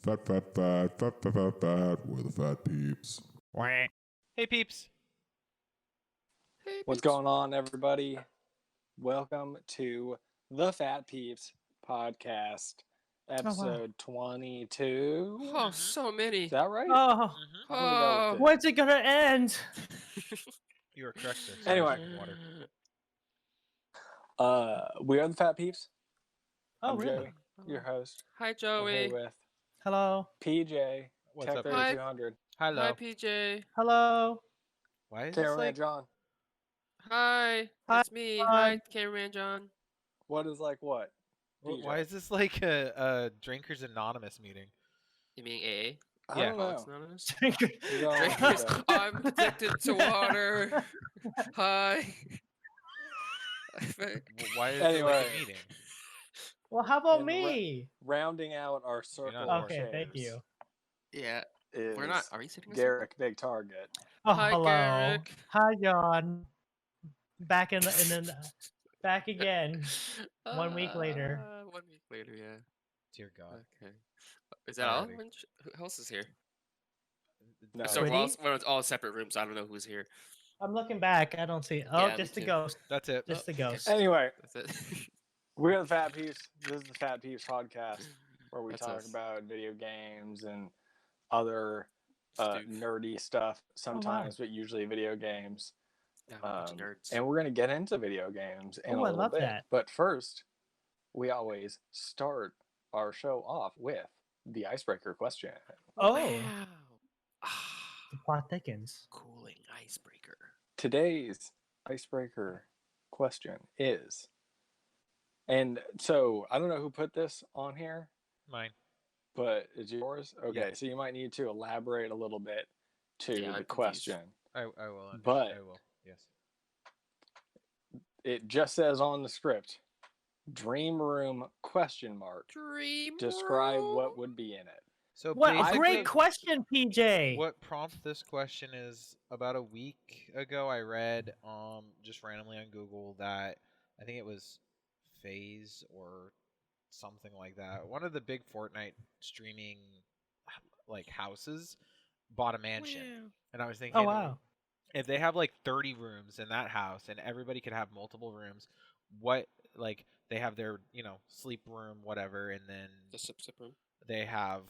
Fat. We're the Phat Peeps. Hey, peeps. What's going on, everybody? Welcome to the Phat Peeps Podcast, episode 22. Oh, so many. Is that right? Oh, I'm gonna go with it. when's it gonna end? You are correct, sir. Sorry, Anyway. water. We are the Phat Peeps. Oh, I'm really? Joey, your host. Hi, I'm Joey. here with Hello. PJ, What's Tech up? 3200, Hello. Hi, PJ. Hello. Why is this Cameron like... John. Hi, Hi, it's me. John. Hi, Cameron John. What is like what? Why is this like a Drinkers Anonymous meeting? You mean AA? I Yeah. don't know. Alex Anonymous? You don't like Drinkers, that. I'm addicted to water. Hi. Why is it Anyway. like a meeting? Well, how about And me? Rounding out our circle not of Okay, chairs thank you. Yeah, is we're not. Are we sitting? Garrick Big Target. Oh, Hi, hello. Garrick. Hi, John. Back back again. 1 week later. 1 week later, yeah. Dear God. Okay. Is that all? Alrighty. Who else is here? No. So Pretty? we're all separate rooms. I don't know who's here. I'm looking back. I don't see. Oh, Yeah, just me the too. ghost. That's it. Just the okay. ghost. Anyway, That's it. we're the Phat Peeps. This is the Phat Peeps Podcast, where we That's talk us. about video games and other Stoof. nerdy stuff sometimes, but usually video games. Yeah, we're a bunch of nerds. And we're going to get into video games in a Oh, I little love bit. that. But first, we always start our show off with the icebreaker question. Oh, Wow. the plot thickens. Cooling icebreaker. Today's icebreaker question is, and so I don't know who put this on here, Mine. but it's yours. Okay, Yeah. so you might need to elaborate a little bit to Yeah, I'm the confused. question. I will. But- I will. Yes. It just says on the script, "Dream Room?" ? Dream. Describe room? what would be in it. So What a basically, great question, PJ. what prompted this question is about a week ago I read just randomly on Google that I think it was FaZe or something like that. One of the big Fortnite streaming like houses bought a mansion. Wow. And I was thinking, Oh wow. if they have like 30 rooms in that house and everybody could have multiple rooms, what, like, they have their, sleep room, whatever, and then The sip room. they have,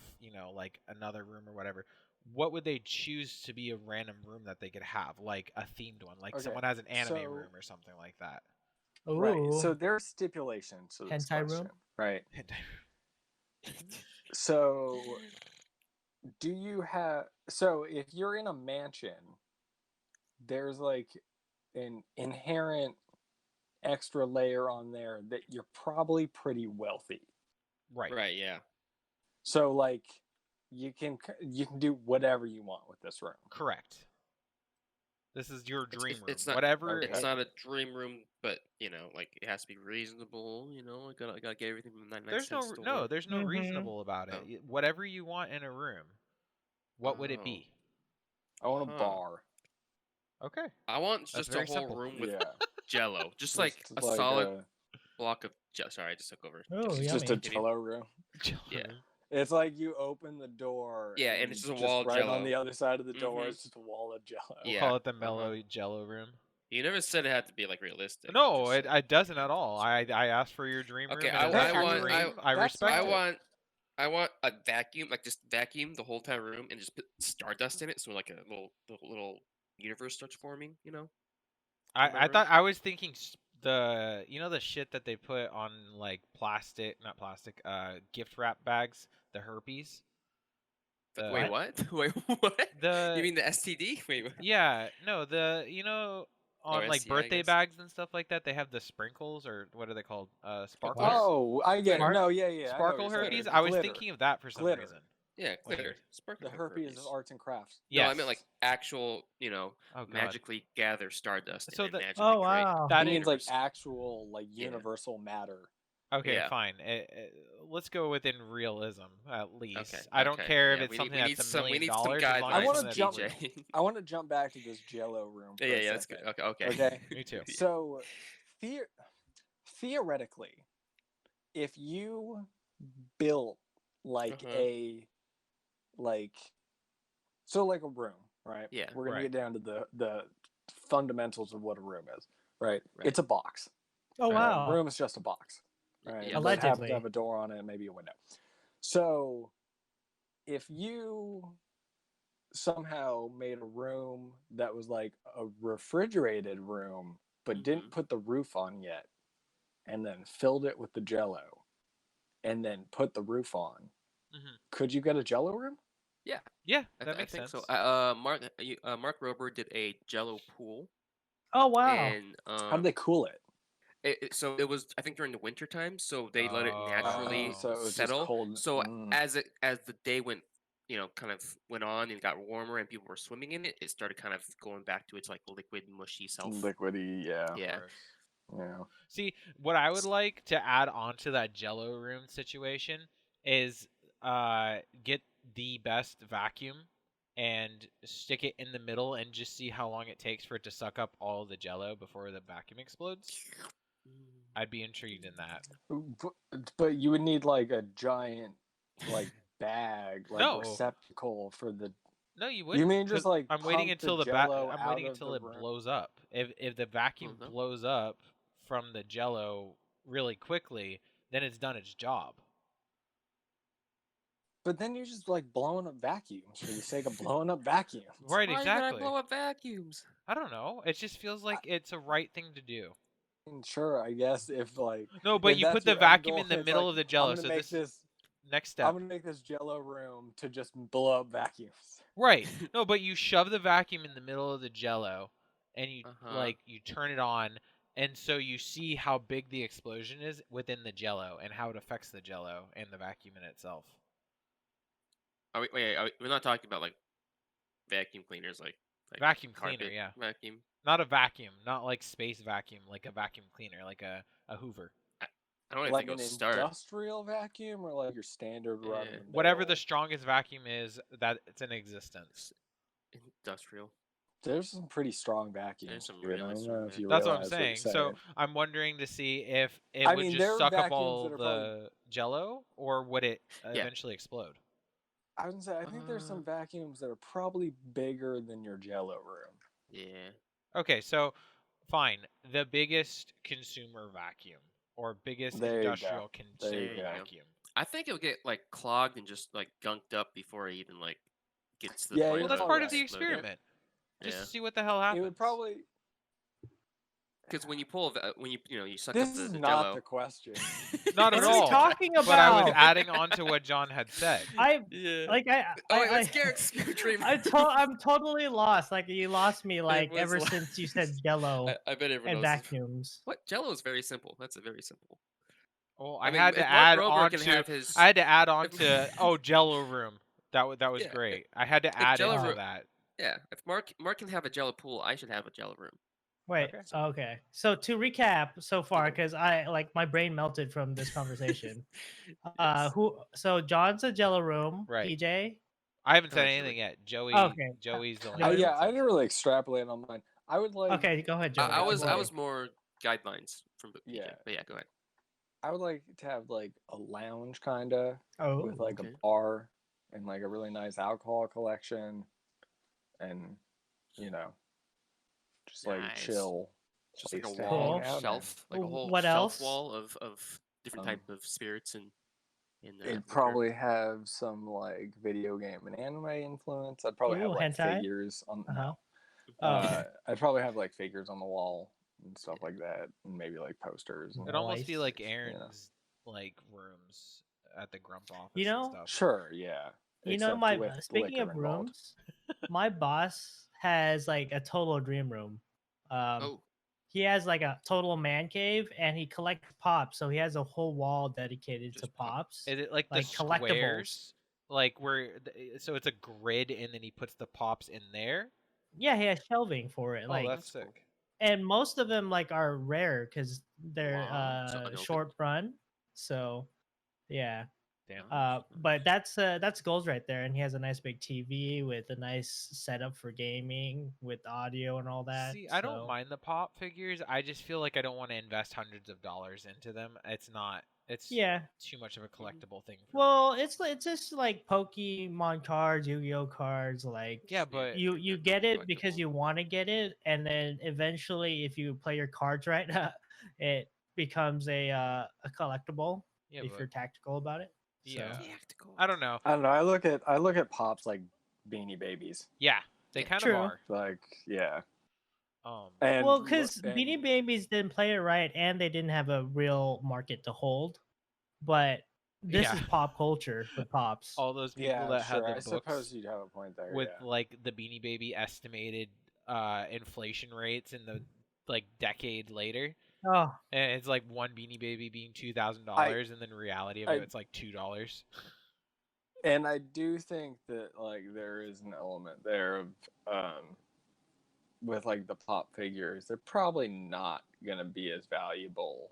like another room or whatever. What would they choose to be a random room that they could have, like a themed one, like Okay, someone has an anime so- room or something like that? Ooh. Right. So there are stipulations to this Hentai question, room? right? So do you have? So if you're in a mansion, there's like an inherent extra layer on there that you're probably pretty wealthy. Right. Right. Yeah. So like you can do whatever you want with this room. Correct. This is your dream room. It's not. Whatever. Okay. It's not a dream room, but like it has to be reasonable. I gotta get everything from the 99 There's cent no store. there's no Mhm. reasonable about it. Oh. Whatever you want in a room, what would it be? I want a Huh. bar. Okay. I want That's just a very whole simple. room with Yeah. Jello, just like a like solid block of. Sorry, I just took over. Oh, Just- yummy. just a Give me- Jello room. Yeah. It's like you open the door. Yeah, and it's just a wall of right Jell-O. on the other side of the door. Mhm. It's just a wall of Jello. We'll Yeah. call it the mellow Jello room. You never said it had to be like realistic. No, Just it doesn't at all. I asked for your dream room. Okay, and I if that's your want- dream, I- I that's respect I it. want a vacuum, like just vacuum the whole entire room and just put stardust in it, so like the little universe starts forming. I Remember? thought I was thinking the the shit that they put on like not plastic, gift wrap bags, the herpes. Wait, what? Wait, what? The You mean the STD? Wait, what? yeah, no, on like STI, I birthday guess. bags and stuff like that, they have the sprinkles, or what are they called? Sparkles. Oh, I get it. Spark- No, yeah. I know what Sparkle you're saying. herpes. The I was glitter. thinking of that for some Glitter. reason. Yeah, glitter. Weird. Sparkling The herpes of arts and crafts. No, Yes. I meant like actual, Oh god. magically gather stardust. So and the- then magically Oh create. wow. That It means like universe. actual, like Yeah. universal matter. Okay, Yeah. fine. Let's go within realism at least. Okay, I don't okay. care if Yeah, it's we something need that's some- $1 we million. need some as guidelines long I as wanna it's from jump- DJ. I want to jump back to this Jello room. For Yeah, a that's good. second. Okay. Okay. Me too. So, theoretically, if you built like Uh-huh. a like, so like a room, right? Yeah. We're gonna Right. get down to the fundamentals of what a room is, right? Right. It's a box. Oh A wow. room is just a box, right? Yeah. It doesn't have to Allegedly. have a door on it, maybe a window. So if you somehow made a room that was like a refrigerated room, but didn't put the roof on yet, and then filled it with the Jello, and then put the roof on, Mhm. could you get a Jello room? Yeah, I, that I makes think sense. so. Mark Rober did a Jello pool, Oh wow. and How do they cool it? so it was, I think, during the winter time, so they let it naturally So it was just settle. cold. So Mm. as the day went, kind of went on and got warmer and people were swimming in it, it started kind of going back to its like liquid, mushy self. Liquidy, yeah. Yeah. Of course. Yeah. See, what I would like to add on to that Jello room situation is get the best vacuum and stick it in the middle and just see how long it takes for it to suck up all the Jello before the vacuum explodes. I'd be intrigued in that. But you would need like a giant like bag, like No. receptacle for the. No, you wouldn't. mean just, 'cause like, I'm waiting pump the until Jell-O I'm out waiting of until the it room? blows up. If the vacuum Blows up? blows up from the Jello really quickly, then it's done its job. But then you're just like blowing up vacuums for the sake of blowing up vacuums. Right, Why you exactly. gotta blow up vacuums? I don't know. It just feels like it's a right thing to do. Sure, I guess if like No, but if you that's put the your end vacuum goal, in the it's middle like, of the Jello. I'm gonna So make this next I'm step. gonna make this Jello room to just blow up vacuums. Right. No, but you shove the vacuum in the middle of the Jello, and you you turn it on, and so you see how big the explosion is within the Jello and how it affects the Jello and the vacuum in itself. We're not talking about like vacuum cleaners, like Vacuum carpet cleaner, yeah. vacuum. Not a vacuum, not like space vacuum, like a vacuum cleaner, like a Hoover. I don't even Like think an it'll start. industrial vacuum or like your standard run of the Whatever the mill? strongest vacuum is that it's in existence. Industrial. There's some pretty strong vacuums. There's some dude. I really don't strong know if you That's what I'm realize what you're saying. So I'm wondering to see if it I would mean, just there are suck up vacuums all that are the probably- Jello, or would it eventually explode? I was gonna say, I think there's some vacuums that are probably bigger than your Jello room. Yeah. Okay, so fine. The biggest consumer vacuum or biggest There you go. industrial There consumer you go. vacuum. I think it'll get like clogged and just like gunked up before it even like gets to the Yeah, point. you're Well, that's of part of probably the right. experiment. Just Yeah. to see what the hell happens. It would probably. Because when you pull, when you suck This up is the not Jello. the question. Not What at are we all. talking But I was about? adding on to what John had said. Yeah. I'm totally lost. Like you lost me. Like was ever lo- since you said Jello I bet everyone and knows. vacuums. What Jello is very simple. That's a very simple. Well, I I mean, had to if Mark add Rober on can to. have his- I had to add on to. Jello room. That was Yeah, great. I had to add Jello into room- that. Yeah. If Mark can have a Jello pool, I should have a Jello room. Wait. Okay. Okay. So to recap so far, because my brain melted from this conversation. Yes. So John's a Jello room. Right. PJ. I haven't said Joey. anything yet. Joey. Okay. Joey's the only. Joey. one Yeah, that I said didn't really extrapolate on mine. I would like. Okay, go ahead, Joey. I was Go ahead. more guidelines from PJ. Yeah. But yeah, go ahead. I would like to have like a lounge kinda Oh, with like okay. a bar and like a really nice alcohol collection, and just like Nice. chill. Just like a place to wall, hang out in. shelf, like a whole What shelf else? wall of different Um, type of spirits and It'd liquor. probably have some like video game and anime influence. I'd probably have Ooh, like hentai? figures on. Uh-huh. I'd probably have like figures on the wall and stuff like that, and maybe like posters. And, It'd almost be Nice. like Aaron's like rooms at the Grump office. You know- and stuff. Sure, yeah. You know, except with speaking of liquor involved. rooms, my boss has like a total dream room. Oh, He has like a total man cave, and he collects pops. So he has a whole wall dedicated to Just pop. pops. Is it like like the collectibles. squares? Like so it's a grid, and then he puts the pops in there. Yeah, he has shelving for it. Oh, Like, that's cool. sick. and most of them like are rare because they're Wow. So unopened. short run. So, yeah. Damn. But that's goals right there, and he has a nice big TV with a nice setup for gaming with audio and all that. See, I don't so- mind the pop figures. I just feel like I don't want to invest hundreds of dollars into them. It's not. It's Yeah. too much of a collectible thing. For me. Well, it's just like Pokemon cards, Yu-Gi-Oh cards. Like, Yeah, but you they're get it because collectible. you want to get it, and then eventually, if you play your cards right, it becomes a collectible yeah, if but, you're tactical about it. yeah. So. Tactical. I don't know. I don't know. I look at pops like Beanie Babies. Yeah, they Yeah, kind true. of are. Like, yeah. Um, And Well, because and- Beanie Babies didn't play it right, and they didn't have a real market to hold. But this Yeah. is pop culture with pops. all those people yeah, that sure. had the I books suppose you'd have a point there. with yeah. like the Beanie Baby estimated inflation rates in the like decade later, Oh, and it's like one Beanie Baby being $2,000, and then reality of it, it's like $2. And I do think that like there is an element there of with like the pop figures, they're probably not gonna be as valuable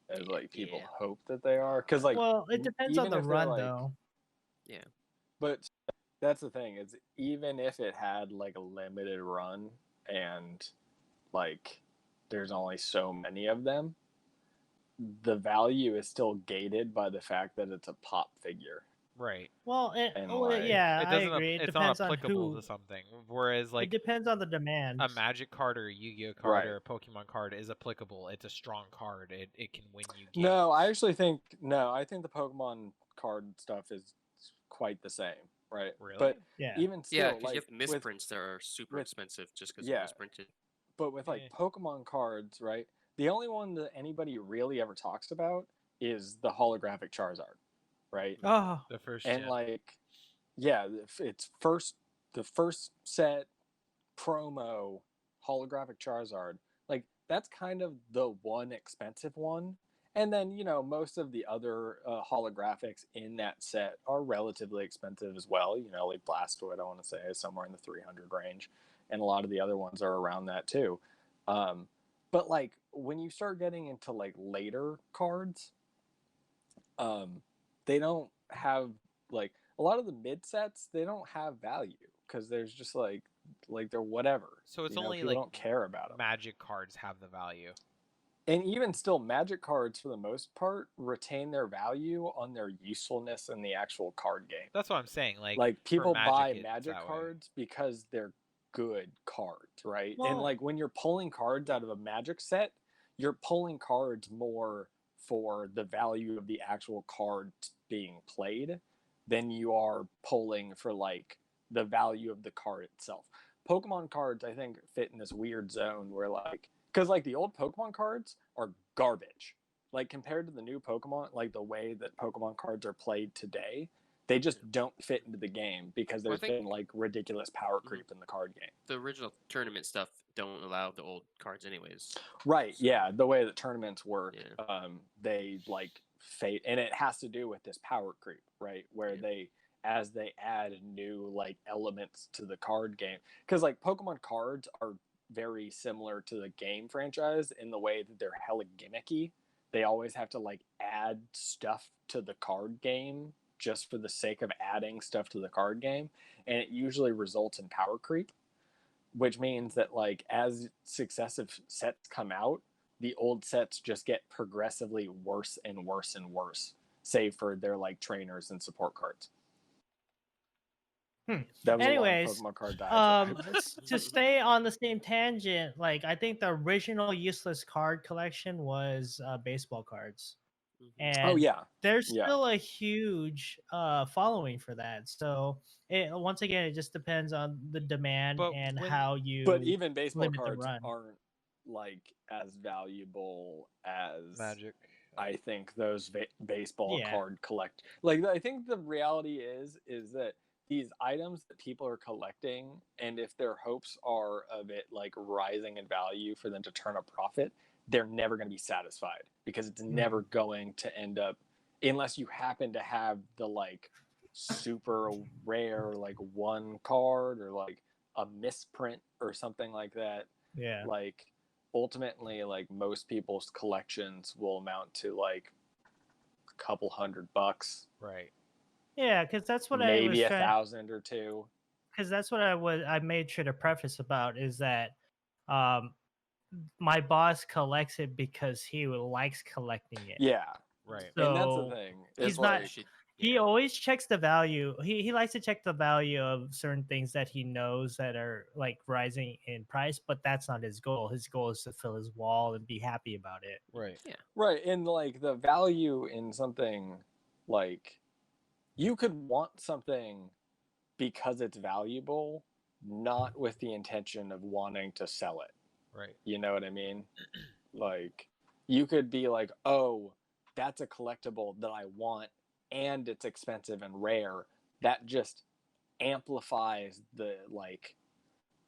as like people Yeah. hope that they are. Because like, well, it depends on even the if they're, run, like- though. but that's the thing is even if it had like a limited run and like there's only so many of them, the value is still gated by the fact that it's a pop figure. Right. Well, And, like, yeah, It I doesn't. agree. It It's depends not on applicable who. to something. Whereas It like depends on the demand. a Magic card or a Yu-Gi-Oh card Right. or a Pokemon card is applicable. It's a strong card. It can win you games. No, I think the Pokemon card stuff is quite the same, right? Really? But Yeah. even still, Yeah, because like you have with, misprints that are super with- expensive just because yeah. they're misprinted. but with like Yeah. Pokemon cards, right? The only one that anybody really ever talks about is the holographic Charizard, right? Oh, The first And gen. like, yeah, it's the first set promo holographic Charizard. Like that's kind of the one expensive one. And then, most of the other holographics in that set are relatively expensive as well. Like Blastoise, I want to say, is somewhere in the 300 range. And a lot of the other ones are around that too. But like when you start getting into like later cards, they don't have like a lot of the mid sets, they don't have value because there's just like they're whatever. So it's only people like don't care about them. Magic cards have the value. And even still, Magic cards, for the most part, retain their value on their usefulness in the actual card game. That's what I'm saying. Like for People buy it's Magic that way. cards because they're good cards, right? Well- and like when you're pulling cards out of a Magic set, you're pulling cards more for the value of the actual card being played than you are pulling for like the value of the card itself. Pokemon cards, I think, fit in this weird zone where like, because like the old Pokemon cards are garbage. Like compared to the new Pokemon, like the way that Pokemon cards are played today, they just don't fit into the game because Well, I there's think- been like ridiculous power creep in the card game. The original tournament stuff don't allow the old cards anyways. Right. Yeah. The way that tournaments work, Yeah. they like fade, and it has to do with this power creep, right? Where Yeah. as they add new like elements to the card game, because like Pokemon cards are very similar to the game franchise in the way that they're hella gimmicky. They always have to like add stuff to the card game just for the sake of adding stuff to the card game, and it usually results in power creep, which means that like as successive sets come out, the old sets just get progressively worse and worse and worse, save for their like trainers and support cards. That was Anyways, a long Pokemon card diatribe. to stay on the same tangent, like I think the original useless card collection was baseball cards, Mhm. and Oh yeah, there's yeah. still a huge following for that. So once again, it just depends on the demand But and when- how you. But even baseball limit the cards run. aren't like as valuable as Magic. I think those baseball Yeah. card collect. Like I think the reality is that these items that people are collecting, and if their hopes are of it like rising in value for them to turn a profit, they're never going to be satisfied because it's never going to end up unless you happen to have the like super rare like one card or like a misprint or something like that. Yeah. Like ultimately like most people's collections will amount to like a couple $100, Right. Yeah, because that's what maybe I was trying. 1,000 or two. Because that's what I made sure to preface about is that um my boss collects it because he likes collecting it. Yeah, Right. and that's the So thing. he's Is not- like, he always checks the value. He likes to check the value of certain things that he knows that are like rising in price, but that's not his goal. His goal is to fill his wall and be happy about it. Right. right, and like the value in something, like you could want something because it's valuable, not with the intention of wanting to sell it. Right. You know what I mean? Like, you could be like, oh, that's a collectible that I want, and it's expensive and rare. That just amplifies the like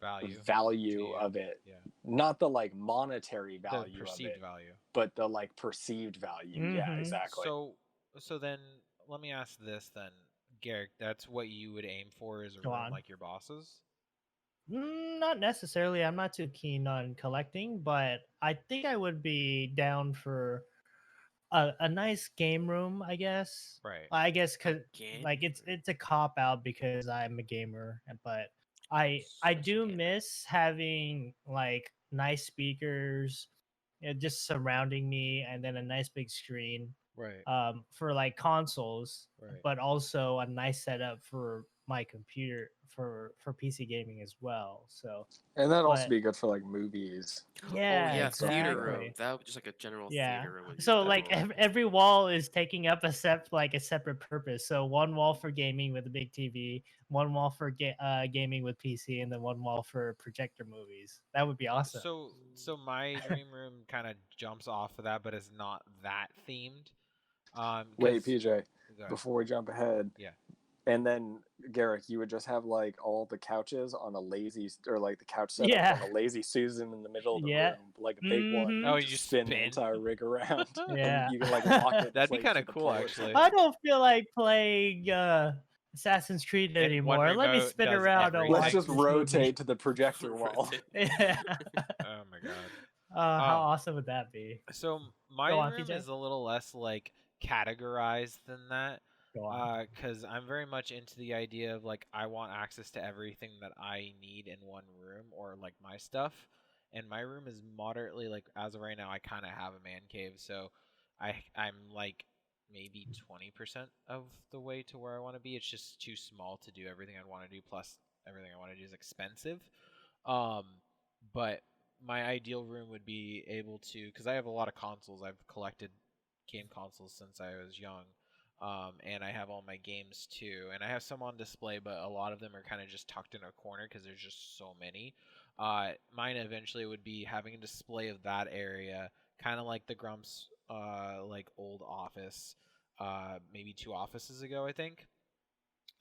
Value. value you. of it. Yeah. Not the like monetary The value of perceived it, value. but the like perceived value. Yeah, Mhm. exactly. So then let me ask this then, Garrick. That's what you would aim for is a Go room on. like your boss's? Not necessarily. I'm not too keen on collecting, but I think I would be down for a nice game room, I guess. Right. I guess because Game like it's room. a cop out because I'm a gamer, but I Such a do gamer. miss having like nice speakers, just surrounding me, and then a nice big screen Right. for like consoles, Right. but also a nice setup for my computer for PC gaming as well. So And that'd also but- be good for like movies. yeah, Oh yeah, theater room. exactly. That would just like a general Yeah. theater room. would be So like definitely- every wall is taking up a separate purpose. So one wall for gaming with a big TV, one wall for gaming with PC, and then one wall for projector movies. That would be awesome. So my dream room kind of jumps off of that, but it's not that themed. Wait, 'Cause- PJ, go ahead. before we jump ahead. Yeah. And then Garrick, you would just have like all the couches on a lazy, or like the couch setup Yeah. on a lazy Susan in the middle of the Yeah. room, like a big one. Mhm. Oh, you just just spin the spin? entire rig around. Yeah. And you can like lock it. That'd be place kinda to the cool, pole or actually. something. I don't feel like playing Assassin's Creed And one anymore. Let me remote spin does around and everything. watch Let's just this movie. rotate to the projector wall. Yeah. Oh my god. How awesome would that be? So my Go on, room PJ. is a little less like categorized than that. Go on. Because I'm very much into the idea of like I want access to everything that I need in one room or like my stuff. And my room is moderately like as of right now I kind of have a man cave, so I'm like maybe 20% of the way to where I want to be. It's just too small to do everything I want to do. Plus everything I want to do is expensive. But my ideal room would be able to, because I have a lot of consoles. I've collected game consoles since I was young. And I have all my games too, and I have some on display, but a lot of them are kind of just tucked in a corner because there's just so many. Mine eventually would be having a display of that area, kind of like the Grumps, like old office, maybe 2 offices ago, I think.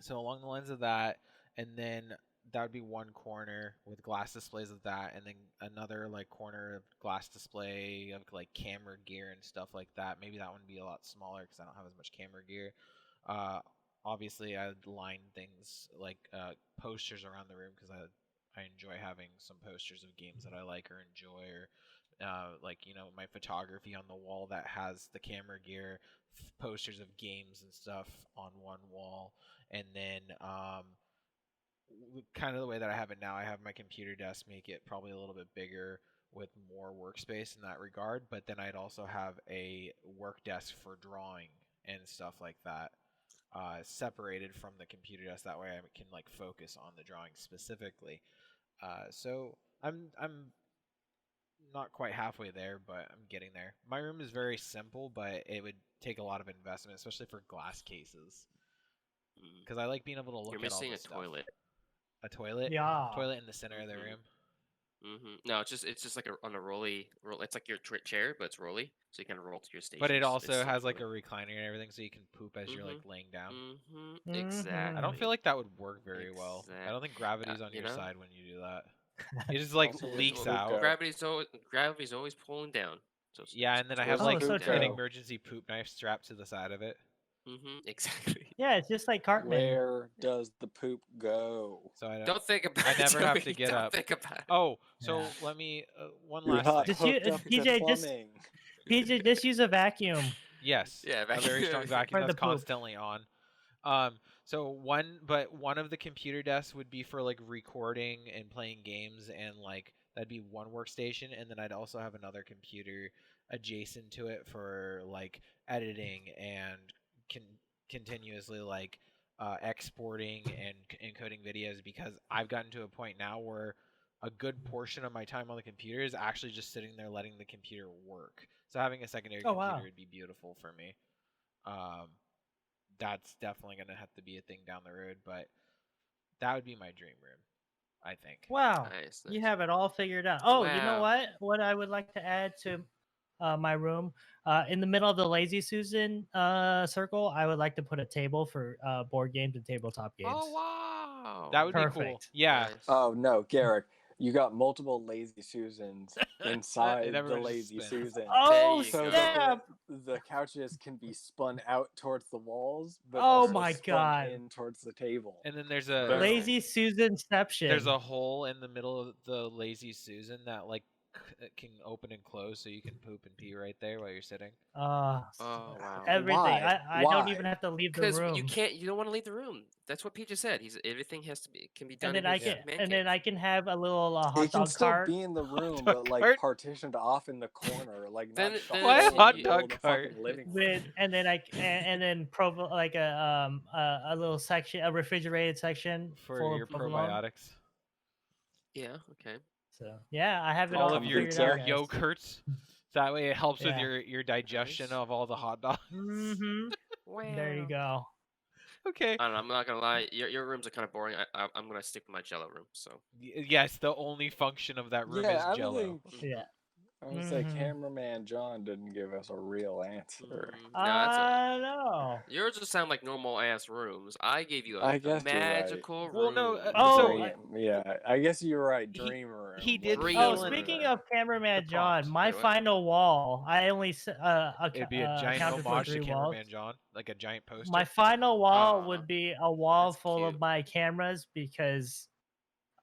So along the lines of that, and then that would be one corner with glass displays of that, and then another like corner of glass display of like camera gear and stuff like that. Maybe that one would be a lot smaller because I don't have as much camera gear. Obviously, I'd line things like posters around the room because I enjoy having some posters of games that I like or enjoy, or like my photography on the wall that has the camera gear, posters of games and stuff on one wall, and then kind of the way that I have it now, I have my computer desk make it probably a little bit bigger with more workspace in that regard, but then I'd also have a work desk for drawing and stuff like that, separated from the computer desk. That way I can like focus on the drawing specifically. So I'm not quite halfway there, but I'm getting there. My room is very simple, but it would take a lot of investment, especially for glass cases, because I like being able to look You're at all missing this a stuff. toilet. A toilet? Yeah. Toilet in the center of the room. No, it's just like on a rolly. It's like your chair, but it's rolly, so you kind of roll to your station. But it also has like a recliner and everything, so you can poop as you're like laying down. Exactly. I don't feel like that would work very well. I don't think gravity's on you your know? side when you do that. It just like Also, leaks it's a out. hookah. Gravity's always pulling down. So Yeah, and then I have Oh, like so an true. emergency poop knife strapped to the side of it. Exactly. Yeah, it's just like Cartman. Where does the poop go? So I Don't think about I it. never have to Joey, get don't up. think about it. Oh, so Yeah. let me one You're last not thing. Just you- hooked up to PJ, just- plumbing. PJ, just use a vacuum. Yes. Yeah, A very strong vacuum For that's the poop. constantly on. So one of the computer desks would be for like recording and playing games, and like that'd be one workstation, and then I'd also have another computer adjacent to it for like editing and continuously like exporting and encoding videos, because I've gotten to a point now where a good portion of my time on the computer is actually just sitting there letting the computer work. So having a secondary Oh, computer wow. would be beautiful for me. That's definitely going to have to be a thing down the road, but that would be my dream room, I think. Wow. Nice, You nice. have it all figured out. Oh, you know Wow. what? What I would like to add to my room, in the middle of the Lazy Susan circle, I would like to put a table for board games and tabletop games. Oh wow. That would be cool. Perfect. Yeah. Nice. Oh no, Garrick, you got multiple Lazy Susans And inside the everyone just Lazy spins. Susan. Oh, you So go. that snap! the couches can be spun out towards the walls, but Oh also my spun God. in towards the table. And then there's Boom. a Lazy Susanception. there's a hole in the middle of the Lazy Susan that like can open and close, so you can poop and pee right there while you're sitting. Oh wow. Everything. Why? I don't Why? even have to leave the Because room. you don't want to leave the room. That's what Pete just said. Everything can be done And then in I his can man and then cave. I can have a little hot It can dog still cart. be in the room, dog but like cart? partitioned off in the corner, like Then- not then Why a shuffled hot in the middle dog of the cart? fucking living room. With and then and then like a little section, a refrigerated section For your provolone. probiotics. Yeah. Okay. So yeah, I have it All all of your figured out, guys. yogurts. That way it helps with Yeah. your digestion Nice. of all the hot dogs. Mm-hmm. There you go. Okay. I don't know. I'm not gonna lie. Your rooms are kind of boring. I'm gonna stick with my Jello room. So. Yes, the only function of that room Yeah, is I Jello. think Yeah. I would say Mhm. cameraman John didn't give us a real answer. No, that's a, No. yours just sound like normal ass rooms. I gave you I a guess you're right. magical room. Well, no, Oh, Dream, yeah, I guess you're right. He- Dream room. he did was fill Oh, in the- speaking of cameraman the John, prompts. my Wait, what? final wall, I only It'd be a giant accounted for homage to 3 walls. Cameraman John, like a giant poster. My final wall Aw, would be a wall that's full of cute. my cameras, because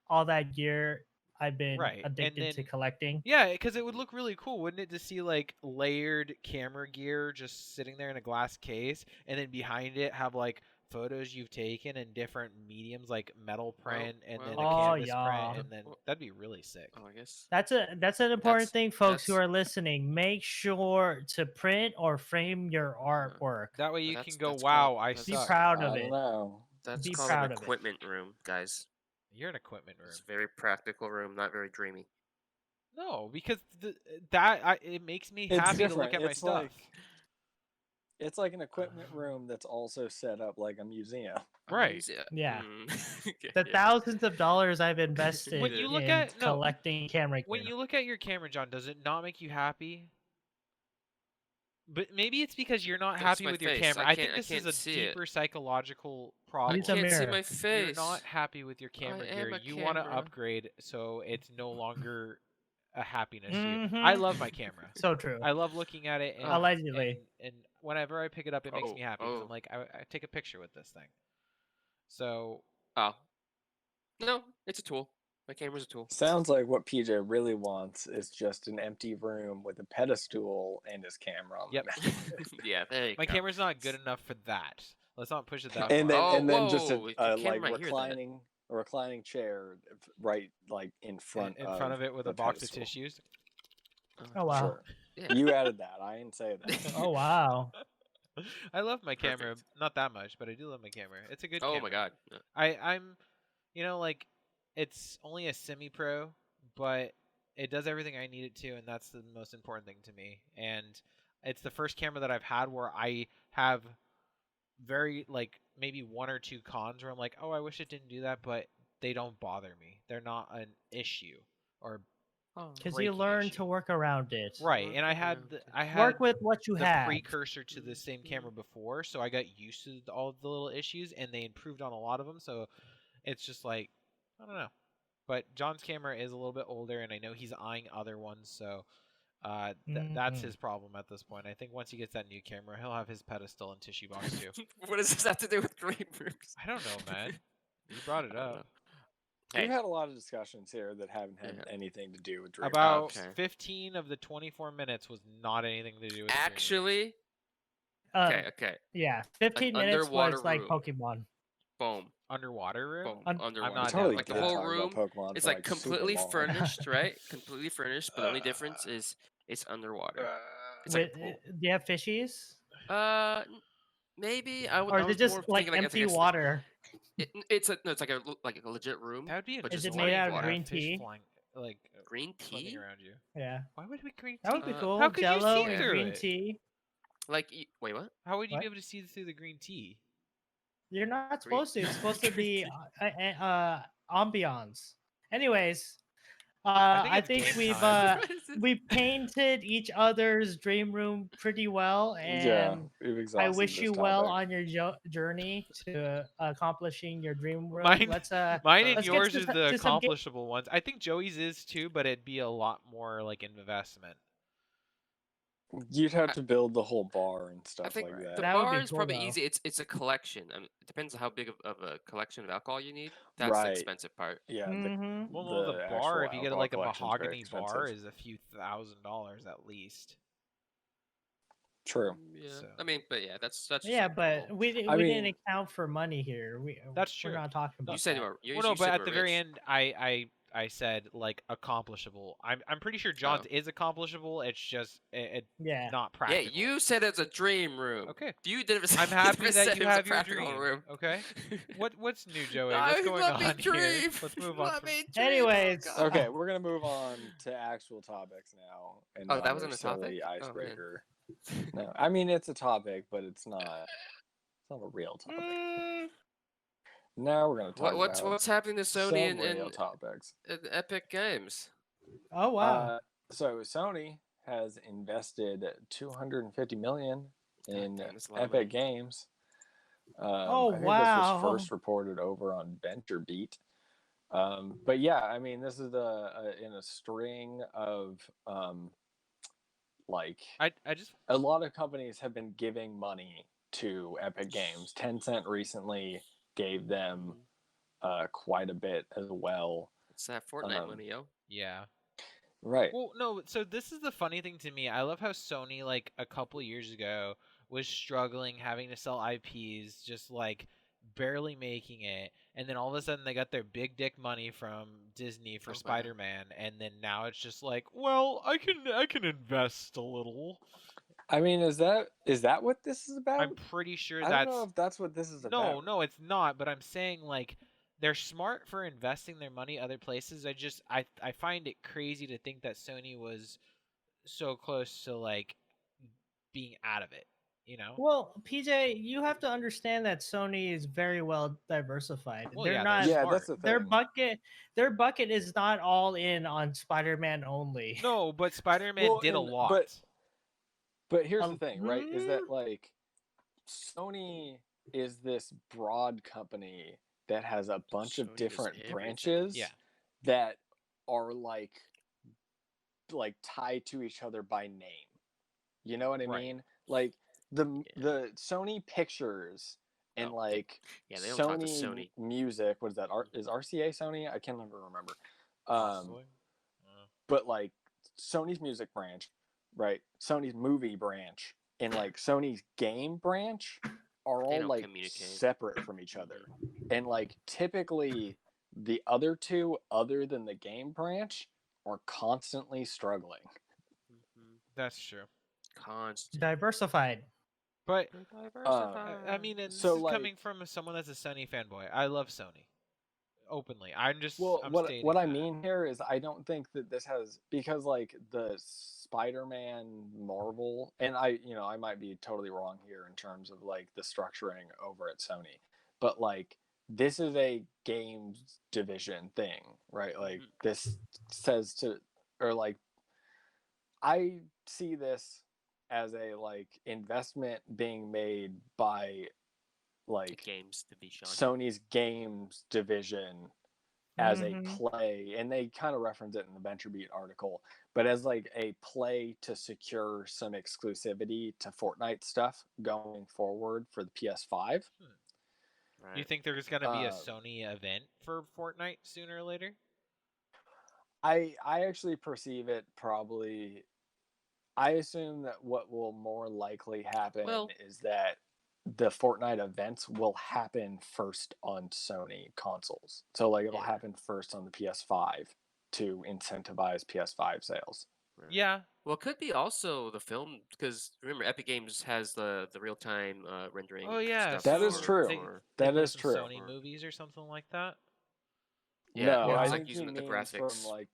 all that gear I've been Right, and addicted to then- collecting. Yeah, because it would look really cool, wouldn't it, to see like layered camera gear just sitting there in a glass case, and then behind it have like photos you've taken in different mediums, like metal print and then a well. Oh, canvas yeah. print, and then Well- that'd be really sick. Oh, I guess. That's an important thing, folks who that's- are listening. Make sure to print or frame your artwork. That way you That's- can go, that's wow, called- I that's- Be suck. proud I of don't it. know. That's Be called proud an of it. equipment room, guys. You're an equipment room. It's a very practical room, not very dreamy. No, because it makes me It's happy to different. look at my It's stuff. It's like an equipment room that's also set up like a museum. Right. Yeah. Okay, The yeah. thousands of dollars I've invested When you look in at- no, collecting camera gear. When you look at your camera, John, does it not make you happy? But maybe it's because you're not It's happy my with your face. camera. I I think can't- I this is can't a see it. deeper psychological I problem. Use a can't see mirror. my You're face. not happy with your camera am gear. a You want to camera. upgrade, so it's no longer a happiness to you. I Mhm. love my camera. So true. I love looking at it. And, Allegedly. And whenever I pick it up, it makes me happy. 'Cause oh. I'm like, I take a picture with this thing. So Oh. No, it's a tool. My camera's a tool. Sounds like what PJ really wants is just an empty room with a pedestal and his camera on Yep. it. Yeah, there you my go. camera's not good enough for that. Let's not push it that and then far. and then just whoa, a, the like camera might hear that. reclining chair right like in front in front of it with the a box pedestal. of tissues. Oh wow. Sure. Yeah. You added that. I didn't say that. Oh wow. I love my camera, Perfect. not that much, but I do love my camera. It's a good Oh camera. my god. Yeah. I'm, like, it's only a semi-pro, but it does everything I need it to, and that's the most important thing to me. And it's the first camera that I've had where I have very, like, maybe 1 or 2 cons where I'm like, oh, I wish it didn't do that, but they don't bother me. They're not an issue or Because you breaking learn issue. to work around it. right. Work And I had around Work with what you the have. precursor to the same camera before, so I got used to all of the little issues, and they improved on a lot of them. So it's just like, I don't know. But John's camera is a little bit older, and I know he's eyeing other ones, so that's Mhm. his problem at this point. I think once he gets that new camera, he'll have his pedestal and tissue box too. What does this have to do with dream rooms? I don't know, man. You brought it I don't up. We've Hey, had a lot of discussions here that haven't had Yeah. anything to do with dream About rooms. Okay. 15 of the 24 minutes was not anything to do with the dream room. actually, Okay. Yeah, 15 minutes underwater was like room. Pokemon. Boom. Underwater room. Boom. Un- Underwater. not totally down with Like the did that. whole talk room about Pokemon is for, like super completely long. furnished, right? Completely furnished, but the only difference is it's underwater. It's like a pool. Do you have fishies? Maybe Or I is was it just more like thinking empty water? It's like a legit room. That would be but Is just it water made and out of water. green fish tea? flying, like Green swimming tea? around you. Yeah, Why would it be green tea? that would be cool. How could you Jello see and Yeah. through green it? tea. Like wait, what? How would you be What? able to see through the green tea? You're not Green- supposed to. It's supposed to Green be tea. ambiance. Anyways, I think I it's think game we've time. we painted each other's dream room pretty well, Yeah, and we've I exhausted wish this you well topic. on your journey to accomplishing your dream room. Mine, Let's mine and let's get yours to, is to the some ga- accomplishable ones. I think Joey's is too, but it'd be a lot more like investment. You'd have to build the whole bar and I stuff think like the that. That would bar be is cool, probably though. easy. It's a collection. I mean, it depends on how big of a collection of alcohol you need. That's the Right. expensive part. Yeah, Mm-hmm. Well, no, the bar, actual if you get alcohol like a collection's very mahogany bar, expensive. is a few $1,000s at least. True. Yeah. So- I mean, but yeah, that's just Yeah, like but normal. we I we didn't mean- account for money here. That's We're true. not talking about You said that. you were. You, Well, no, you but said at you the were very rich. end, I said like accomplishable. I'm pretty sure John's is accomplishable. It's just Yeah. not Yeah, practical. you said it's a dream room. Okay. You did. I'm happy never that said you it was a have your practical dream. room. Okay. What's new, Joey? No, What's going let me on here? dream. Let's move on. Let from- me dream. Anyways, Oh, God. Okay, we're gonna move on to actual topics now. And Oh, not that was our on the topic? silly Oh, man. icebreaker. No, I mean it's a topic, but it's not. It's not a real topic. Mm, Now we're gonna talk about what's happening to some Sony real and topics. Epic Games? oh wow. So Sony has invested $250 million in damn, that's a lot of money. Epic Games. Oh, I think wow. this was first reported over on VentureBeat. But yeah, I mean, this is in a string of like I just a lot of companies have been giving money to Epic Games. Tencent recently gave them quite a bit as well. It's that Fortnite money, yo. yeah. Right. Well, no. So this is the funny thing to me. I love how Sony, like a couple years ago, was struggling, having to sell IPs, just like barely making it, and then all of a sudden they got their big dick money from Disney for Oh, wow. Spider-Man, and then now it's just like, well, I can invest a little. I mean, is that what this is about? I'm pretty sure I that's don't know if that's what this is no, about. no, it's not. But I'm saying like they're smart for investing their money other places. I find it crazy to think that Sony was so close to like being out of it. You know? Well, PJ, you have to understand that Sony is very well diversified. Well, they're yeah, not. Yeah, smart. that's the thing. Their bucket is not all in on Spider-Man only. No, but Spider-Man Well, did a and- lot. But here's the thing, right? Is Hmm? that like Sony is this broad company that has a bunch Sony of does different everything. branches Yeah. that are like tied to each other by name. You know what I Right. mean? Like the Sony Pictures and Oh, like Yeah, they don't talk to Sony. Music. What is that? Is RCA Sony? I can't ever remember. Possibly. But like Sony's music branch, right? Sony's movie branch and like Sony's game branch are all don't like communicate. separate from each other. And like typically the other two, other than the game branch, are constantly struggling. That's true. Constant. Diversified. But Diversified. I mean, and this So, is like- coming from someone that's a Sony fanboy. I love Sony. Openly. I'm What stating I that. mean here is I don't think that this has, because like the Spider-Man Marvel, and I might be totally wrong here in terms of like the structuring over at Sony, but like this is a games division thing, right? Like this says to, or like I see this as a like investment being made by The like games division. Sony's games division as Mhm. a play, and they kind of reference it in the VentureBeat article, but as like a play to secure some exclusivity to Fortnite stuff going forward for the PS5. Right. Do you think there's going to be a Uh, Sony event for Fortnite sooner or later? I actually perceive it probably. I assume that what will more likely happen Well- is that the Fortnite events will happen first on Sony consoles. So like it'll Yeah. happen first on the PS5 to incentivize PS5 sales. Right. Yeah. Well, it could be also the film because remember, Epic Games has the real time rendering. Oh yeah. stuff That is so true. They, for- they That play is some true. Sony movies or something like that. Yeah, No, yeah, I it's think like he using the means graphics from like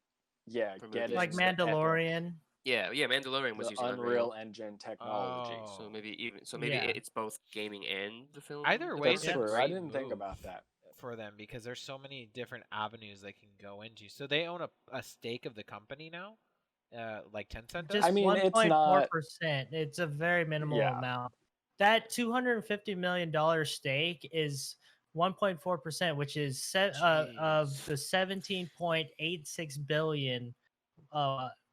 for getting movies Like and stuff. the Epic- Mandalorian. Yeah, Mandalorian was the using Unreal Engine technology. Oh. So maybe Yeah. it's both gaming and the film. Either way, That's it's a true. I great didn't think move about that. for them because there's so many different avenues they can go into. So they own a stake of the company now, like Tencent does. Just I mean, it's 1.4%. not- It's a very minimal Yeah. amount. That $250 million stake is 1.4%, which is of Jeez. the 17.86 billion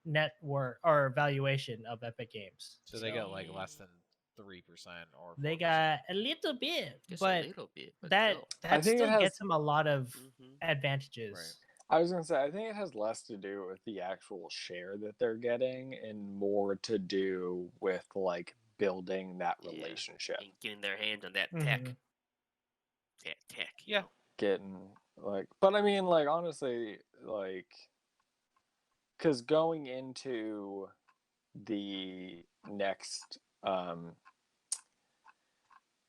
net worth or valuation of Epic Games. So they got like less than 3% or 4%. They got a little bit, Just but a little bit, but that still. I that think it still has- gets them a lot of Mhm. advantages. I was gonna say, I think it has less to do with the actual share that they're getting and more to do with like building that Yeah. relationship. And getting their hand on that tech. Mhm. That tech. Yeah. Getting like, but I mean, like honestly, like, because going into the next,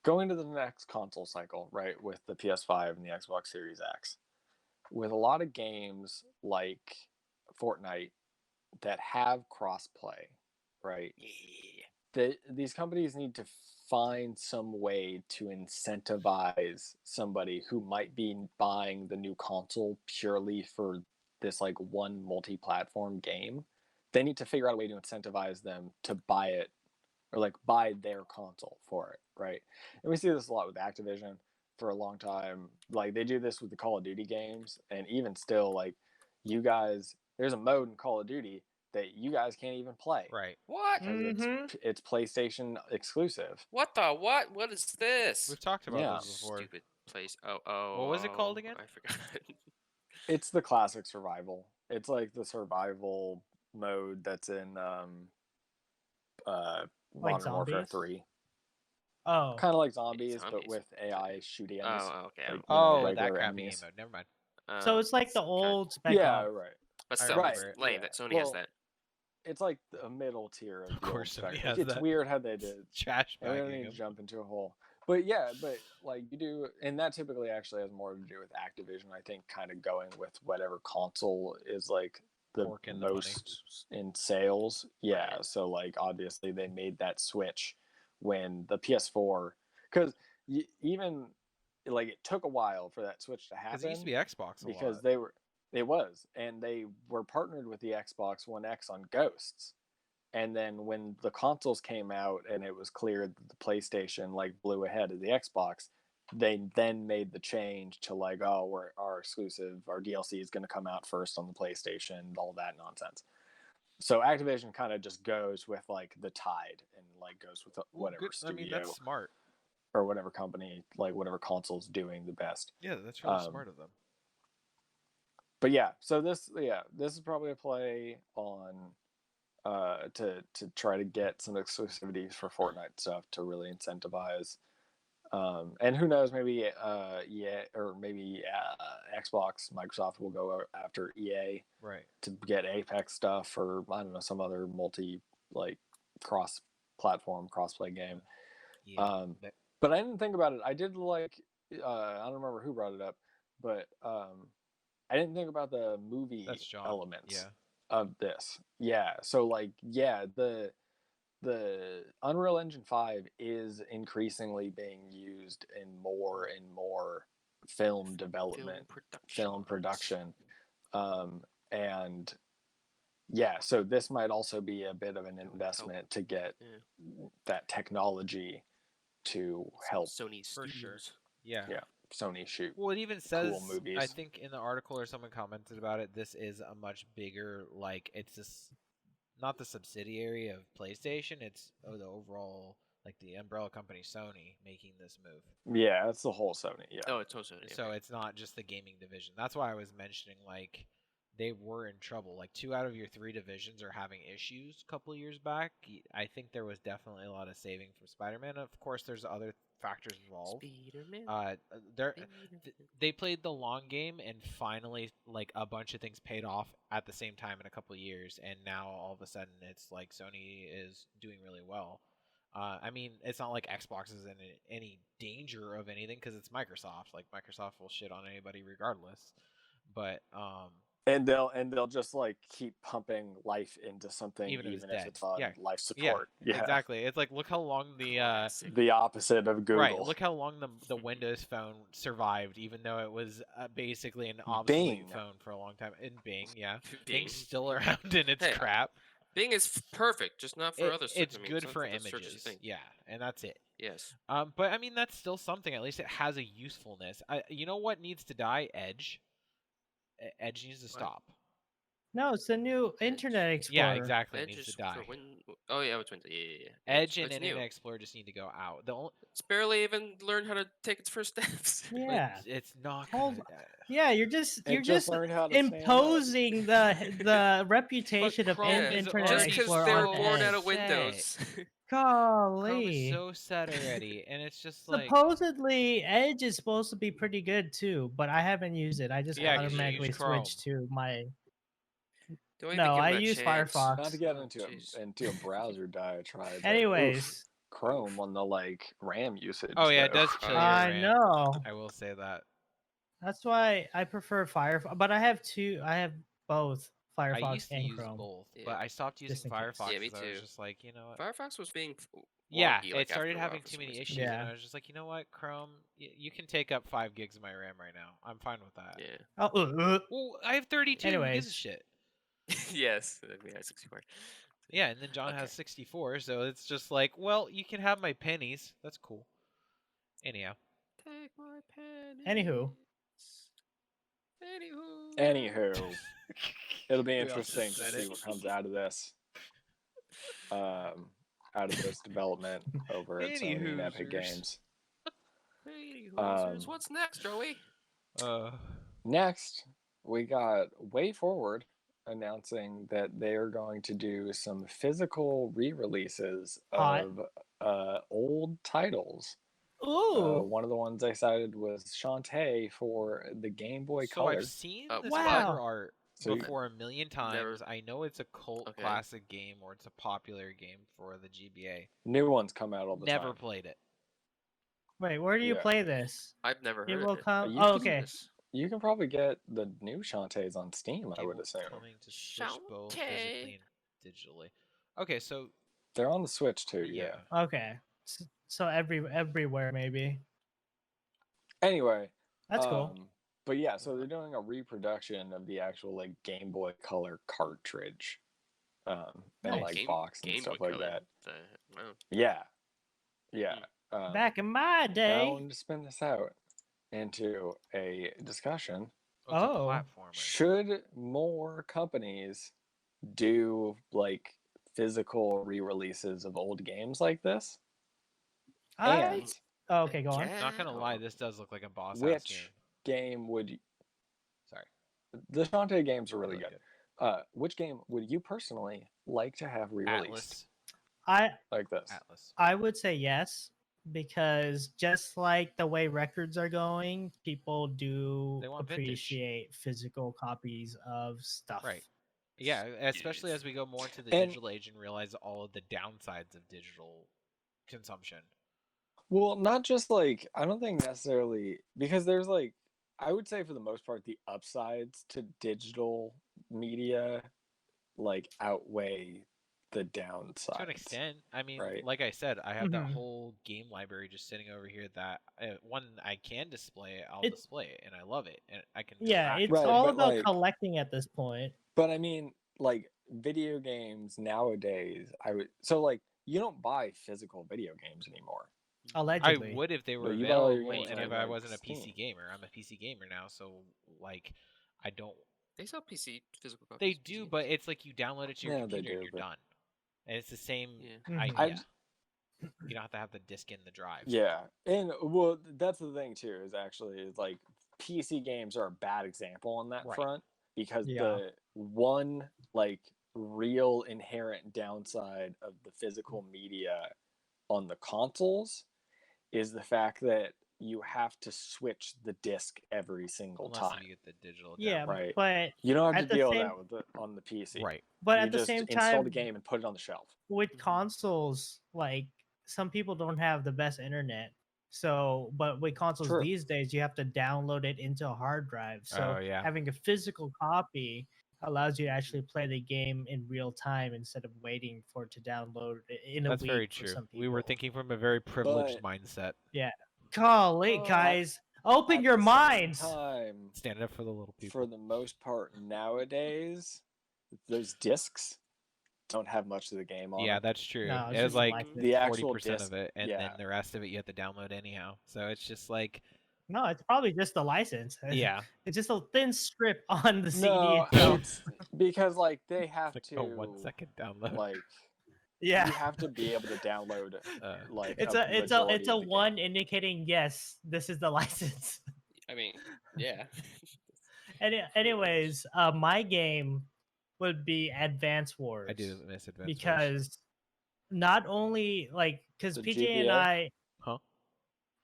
going to the next console cycle, right, with the PS5 and the Xbox Series X, with a lot of games like Fortnite that have crossplay, right? Yeah. These companies need to find some way to incentivize somebody who might be buying the new console purely for this like one multi-platform game. They need to figure out a way to incentivize them to buy it or like buy their console for it, right? And we see this a lot with Activision for a long time. Like they do this with the Call of Duty games, and even still, like you guys, there's a mode in Call of Duty that you guys can't even play. Right. What? Because it's PlayStation exclusive. What the what? What is this? We've talked about Yeah. this before. Stupid place. Oh. What was it called again? I forgot. It's the classic survival. It's like the survival mode that's in Modern Warfare zombies? 3. Oh, Kind of like zombies, but zombies. with AI shooting enemies. Okay. Like, Oh, that regular crappy game enemies. mode. Never mind. so it's like the old Spec Yeah, Ops. right. But I still, remember it's it. lame Yeah. that Sony has Well, that. It's like a middle tier of, Of the course old Sony Spec. has It's that. weird how they did. Trash I don't bagging need to them. jump into a hole. But yeah, but like you do, and that typically actually has more to do with Activision. I think kind of going with whatever console is like the Porking the money. most in sales. Yeah, Right. so like obviously they made that switch when the PS4, because even like it took a while for that switch to Because happen it used to be Xbox a because lot. they were partnered with the Xbox One X on Ghosts. And then when the consoles came out and it was clear that the PlayStation like blew ahead of the Xbox, they then made the change to like, oh, our exclusive, our DLC is going to come out first on the PlayStation, all that nonsense. So Activision kind of just goes with like the tide and like goes with Well, whatever good. I studio mean, that's smart. or whatever company, like whatever console's doing the best. Yeah, that's really Um, smart of them. But yeah, so this is probably a play on to try to get some exclusivities for Fortnite stuff to really incentivize. And who knows, maybe maybe Xbox, Microsoft will go after EA Right. to get Apex stuff, or I don't know, some other multi like cross-platform cross-play game. Yeah. But I didn't think about it. I did like I don't remember who brought it up, but I didn't think about the movie That's John. elements Yeah. of this. Yeah, so like the Unreal Engine 5 is increasingly being used in more and more film development, film production. And yeah, so this might also be a bit of an investment to get that technology to help Sony For sure. Studios. Yeah. Yeah. Sony shoot. Well, it even says, movies. I think in the article or someone commented about it, this is a much bigger, like, it's just not the subsidiary of PlayStation, it's the overall, like, the umbrella company Sony making this move. Yeah, it's the whole Sony. Yeah. Oh, it's also Sony. So it's not just the gaming division. That's why I was mentioning, like, they were in trouble. Like 2 out of your 3 divisions are having issues a couple of years back. I think there was definitely a lot of saving from Spider-Man. Of course, there's other factors involved. Spider-Man. They played the long game, and finally, like, a bunch of things paid off at the same time in a couple of years, and now all of a sudden it's like Sony is doing really well. I mean, it's not like Xbox is in any danger of anything because it's Microsoft. Like, Microsoft will shit on anybody regardless. But And they'll just like keep pumping life into something Even even if it's if it's on dead. life support. Yeah, exactly. It's like, look how long the opposite of Google. right. Look how long the Windows Phone survived, even though it was basically an obsolete Bing. phone for a long time. In Bing, yeah, Bing. Bing's still around in its Hey, crap. Bing is perfect, just not for other stuff. It's I mean, good not for the searches images, thing. yeah, and that's it. Yes. But I mean, that's still something. At least it has a usefulness. You know what needs to die? Edge. Edge needs to What? stop. No, it's the new Internet Explorer. Yeah, exactly. It Edge needs is to die. for oh yeah, it's Windows. Yeah. Edge and It's Internet new. Explorer just need to go out. The only, It's barely even learned how to take its first steps. Yeah. it's not Hold- good. Yeah, you're just learn how to stand up. imposing the reputation of Chrome is Internet Just already because Explorer they on were born out of Edge. Windows. Chrome is Golly. so set already, and it's just like, Supposedly, Edge is supposed to be pretty good too, but I haven't used it. I just Yeah, 'cause you automatically use Chrome. switched to my. Don't even No, give I it a use chance. Firefox. Not to get Oh, into jeez. into a browser diatribe. but, Anyways, oof, Chrome on the like RAM usage. oh yeah, it though. does kill your I RAM. know. I will say that. That's why I prefer Firefox, but I have both I Firefox used to and use Chrome. both, Yeah. but I stopped using Just in case. Firefox Yeah, me because I was too. just like, you know what? Firefox was being Yeah, wonky, like, it started after a while having for too some many reason. issues, Yeah. and I was just like, you know what, Chrome, you can take up 5 gigs of my RAM right now. I'm fine with that. Yeah. Oh, Well, I have 32. Who gives a Anyways. shit? Yes. We had 64. Yeah, and then John has Okay. 64, so it's just like, well, you can have my pennies. That's cool. Anyhow. Take my pen. Anywho. Anywho, it'll be We all interesting just to said see it. what comes out of this. Out of this development over at Sony and Epic Any-hoosers. Games. Hey, losers. What's next, Joey? Next, we got Way Forward announcing that they are going to do some physical re-releases Hot. of old titles. ooh. One of the ones I cited was Shantae for the Game Boy So Color. I've seen Oh, this wow. cover art So you- before a million times. Never- I know it's a cult Okay. classic game or it's a popular game for the GBA. New ones come out all the Never time. played it. Wait, where do you Yeah. play this? I've never It heard will of it. come. You Oh, can- okay. You can probably get the new Shantaes on Steam, I Game would will assume. coming to Switch both Shantae. physically and digitally. Okay, so They're on the Switch too, yeah. Okay. So everywhere maybe. Anyway, That's cool. But yeah, so they're doing a reproduction of the actual like Game Boy Color cartridge, and Nice. like box and Game stuff Boy like Color. that. Wow. Yeah, yeah. Back in my I day. wanted to spin this out into a discussion. it's a Oh. platformer. Should more companies do like physical re-releases of old games like this? And Oh, okay, go on. Not gonna lie, this does look like a boss house which game. game would Sorry. the Shantae games are really Really good. Which game would you personally like to have re-released Atlas. like this? Atlas. I would say yes, because just like the way records are going, people do They want vintage. appreciate physical copies of stuff. Right. Yeah, especially Yes. as we go more into the And- digital age and realize all of the downsides of digital consumption. Well, not just like I don't think necessarily because there's like I would say for the most part the upsides to digital media like outweigh the downsides. To an extent. I mean, right. like I said, I have that Mhm. whole game library just sitting over here that when I can display it, I'll It- display it, and I love it, and I can. Yeah, track it's it. Right, all but, about like- collecting at this point. But I mean, like video games nowadays, so like you don't buy physical video games anymore. Allegedly. I would if they were No, you buy all your available, games and on, if I like, wasn't a PC Steam. gamer. I'm a PC gamer now, so like, I don't. They sell PC physical copies. They of do, PC but games. it's like you download it to your Yeah, they computer and do, you're but- done. And it's the same Yeah. Mhm. idea. You don't have to have the disc in the drive. Yeah, and well, that's the thing too. Is actually is like PC games are a bad example on that Right. front because Yeah. the one like real inherent downside of the physical media on the consoles is the fact that you have to switch the disc every single Unless time. you get the digital Yeah, download. Right. but You don't have at to the deal with same- that with on the PC. Right. but You at the just same install time, the game and put it on the shelf. with consoles, like some people don't have the best internet. So, but with consoles True. these days, you have to download it into a hard drive. So, Oh, yeah. having a physical copy allows you to actually play the game in real time instead of waiting for it to download in a That's week. very for true. some We were people. thinking from a very privileged But- mindset. Golly, Oh, guys, open At your the same minds. time, Stand up for the little people. for the most part nowadays, those discs don't have much of the game on Yeah, them. that's true. No, it's it was just a like license. The actual 40% disc, of it, and then yeah. the rest of it you have to download anyhow. So it's just like, No, it's probably just the license. yeah, It's just a thin strip on the CD No, itself. it's because like they have it's like to a 1 second download. like Yeah. you have to be able to download like It's a a majority of the one game. indicating yes, this is the license. I mean, yeah. Anyways, my game would be Advance Wars. I do miss Advance Wars. because not only like because The PJ and GBA? I, Huh?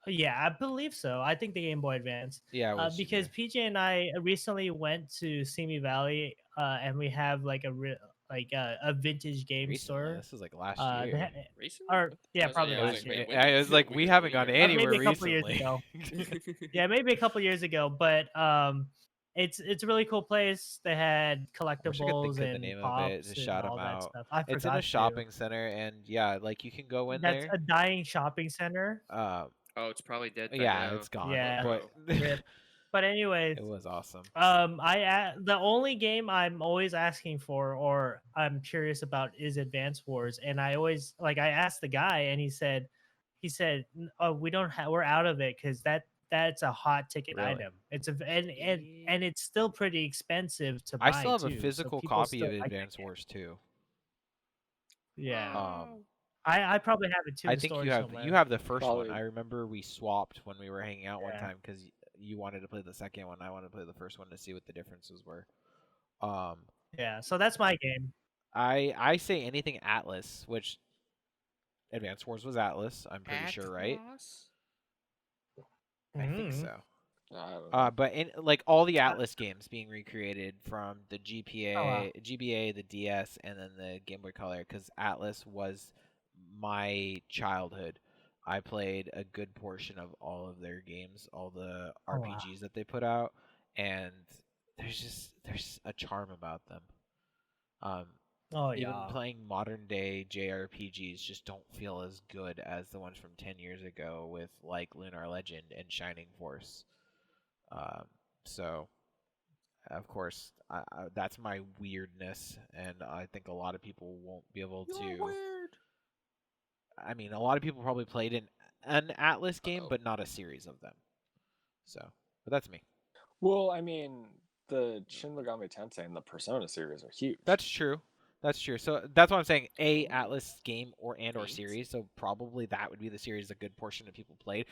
yeah, I believe so. I think the Game Boy Advance. Yeah, it was Because GBA. PJ and I recently went to Simi Valley, and we have like a vintage game Recently, store. this was like last They year. ha- Recently? or yeah, I was- probably I was last like, year. wait, I was like, we haven't gone maybe anywhere maybe a couple years recently. ago. Yeah, maybe a couple years ago, but it's a really cool place. They had wish I could collectibles think of the and name of pops it to and shout 'em all that out. stuff. I It's in forgot a to. shopping center, and yeah, like you can go in That's there. a dying shopping center. Oh, it's probably dead. by Yeah, now. it's gone. Yeah. But Rip. But anyways, it was awesome. the only game I'm always asking for or I'm curious about is Advance Wars, and I always I asked the guy, and he said, "Oh, we don't have, we're out of it because that's a hot ticket Really? item. It's and it's still pretty expensive to buy. I still have too, a so physical people copy still of like that Advance game. Wars 2. Yeah, Um, I probably have it too. I in think storage you somewhere. have the first Probably. one. I remember we swapped when we were hanging out one Yeah. time because you wanted to play the second one. I wanted to play the first one to see what the differences were. Yeah, so that's my game. I say anything Atlas, which Advance Wars was Atlas. I'm pretty sure, right? Atlas? I think Mhm. so. I don't know. But in like all the Atlas games being recreated from the GPA, Oh, wow. GBA, the DS, and then the Game Boy Color, because Atlas was my childhood. I played a good portion of all of their games, all the Oh, wow. RPGs that they put out, and there's a charm about them. Oh Even yeah. playing modern day JRPGs just don't feel as good as the ones from 10 years ago with like Lunar Legend and Shining Force. So, of course, that's my weirdness, and I think a lot of people won't be able to. I mean, a lot of people probably played an Atlas game, but not a series of them. So, but that's me. Well, I mean, the Shin Megami Tensei and the Persona series are huge. That's true. That's true. So that's what I'm saying. A Atlas game or Thanks. series. So probably that would be the series a good portion of people played.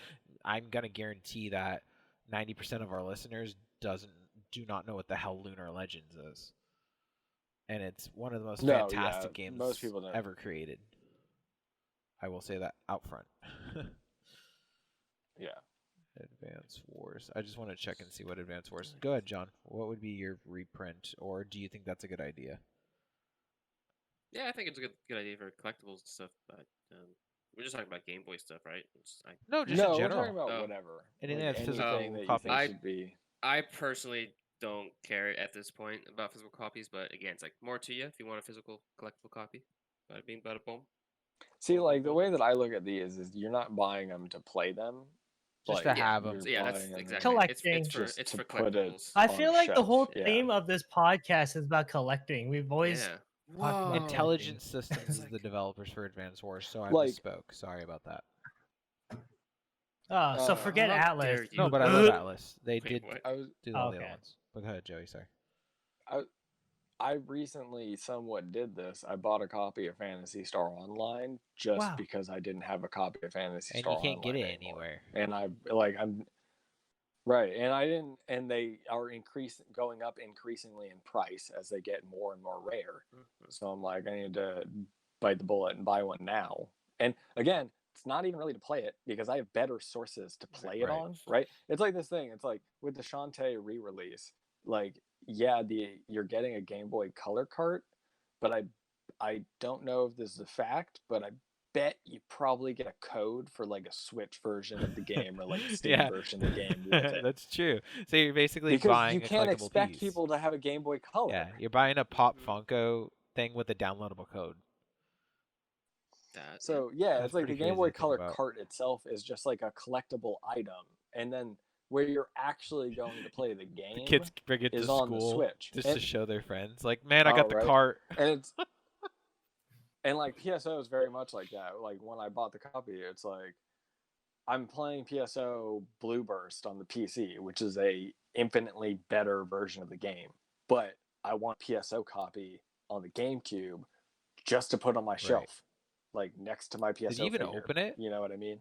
I'm gonna guarantee that 90% of our listeners do not know what the hell Lunar Legends is, and it's one of the most No, yeah, fantastic games most people don't. ever created. I will say that out front. Yeah. Advance Wars. I just want to check and see what Advance Wars. Go ahead, John. What would be your reprint, or do you think that's a good idea? Yeah, I think it's a good idea for collectibles and stuff, but we're just talking about Game Boy stuff, right? No, just No, in we're talking general. about Oh. whatever. Anything Like, that's physical anything that you copies. think should be. I personally don't care at this point about physical copies, but again, it's like more to you if you want a physical collectible copy. Bada bing, bada boom. See, like the way that I look at these is you're not buying them to play them. Just like, to have 'em. you're So yeah, that's buying 'em exactly. Collecting. just It's to for put it collectibles. I on feel a like the shelf, whole yeah. theme of this podcast is about collecting. We've always Yeah. about Intelligent collecting. Systems It's is the like- developers for Advance Wars, so I Like- misspoke. Sorry about that. Oh, so forget how Atlas. dare you. No, but I love Atlas. They Wait, did what? I was do all the Okay. other ones. But go ahead, Joey. Sorry. I recently somewhat did this. I bought a copy of Phantasy Star Online just Wow. because I didn't have a copy of Phantasy And Star you can't get Online it anymore. anywhere. And I'm Right, and they are going up increasingly in price as they get more and more rare. So I'm like, I need to bite the bullet and buy one now. And again, it's not even really to play it because I have better sources to play it Right. on. Right? It's like this thing. It's like with the Shantae re-release. Like, yeah, you're getting a Game Boy Color cart, but I don't know if this is a fact, but I bet you probably get a code for like a Switch version of the game or like a Steam Yeah, version of the game with it. that's true. So you're basically Because buying you a can't collectible expect piece. people to have a Game Boy Color. Yeah, you're buying a Pop Funko thing with a downloadable code. So yeah, That's it's like the pretty Game crazy Boy to think Color about. cart itself is just like a collectible item, and then where you're actually going to play the game The kids bring it to is on the school Switch. just And- to show their friends. Like, man, I Oh, got the right. cart. and it's and like PSO is very much like that. Like when I bought the copy, it's like I'm playing PSO Blue Burst on the PC, which is a infinitely better version of the game, but I want PSO copy on the GameCube just to put on my shelf, like next to my PSO. Did you even figure. open it? You know what I mean?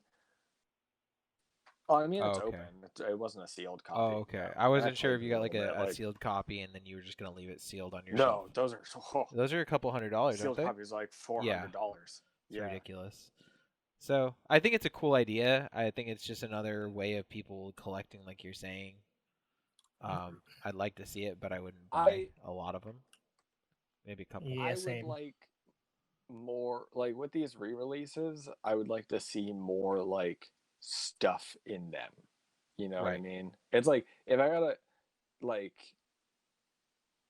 Oh, I mean, it's Oh, okay. open. It wasn't a sealed copy. Oh, okay. No. I wasn't Actually, sure if you got like little a bit, sealed copy and then you were just gonna leave it sealed on your No, shelf. those are Those are a couple $100, aren't sealed they? copies like $400. It's Yeah. ridiculous. So I think it's a cool idea. I think it's just another way of people collecting, like you're saying. I'd like to see it, but I wouldn't buy a lot of them. Maybe a couple. Yeah, I same. would like more, like with these re-releases, I would like to see more like stuff in them. You know what I Right. mean? It's like if I gotta like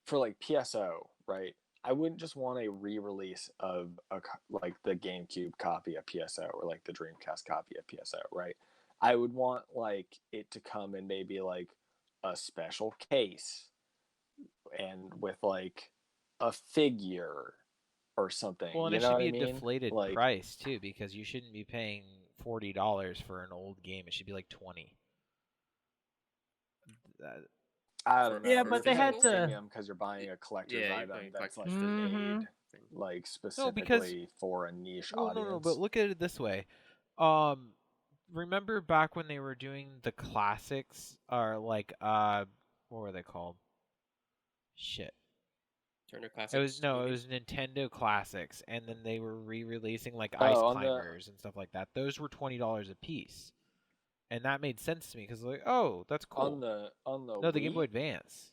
for like PSO, right? I wouldn't just want a re-release of like the GameCube copy of PSO or like the Dreamcast copy of PSO, right? I would want like it to come in maybe like a special case and with like a figure or something. Well, and you it know should what be I a mean? deflated Like, price too, because you shouldn't be paying $40 for an old game. It should be like 20. I don't know. Yeah, but they had to- because you're buying a collector's Yeah, you're item buying that's like collector's Mhm. made like No, specifically because for a niche well, audience. no, but look at it this way. Remember back when they were doing the classics, or like what were they called? Shit. Turner Classics. It was movies. Nintendo Classics, and then they were re-releasing like Oh, Ice on the- Climbers and stuff like that. Those were $20 a piece, and that made sense to me because like, oh, that's cool. On the No, the Game Wii? Boy Advance.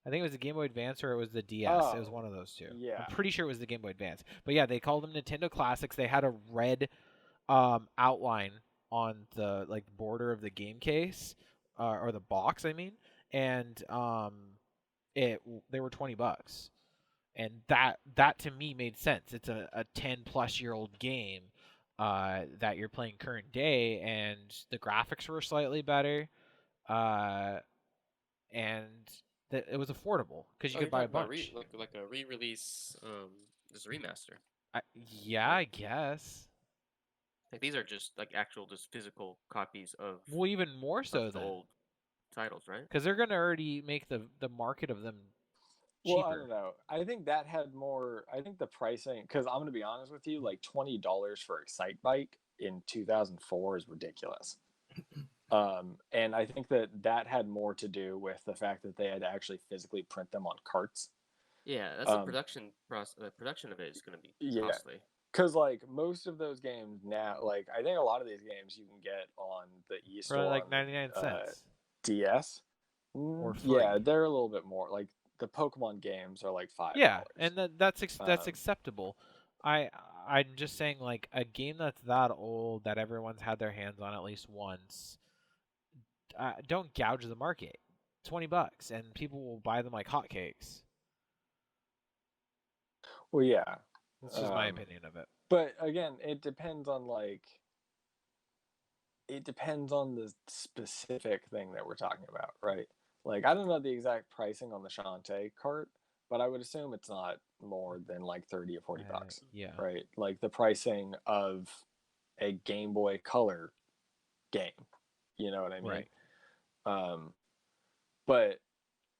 I think it was the Game Boy Advance or it was the DS. It was Oh, one of those two. yeah. I'm pretty sure it was the Game Boy Advance. But yeah, they called them Nintendo Classics. They had a red outline on the like border of the game case or the box, I mean, and they were $20, and that to me made sense. It's a 10-plus-year-old game that you're playing current day, and the graphics were slightly better, and it was affordable because you Oh, could you're buy a talking about bunch. like a re-release, just a remaster. Yeah, I guess. Like these are just like actual, just physical copies of, Well, even more so of the then, old titles, right? because they're gonna already make the market of them cheaper. Well, I don't know. I think that had more. I think the pricing, because I'm gonna be honest with you, like $20 for Excite Bike in 2004 is ridiculous. And I think that had more to do with the fact that they had to actually physically print them on carts. Yeah, that's the Um, production process. The production of it is going to be Yeah. costly. Because like most of those games now, like I think a lot of these games you can get on the for eStore like on 99 cents. DS. Or Yeah, free. they're a little bit more. Like the Pokemon games are like $5. Yeah, and that's Um, acceptable. I'm just saying, like, a game that's that old that everyone's had their hands on at least once. Don't gouge the market. $20, and people will buy them like hotcakes. Well, yeah. That's just my Um, opinion of it. But again, it depends on the specific thing that we're talking about, right? Like I don't know the exact pricing on the Shantae cart, but I would assume it's not more than like 30 or $40, Yeah. right? Like the pricing of a Game Boy Color game. You know what I mean? Right. But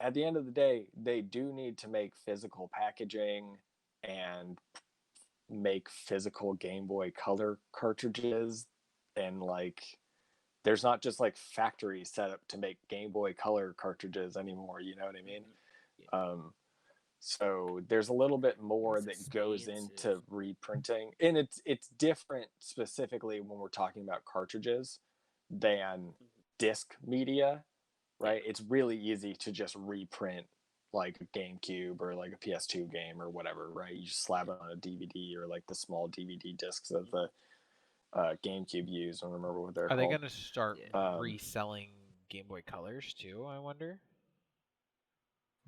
at the end of the day, they do need to make physical packaging and make physical Game Boy Color cartridges, and like there's not just like factories set up to make Game Boy Color cartridges anymore. You know what I mean? So there's a little bit more that goes into reprinting, and it's different specifically when we're talking about cartridges than disc media, right? It's really easy to just reprint like a GameCube or like a PS2 game or whatever, right? You just slap it on a DVD or like the small DVD discs that the GameCube used. I don't remember what they're Are they called. going to start reselling Game Boy Colors too, I wonder?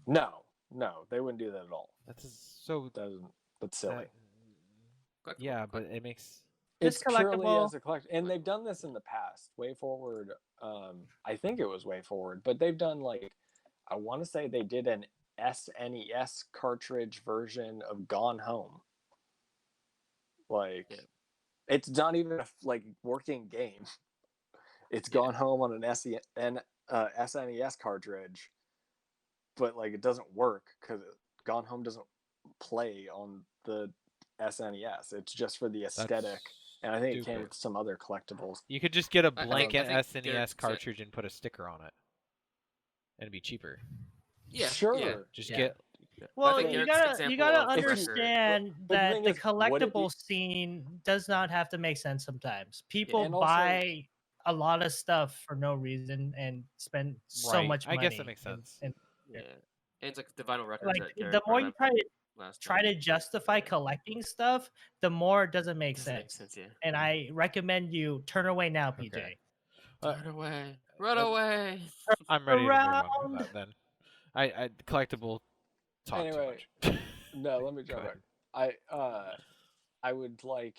No, they wouldn't do that at all. That's so... That's silly. Yeah, but it makes... It's purely collectible. as a collection. And they've done this in the past. Way Forward, I think it was Way Forward, but they've done like, I want to say they did an SNES cartridge version of Gone Home. Like, it's not even a like working game. It's Gone Home on an SNES cartridge, but like it doesn't work because Gone Home doesn't play on the SNES. It's just for the aesthetic. And I think it came with some other collectibles. You could just get a I blanket think SNES cartridge and put a sticker on it. And it'd be cheaper. Yeah, sure. yeah. Just get... Well, think you Derek's gotta example of the understand But the that thing the is, would it be- collectible scene does not have to make sense sometimes. People and also- buy a lot of stuff for no reason and spend so Right. much I money. guess that makes sense. And Yeah. And it's like the vinyl records like that Derek the more brought you up try to justify collecting stuff, the more it doesn't make Doesn't make sense. sense, yeah. And I recommend you turn away now, PJ. Okay. Run away. Run away. I'm ready to move on Around. with that then. I collectible talk Anyway, too much. No, let me jump Go back. I would like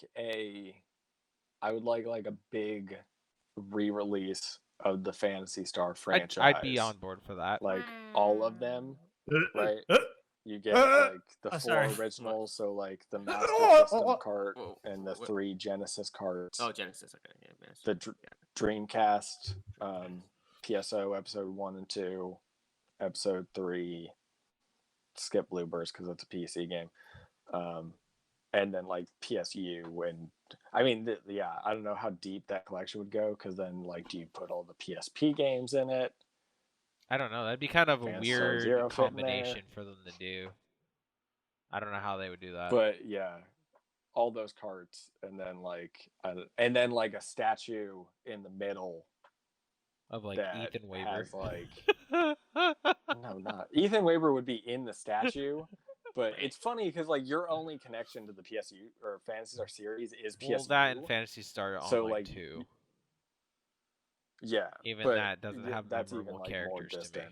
like a big re-release of the Phantasy Star franchise. I'd be on board for that. like all of them, right? You get Uh, like the oh, 4 sorry. originals, so like the Master System cart Whoa, and the what? 3 Genesis carts. Oh, Genesis. Okay, yeah, man. The Dreamcast, PSO episode 1 and 2, episode 3. Skip Bluebirds because it's a PC game, and then like PSU. And I mean, I don't know how deep that collection would go because then like, do you put all the PSP games in it? I don't know. That'd be kind of a Phantasy weird Zero fit in there. combination for them to do. I don't know how they would do that. But yeah, all those carts, and then like a statue in the middle of like that Ethan Weber. has like no, not Ethan Weber would be in the statue. But it's funny because like your only connection to the PSU or Phantasy Star series is PSU. Well, that and Fantasy Star So, Online like, 2. Yeah, Even but that doesn't have that's even memorable like more characters to me.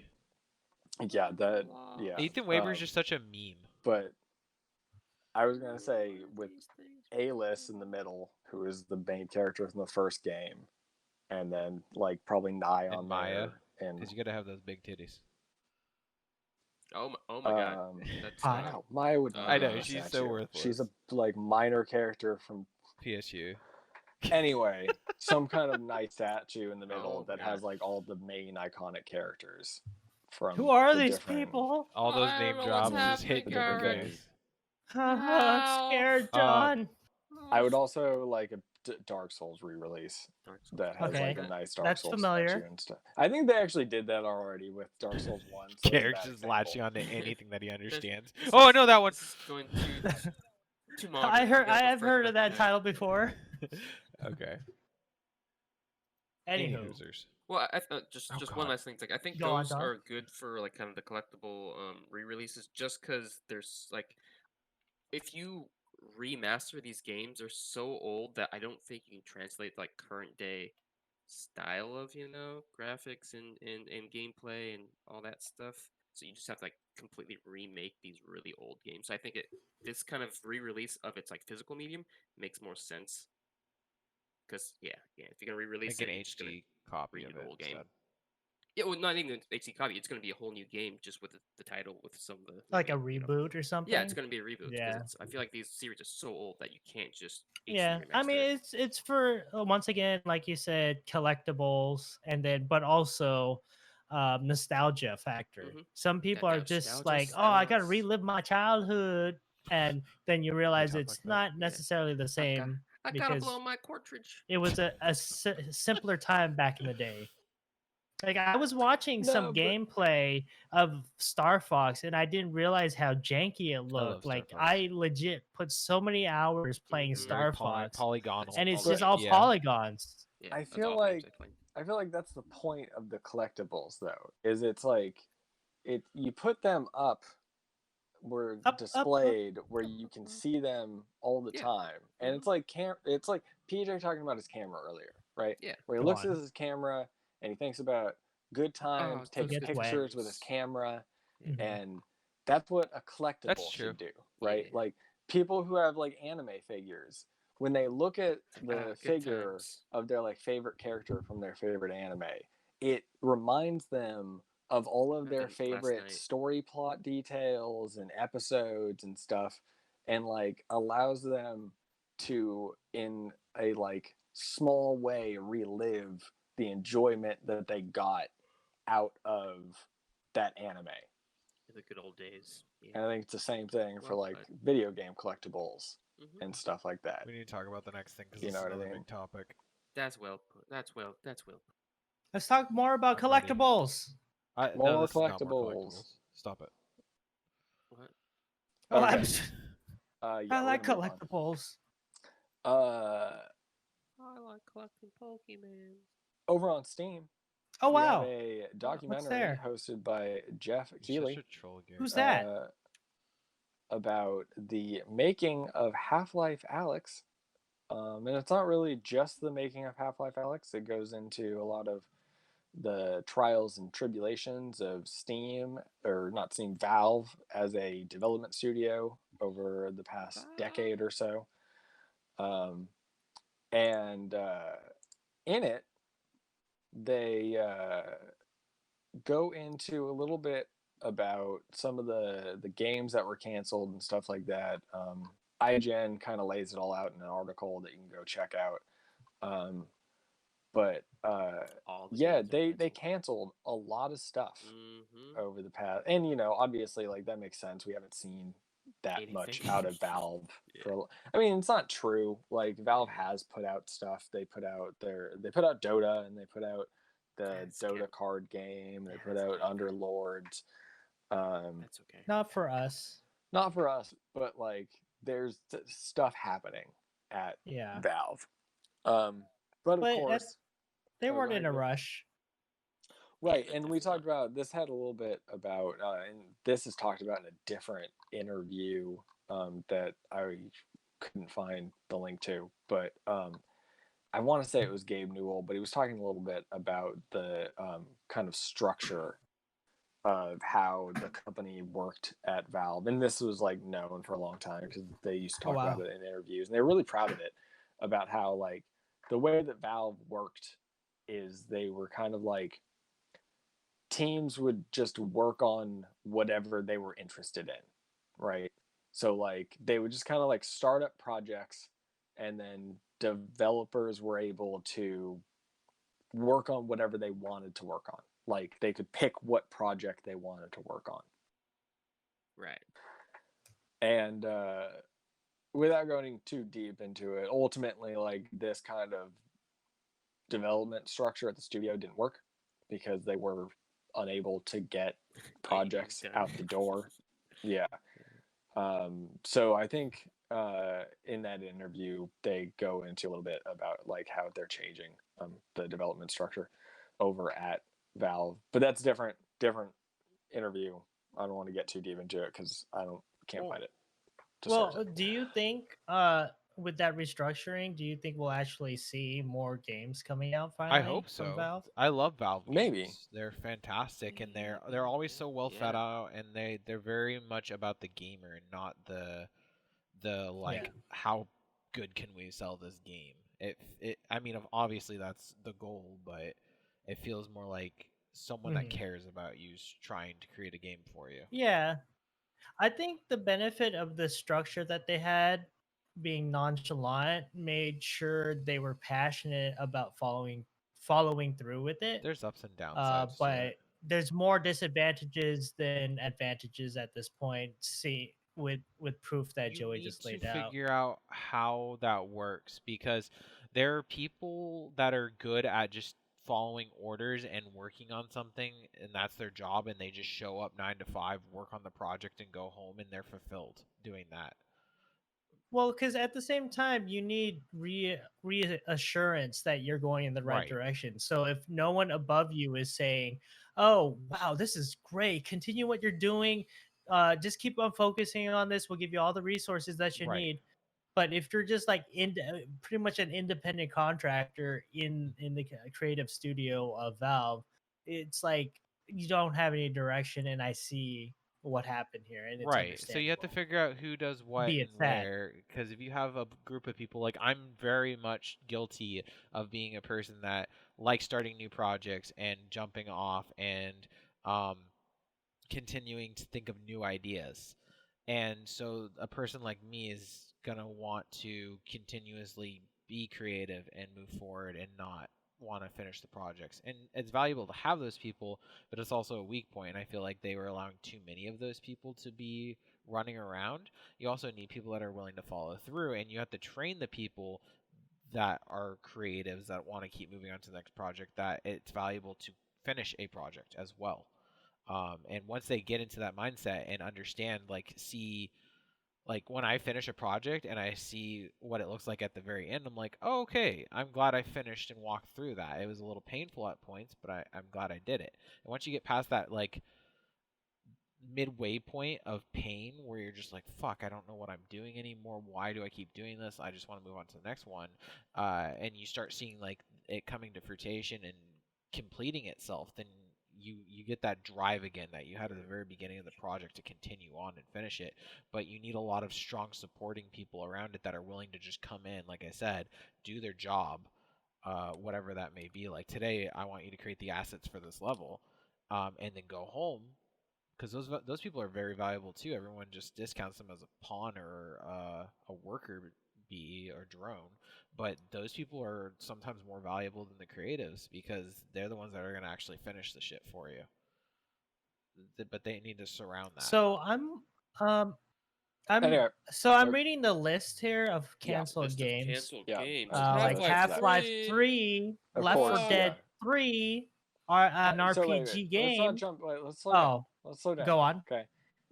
distant. Yeah, that yeah. Ethan Weber is just such a meme. But I was gonna say with A-List in the middle, who is the main character from the first game, and then like probably Nye And on Maya, there, and Because you gotta have those big titties. Oh my god. That's I no, Maya would. Not I be know, in the she's so statue. worthless. She's a like minor character from. PSU. Anyway, some kind of nice statue in the middle Oh, that God. has like all the main iconic characters from. Who are the these different- people? All those I name don't know what's drops just hit happening, your guys. face. I'm scared, John. I would also like a Dark Souls re-release that has Okay. like a nice Dark That's Souls familiar. statue and stuff. I think they actually did that already with Dark Souls 1. So Garrick's that's a just bad latching example. onto anything that he understands. This Oh, I is- know that one. This is going too modern. I You guys have will heard freak of that out. title before. Okay. Anywho, Losers. Well, just Oh, one God. last thing. It's like I think Go on, those Dom. are good for like kind of the collectible re-releases, just because there's like, if you remaster these games, they're so old that I don't think you can translate like current day style of graphics and gameplay and all that stuff. So you just have to like completely remake these really old games. So I think this kind of re-release of its like physical medium makes more sense. Because if you're gonna re-release Like an it, you're just gonna HD copy redo of the it. whole game. instead. Yeah, well, not even an HD copy. It's going to be a whole new game just with the title, with some of the like a main, reboot or something. Yeah, it's going to be a reboot. Yeah. I feel like these series are so old that you can't just HD Yeah, I remaster mean it. it's for once again, like you said, collectibles, and then but also nostalgia factor. Mhm. Some people are just nostalgia like, oh, I gotta sells. relive my childhood, and then you realize talk it's like that? not Yeah. necessarily the same I gotta because blow my cartridge. it was a simpler time back in the day. Like I was watching some No, but gameplay of Star Fox and I didn't realize how janky it love looked. Star Like Fox. I legit put so many hours playing Mhm. Very Star Fox polygonal. and it's But- just all yeah. polygons. Yeah, I that's feel all the games like- I played. I feel like that's the point of the collectibles, though. Is it's like you put them up where Up, displayed where up, you up, can up. see them all the Yeah. time, and Mhm. it's like it's like PJ talking about his camera earlier, right? Yeah. Where he Go looks on. at his camera and he thinks about good times, those takes gets wet. pictures with his camera, Mhm. and that's what a collectible true. should do, right? Yeah. Like people who have like anime figures, when they look at the Good figure times. of their like favorite character from their favorite anime, it reminds them of all of their Last favorite night. story plot details and episodes and stuff, and like allows them to in a like small way relive the enjoyment that they got out of that anime. The good old days. And Yeah. I think it's the same thing for Well like put. video game collectibles Mhm. and stuff like that. We need to talk about the next thing because You this know is what I another mean? big topic. That's well put. That's well put. Let's talk more about I'm ready. collectibles. No, More this is not collectibles. Stop it. What? Oh, Okay. I Yeah, like we're gonna move collectibles. on. I like collecting Pokemon. Over on Steam, Oh we have wow, a documentary there? hosted by Geoff You're Keighly such a troll, Gary. Who's that? about the making of Half-Life Alyx. And it's not really just the making of Half-Life Alyx. It goes into a lot of the trials and tribulations of Steam, or not Steam, Valve as a development studio over the past decade or so. And in it, they go into a little bit about some of the games that were canceled and stuff like that. IGN kind of lays it all out in an article that you can go check out. But All the yeah, games they are canceled a lot of stuff Mhm. over the past, and you know, obviously, like that makes sense. We haven't seen that much Anything. out of Valve Yeah. for. I mean, it's not true. Like Valve has put out stuff. They put out Dota, and they put out the That's Dota good. card game. They Yeah, put that's out not good. Underlords. That's okay. Not for us. Not for us, but like there's stuff happening at Yeah, Valve. But of But course, they Oh, go weren't in ahead, a Geoff. rush. right. they're And we definitely talked about this, had a little bit about, and this is talked about in a different interview that I couldn't find the link to, but I want to say it was Gabe Newell, but he was talking a little bit about the kind of structure of how the company worked at Valve. And this was like known for a long time because they used to Oh, talk about wow. it in interviews, and they're really proud of it, about how like the way that Valve worked is they were kind of like teams would just work on whatever they were interested in, right? So like they would just kind of like start up projects, and then developers were able to work on whatever they wanted to work on. Like they could pick what project they wanted to work on. Right. And without going too deep into it, ultimately like this kind of development structure at the studio didn't work because they were unable to get projects done. out the door. Yeah. So I think in that interview they go into a little bit about like how they're changing the development structure over at Valve, but that's different interview. I don't want to get too deep into it because can't Well- find it. to Well, source it. do you think with that restructuring, do you think we'll actually see more games coming out finally? I hope from so. Valve? I love Valve games. Maybe. They're fantastic, and they're always so well Yeah. thought out, and they're very much about the gamer and not the like Yeah. how good can we sell this game. I mean obviously that's the goal, but it feels more like someone that Mhm. cares about you trying to create a game for you. Yeah. I think the benefit of the structure that they had being nonchalant made sure they were passionate about following through with it. There's ups and downs. But there's more disadvantages than advantages at this point. See, with proof that You Joey need just to laid out. figure out how that works, because there are people that are good at just following orders and working on something, and that's their job, and they just show up 9 to 5, work on the project, and go home, and they're fulfilled doing that. Well, because at the same time, you need reassurance that you're going in the right Right. direction. So if no one above you is saying, "Oh, wow, this is great. Continue what you're doing. Just keep on focusing on this. We'll give you all the resources that you Right. need." But if you're just like pretty much an independent contractor in the creative studio of Valve, it's like you don't have any direction, and I see what happened here, and it's Right. So you have to understandable. figure out who does what Be and it sad. where. Because if you have a group of people, like I'm very much guilty of being a person that likes starting new projects and jumping off and um, continuing to think of new ideas. And so a person like me is going to want to continuously be creative and move forward and not want to finish the projects. And it's valuable to have those people, but it's also a weak point. And I feel like they were allowing too many of those people to be running around. You also need people that are willing to follow through, and you have to train the people that are creatives that want to keep moving on to the next project, that it's valuable to finish a project as well. And once they get into that mindset and understand, like, see, like when I finish a project and I see what it looks like at the very end, I'm like, oh, okay, I'm glad I finished and walked through that. It was a little painful at points, but I'm glad I did it. And once you get past that, like, midway point of pain where you're just like, fuck, I don't know what I'm doing anymore. Why do I keep doing this? I just want to move on to the next one. And you start seeing like it coming to fruition and completing itself, then you get that drive again that you had at the very beginning of the project to continue on and finish it. But you need a lot of strong supporting people around it that are willing to just come in, like I said, do their job, whatever that may be. Like today, I want you to create the assets for this level, and then go home, because those people are very valuable too. Everyone just discounts them as a pawn or a worker bee or drone, but those people are sometimes more valuable than the creatives because they're the ones that are going to actually finish the shit for you. But they need to surround that. So um Anyway, I'm reading the list here of canceled List of games. canceled Yeah, games. Like Half-Life 3, Of Left 4 course, Dead yeah. 3 are an So RPG wait. game. Let's not jump. Wait, let's slow down. Oh, Let's slow down. go on. Okay.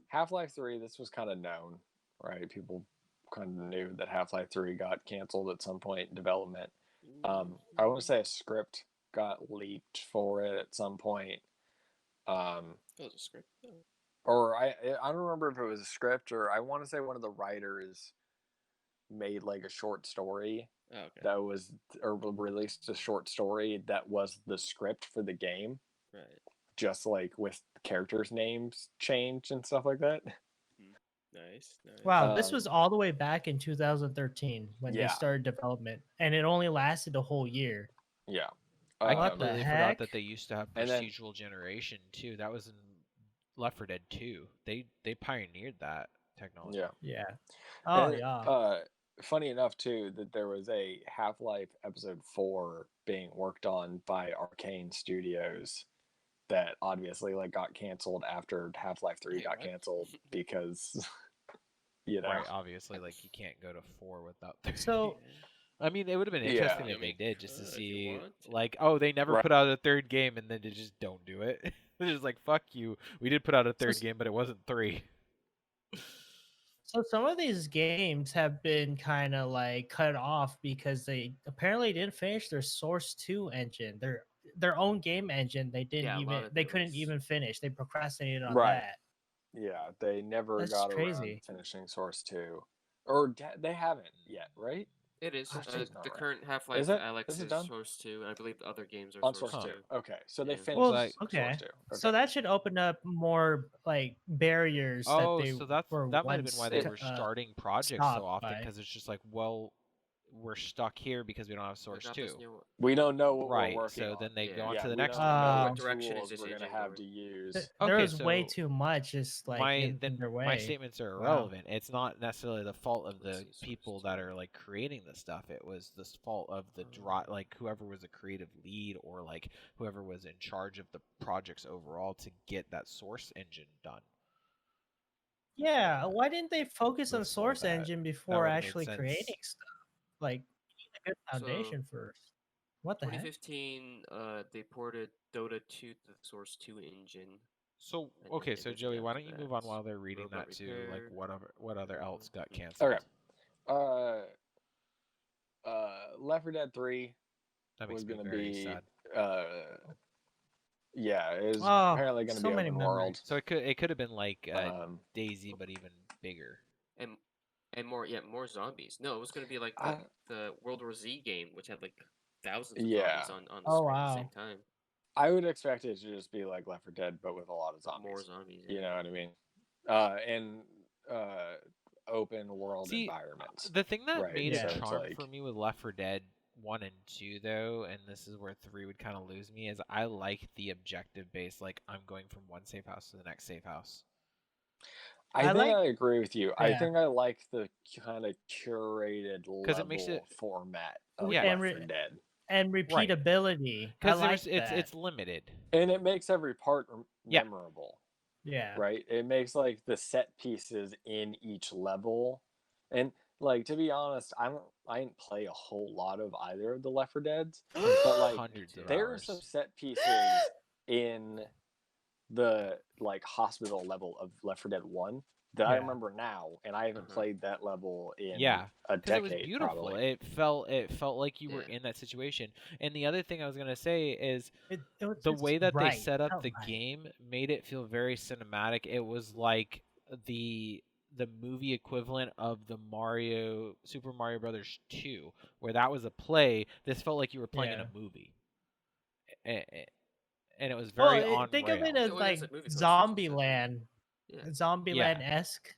Half-Life 3, this was kind of known, right? People kind of knew that Half-Life 3 got canceled at some point in development. I want to say a script got leaked for it at some point. That was a script. Or I don't remember if it was a script, or I want to say one of the writers made like a short story that was, or released a short story that was the script for the game. Right. Just like with characters' names changed and stuff like that. Nice. Wow, this was all the way back in 2013 when they Yeah. started development, and it only lasted a whole year. Yeah. I What the completely forgot heck? that they used to have And then- procedural generation too. That was in Left 4 Dead 2. They pioneered that technology. Yeah. Yeah. Oh, And, yeah. funny enough too that there was a Half-Life Episode 4 being worked on by Arcane Studios that obviously like got canceled after Half-Life 3 got canceled because you know. Right, obviously, like you can't go to 4 without 3. So I mean, it would have been Yeah. interesting Yeah, if they did, just to if you see, want to. like, oh, they never Right. put out a third game, and then they just don't do it. They're just like, fuck you. We did put out a third game, but it wasn't 3. So some of these games have been kind of like cut off because they apparently didn't finish their Source 2 engine. Their own game engine, they didn't Yeah, a lot even of they couldn't those. even finish. They procrastinated on Right. that. Yeah, they never That's got around crazy. to finishing Source 2. Or they haven't yet, right? It is. Source 2 is not The right. current Half-Life Is it? Alex Is is it done? Source 2, and I believe the other games are On Source Source 2. 2. Okay, so they Yeah. finished Well, Like- okay. Source 2. Okay. So that should open up more like barriers Oh, that they so that were might have been once, why they were starting projects stopped so often, by. because it's just like, well, we're stuck here because we don't have Source 2. We don't know what Right, we're working so on. then they Yeah. go on Yeah, to the we next don't one. know Oh. what Direction is tools this we're gonna agent have going? to use. There Okay, was way so too much just like in their way. My statements are Wow. irrelevant. It's not necessarily the fault of Let's the see, Source people 2. that are like creating the stuff. It was the fault of the like whoever was a creative lead or like whoever was in charge of the projects overall to get that Source engine done. Yeah, why didn't they focus on Before Source that, Engine that before would've made actually sense. creating stuff? Like, you need a good So, foundation first. What the heck? 2015, they ported Dota 2 to the Source 2 engine. So And okay, it so was Joey, why after don't you that. move on while they're reading Robot that too? Like Repair. what other else got canceled? Okay. Left 4 Dead 3 That was makes me going to very be sad. yeah, it was Oh, apparently going to so be many open memories. world. So it could have been like Um, Daisy, but even bigger. And more zombies. No, it was gonna be like I- the World War Z game, which had like thousands of Yeah. zombies on the Oh, screen at the wow. same time. I would expect it to just be like Left 4 Dead, but with a lot of zombies. More zombies. You yeah. know what I mean? And open world See, environments. the thing that Right, made so it it's charm like- for me with Left 4 Dead 1 and 2 though, and this is where 3 would kind of lose me, is I like the objective base, like I'm going from one safe house to the next safe house. I think like- I agree with you. I Yeah. think I like the kind of curated level it makes it- format of Yeah. Left 4 Dead. And repeatability. I Because like it's limited. And it makes every part Yeah. memorable. Yeah. Right? It makes like the set pieces in each level. And like, to be honest, I didn't play a whole lot of either of the Left 4 Deads, but like Hundreds of there are hours. some set pieces in the like hospital level of Left 4 Dead 1 that I Yeah. remember now, and I haven't played that level in Yeah, a because it decade. was beautiful. Probably. It felt like you were Yeah. in that situation. And the other thing I was gonna say is It was the just way that right. they set up Felt the right. game made it feel very cinematic. It was like the movie equivalent of the Super Mario Brothers 2, where that was a play. This felt like you were playing in Yeah. a movie, and it was very Well, on think rails. of it as Well, like that's a movie, so it's just a- Zombieland, Yeah. Zombieland-esque.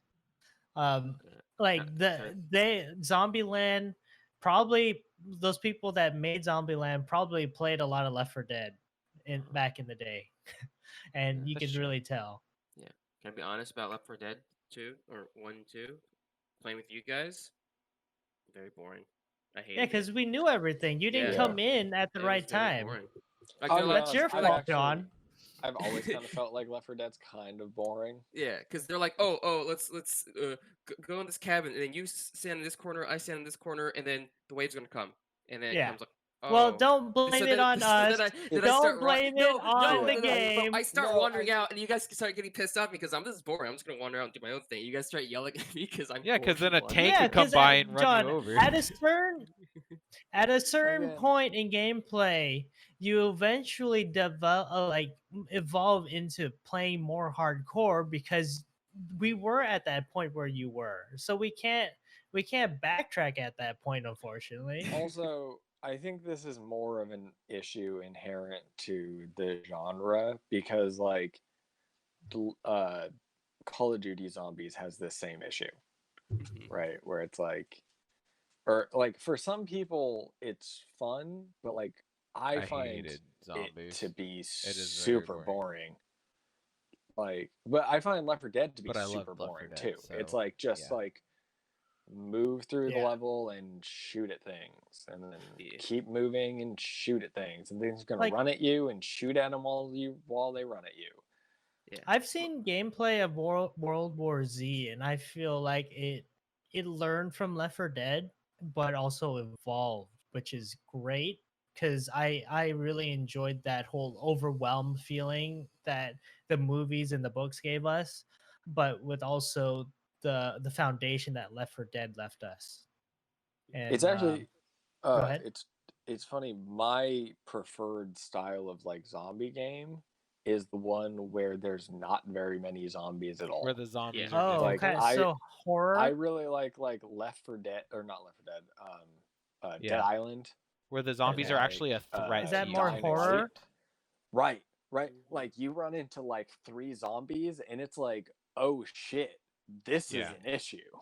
Yeah. Like Okay. Zombieland, probably those people that made Zombieland probably played a lot of Left 4 Dead back in the day, and you That's can true. really tell. Can I be honest about Left 4 Dead 2 or 1, 2? Playing with you guys, very boring. I hate Yeah, it. because we knew everything. You didn't Yeah. come in at the It right was very time. boring. Like, I'll they're be like, That's your honest, I've fault, actually- John. I've always kind of felt like Left 4 Dead's kind of boring. yeah, because they're like, oh, let's go in this cabin, and then you stand in this corner, I stand in this corner, and then the wave's gonna come, and then it Yeah. comes like, Well, oh. don't blame So it then- on so us. then I Don't start blame it no, on the but game. I start No, wandering out, and you guys start getting pissed off because this is boring. I'm just gonna wander out and do my own thing. You guys start yelling at me because I'm Yeah, because then a bored. tank Yeah, would come 'cause by and run John, you over. at a certain Okay. point in gameplay, you eventually evolve into playing more hardcore because we were at that point where you were. So we can't backtrack at that point, unfortunately. Also, I think this is more of an issue inherent to the genre because, like, Call of Duty Zombies has the same issue, Mhm. right? Where it's like, or like for some people it's fun, but like I find hated it zombies. to be is very super boring. boring. Like, but I find Left 4 Dead to be But I love super Left 4 boring Dead, too. It's so, like just yeah. like move through the Yeah. level and shoot at things, and then Yeah. keep moving and shoot at things, and things are gonna Like- run at you and shoot at them while they run at you. I've seen gameplay of World War Z, and I feel like it learned from Left 4 Dead, but also evolved, which is great because I really enjoyed that whole overwhelmed feeling that the movies and the books gave us, but with also the foundation that Left 4 Dead left us. And It's actually go ahead. it's funny. My preferred style of like zombie game is the one where there's not very many zombies at all. Where the zombies Yeah. are Oh, like, okay. I- So horror. I really like Left 4 Dead, or not Left 4 Dead, Yeah. Dead Island. where the zombies are like, actually a threat. Is to that you. more Dying horror? Light. Right. Like you run into like 3 zombies, and it's like, oh shit, this Yeah. is an issue.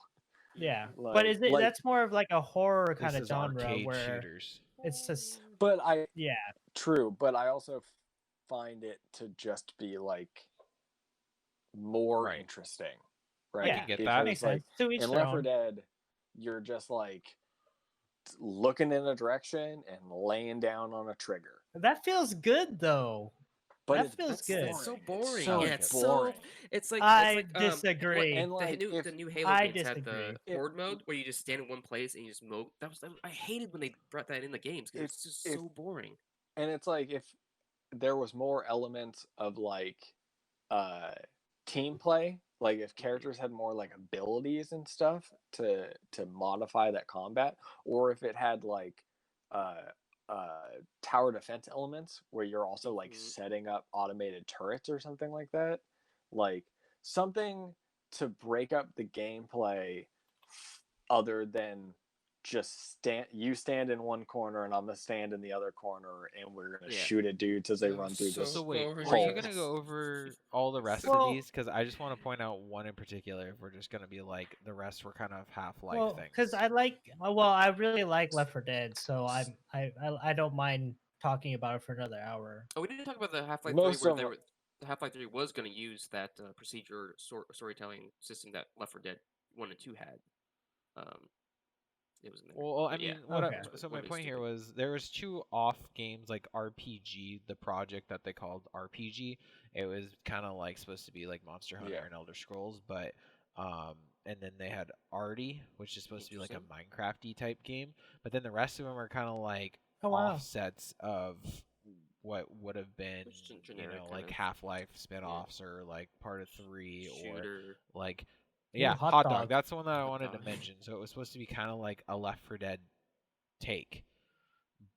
Yeah, but Like- is it like- that's more of like a horror kind This of is genre arcade where shooters. it's just But I yeah. True, but I also find it to just be like more Right. interesting. Right. Yeah, get that. Because, Makes like, sense. To each in their Left 4 own. Dead, you're just like looking in a direction and laying down on a trigger. That feels good though. but That it's feels good. It's so boring. So Yeah, it's boring. so. It's like I what, disagree. And like the new Halo I games had disagree. the horde mode where you just stand in one place and you just mow. I hated when they brought that in the games because it's just so boring. And it's like if there was more elements of like team play, like if characters had more like abilities and stuff to modify that combat, or if it had like uh tower defense elements where you're also like setting up automated turrets or something like that, like something to break up the gameplay other than just stand in one corner and I'm gonna stand in the other corner and we're gonna shoot at dudes as they run through this. So wait, boring. are you gonna go over all the rest of these? Because I just want to point out one in particular. If we're just gonna be like the rest were kind of Half-Life things. Because I really like Left 4 Dead, so I don't mind talking about it for another hour. Oh, we didn't talk about the Half-Life 3 Most where of they them- were. The Half-Life 3 was going to use that procedure storytelling system that Left 4 Dead 1 and 2had. It was in there. Well, I But yeah. mean, what Okay. so my Would've been point here stupid. was there was 2 off games like RPG, the project that they called RPG. It was kind of like supposed to be like Monster Hunter and Elder Scrolls, but and then they had Arty, which is supposed to be like a Minecraft-y type game, but then the rest of them are kind of like offsets of what would have been, like Half-Life spin-offs or like part of 3 Shooter. or like Hot Hot Dog. Dog. That's the one that I Hot wanted to Dog. mention. So it was supposed to be kind of like a Left 4 Dead take,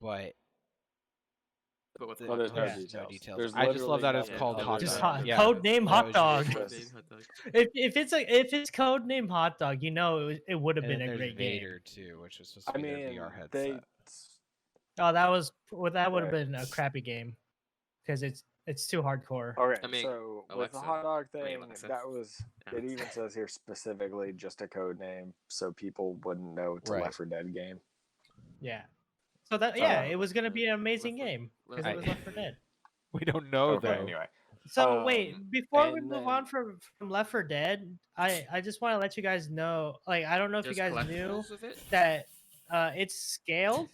but But with But there's no no details. There's I just love that it's literally called nothing. Hot Just Dog. Yeah, code name that Hot was Dog. really good. If it's code name Hot Dog, you know it would have And been then a there's great game. Vader too, which was supposed to I be their mean, VR headset. they Oh, that would have Right. been a crappy game because it's too hardcore. Okay, I mean, so with Alexa. the hot dog I mean, thing, Alexa. that was it. Even says here specifically just a code name, so people wouldn't know it's a Right. Left 4 Dead game. Yeah. So that it was gonna be an amazing Left 4 game because Left it was 4 Left 4 Dead. We don't know Okay, though. anyway. So wait, before we and move then- on from Left 4 Dead, I just want to let you guys know, like I don't know if you There's guys knew collectibles of it? that it's scaled.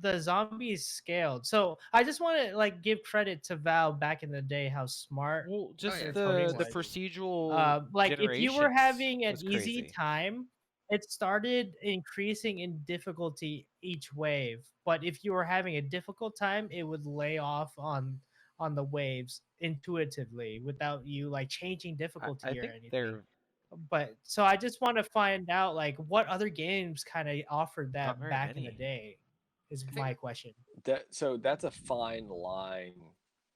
The zombies scaled. So I just want to like give credit to Valve back in the day how smart. Well, just yeah, the was. procedural. Like if you were generations having an was easy crazy. time, it started increasing in difficulty each wave. But if you were having a difficult time, it would lay off on the waves intuitively without you like changing difficulty I or think anything. they're But so I just want to find out like what other games kind of offered that Not very back in the many. day is think- my question. So that's a fine line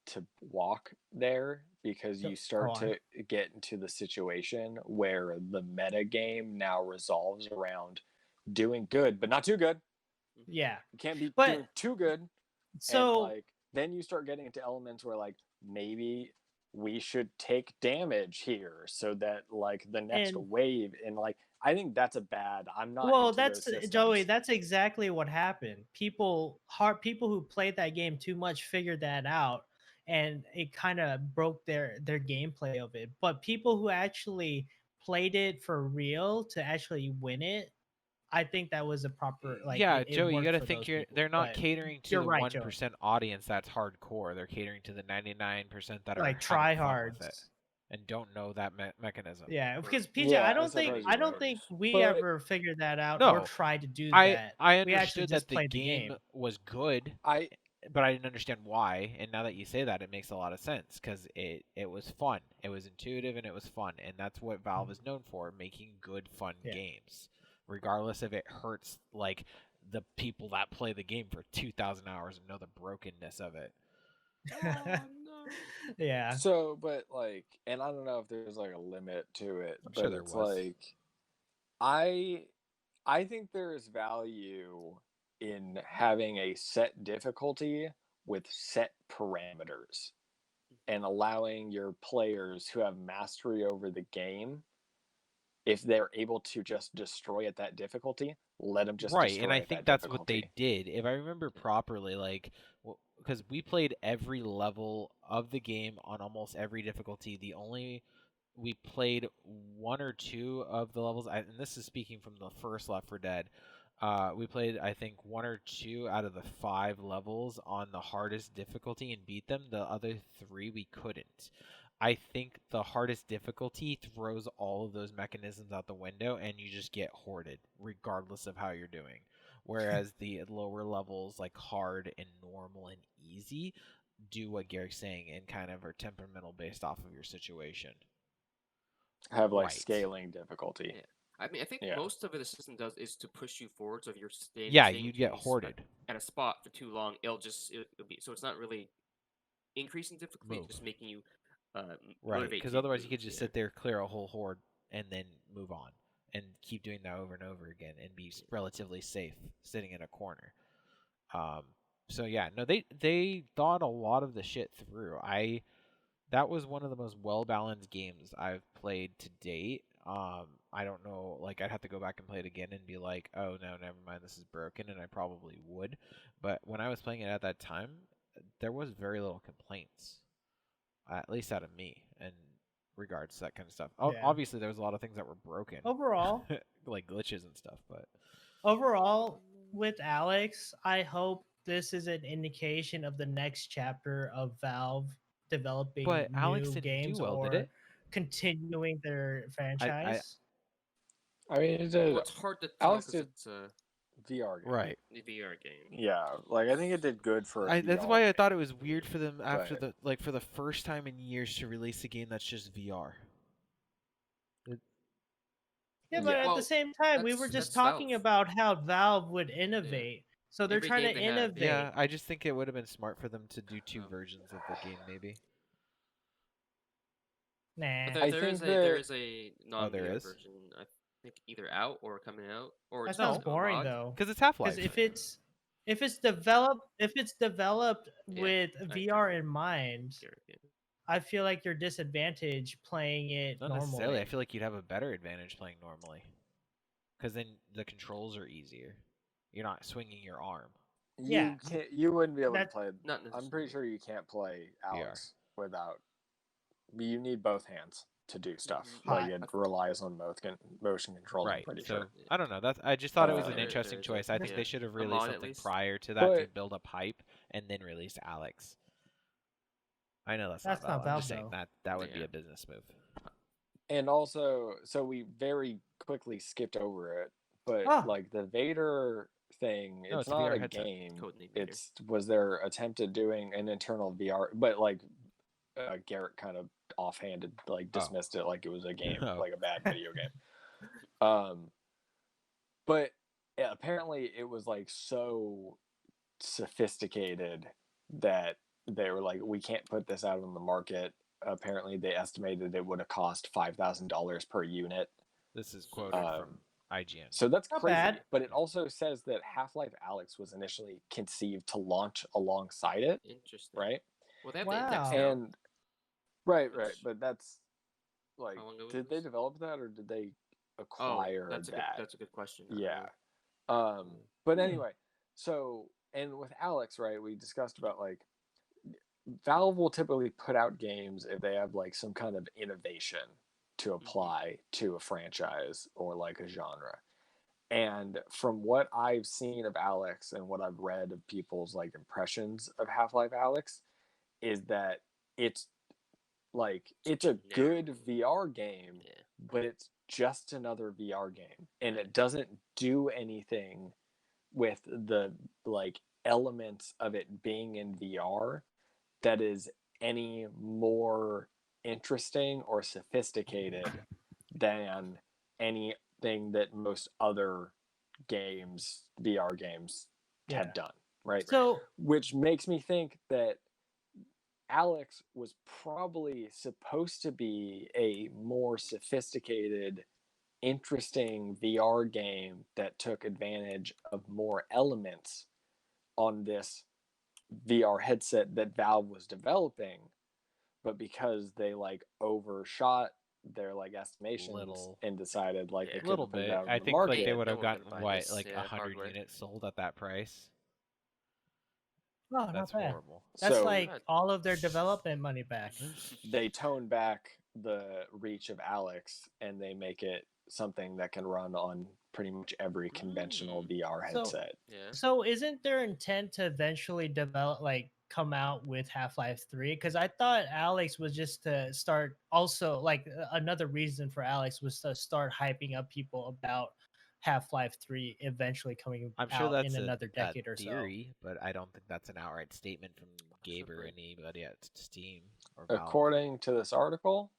to walk there because Go you start on. to get into the situation where the meta game now resolves around doing good but not too good. Yeah. You can't be But- doing too good. So and like then you start getting into elements where like maybe we should take damage here so that like the next And- wave and like I think that's a bad. I'm not. well, into that's those systems. Joey. That's exactly what happened. People who played that game too much figured that out, and it kind of broke their gameplay of it. But people who actually played it for real to actually win it, I think that was a proper like. yeah, it Joey, you worked got to for think those you're. people, They're not but catering to you're the right, Joey. 1% audience that's hardcore. They're catering to the 99% that are like having fun with tryhards. it and don't know that mechanism. Yeah, because PJ, Yeah, I I don't think suppose you're right. we But- ever figured that out No, or tried to do I that. I We actually understood just that the played game, was good, I but I didn't understand why. And now that you say that, it makes a lot of sense because it was fun. It was intuitive and it was fun, and that's what Valve is known for, making good, fun Yeah. games, regardless if it hurts like the people that play the game for 2,000 hours and know the brokenness of it. Yeah. So, but like, and I don't know if there's like a limit to it, I'm but sure there it's was. like, I think there is value in having a set difficulty with set parameters and allowing your players who have mastery over the game, if they're able to just destroy at that difficulty, let them just right, destroy and I at think that that's what they difficulty. did. If I remember properly, like, because we played every level of the game on almost every difficulty. We played 1 or 2 of the levels, and this is speaking from the first Left 4 Dead. We played, I think, 1 or 2 out of the 5 levels on the hardest difficulty and beat them. The other 3 we couldn't. I think the hardest difficulty throws all of those mechanisms out the window, and you just get hoarded, regardless of how you're doing. Whereas the lower levels, like hard and normal and easy, do what Garrick's saying and kind of are temperamental based off of your situation. Have like Right. scaling difficulty. Yeah. I mean, I think Yeah. most of it the system does is to push you forward. So if you're staying, Yeah, staying you get too hoarded. at a spot for too long, it'll be so it's not really increasing difficulty, Move. just making you Right, motivate because you to otherwise you move, could just yeah. sit there, clear a whole horde, and then move on, and keep doing that over and over again, and be relatively safe sitting in a corner. So yeah, no, they thought a lot of the shit through. That was one of the most well balanced games I've played to date. I don't know, like I'd have to go back and play it again and be like, oh no, never mind, this is broken, and I probably would. But when I was playing it at that time, there was very little complaints, at least out of me, in regards to that kind of stuff. Yeah. Obviously, there was a lot of things that were broken, Overall, like glitches and stuff. But overall, with Alex, I hope this is an indication of the next chapter of Valve developing But Alex new didn't games do well, or did it? continuing their franchise. I mean, it did. Well, it's hard to tell Alex because did it's a VR game. Right. VR game. Yeah, like I think it did good for. A That's VR why I game. thought it was weird for them after But- for the first time in years to release a game that's just VR. Yeah, but Yeah. at Well, the same time, we were that's just talking Valve. about how Valve would innovate. So they're Every trying to game they have. innovate. Yeah, I just think it would have been smart for them to do 2 versions of the game, maybe. Nah. But I there think is a non-VR there is? version. I think either out or coming out, or That it's sounds just a boring mod. though. Because it's Half-Life. Because if it's developed Yeah, with I VR agree. in mind, Yeah. I feel like you're disadvantaged playing it Not necessarily. normally. I feel like you'd have a better advantage playing normally. Because then the controls are easier. You're not swinging your arm. Yeah. You wouldn't be able to That- play. Not I'm pretty necessarily. sure you can't play Alex without. You need both hands to do stuff. Mhm. Like it relies on motion control. I'm Right. pretty So sure. I don't know. I just thought it was Uh, an there- interesting there's choice. a- I think they yeah, should have a released mod at something least. prior to that to But- build up hype, and then release Alex. I know that's That's not not Valve. I'm just Valve, saying that would be Yeah. a business move. And also, so we very quickly skipped over it, but Ah. like the Vader thing, No, it's it's a not VR a headset. game. Codename Vader. Was their attempt at doing an internal VR, but like Garrett kind of offhanded like dismissed it like it was a game, Oh. like a bad video game. But yeah, apparently it was like so sophisticated that they were like, we can't put this out on the market. Apparently, they estimated it would have cost $5,000 per unit. This is quoted from IGN. So that's Not crazy. bad. But it also says that Half-Life Alyx was initially conceived to launch alongside it, Interesting. right? Well, they have Wow. the index now. And right, Which- but that's like, How long ago was did they this? develop that or did they Oh, acquire that's that? a good question. I don't Yeah. know. But anyway, so and with Alex, right, we discussed about like Valve will typically put out games if they have like some kind of innovation to apply to a franchise or like a genre. And from what I've seen of Alex and what I've read of people's like impressions of Half-Life Alyx is that it's like it's a good VR game, Yeah. but it's just another VR game and it doesn't do anything with the like elements of it being in VR that is any more interesting or sophisticated than anything that most other games, VR games, Yeah. have done, right? So Which makes me think that Alex was probably supposed to be a more sophisticated, interesting VR game that took advantage of more elements on this VR headset that Valve was developing, but because they like overshot their like estimations Little. and decided like they A little couldn't put it bit. out on I the think market. like they Yeah, would no have one can gotten buy what this, like yeah, 100 hardware. units sold at that price. oh, not That's bad. horrible. That's So- like all of their development money back. They tone back the reach of Alex and they make it something that can run on pretty much every conventional VR So- headset. Yeah. So isn't their intent to eventually develop, like, come out with Half-Life 3? Because I thought Alex was just to start, also, like, another reason for Alex was to start hyping up people about Half-Life 3 eventually coming I'm sure out that's in a another decade or theory, but I don't think that's an outright statement from Gabe or Possibly. anybody at Steam or Valve. According to this article,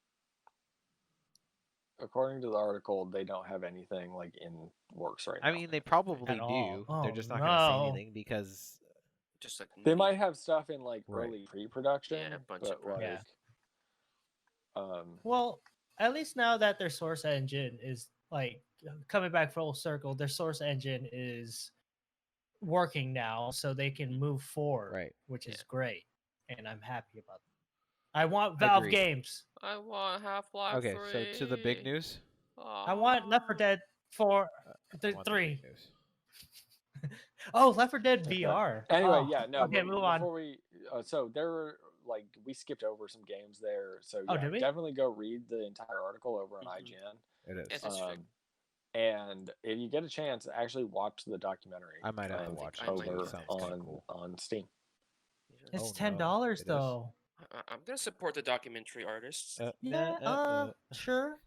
they don't have anything like in works right now. I mean, they probably At all. do. They're Oh, just not going to say no. anything because Just like They mini- might have stuff in like Right. early pre-production, Yeah, a bunch but of like, Yeah. um, Well, at least now that their source engine is, like, coming back full circle, their source engine is working now, so they can move forward, Right. which is Yeah. great, and I'm happy about that. I want I Valve agree. games. I want Half-Life okay. 3. So to the big news. I want Left 4 Dead 4, I want the 3. big news. Oh, Left 4 Dead okay. VR. Anyway, Oh, yeah, no. Okay, but move on. before we, so there were like we skipped over some games there, so Oh, yeah, did we? definitely go read the entire article over on Mhm. IGN. It is. Yes, it's true. And if you get a chance, actually watch the documentary. I might have to think watch I it. might too. over Sounds on kinda cool. on Steam. Yeah. It's Oh, no, $10 it is. though. I'm gonna support the documentary artists. Yeah, sure.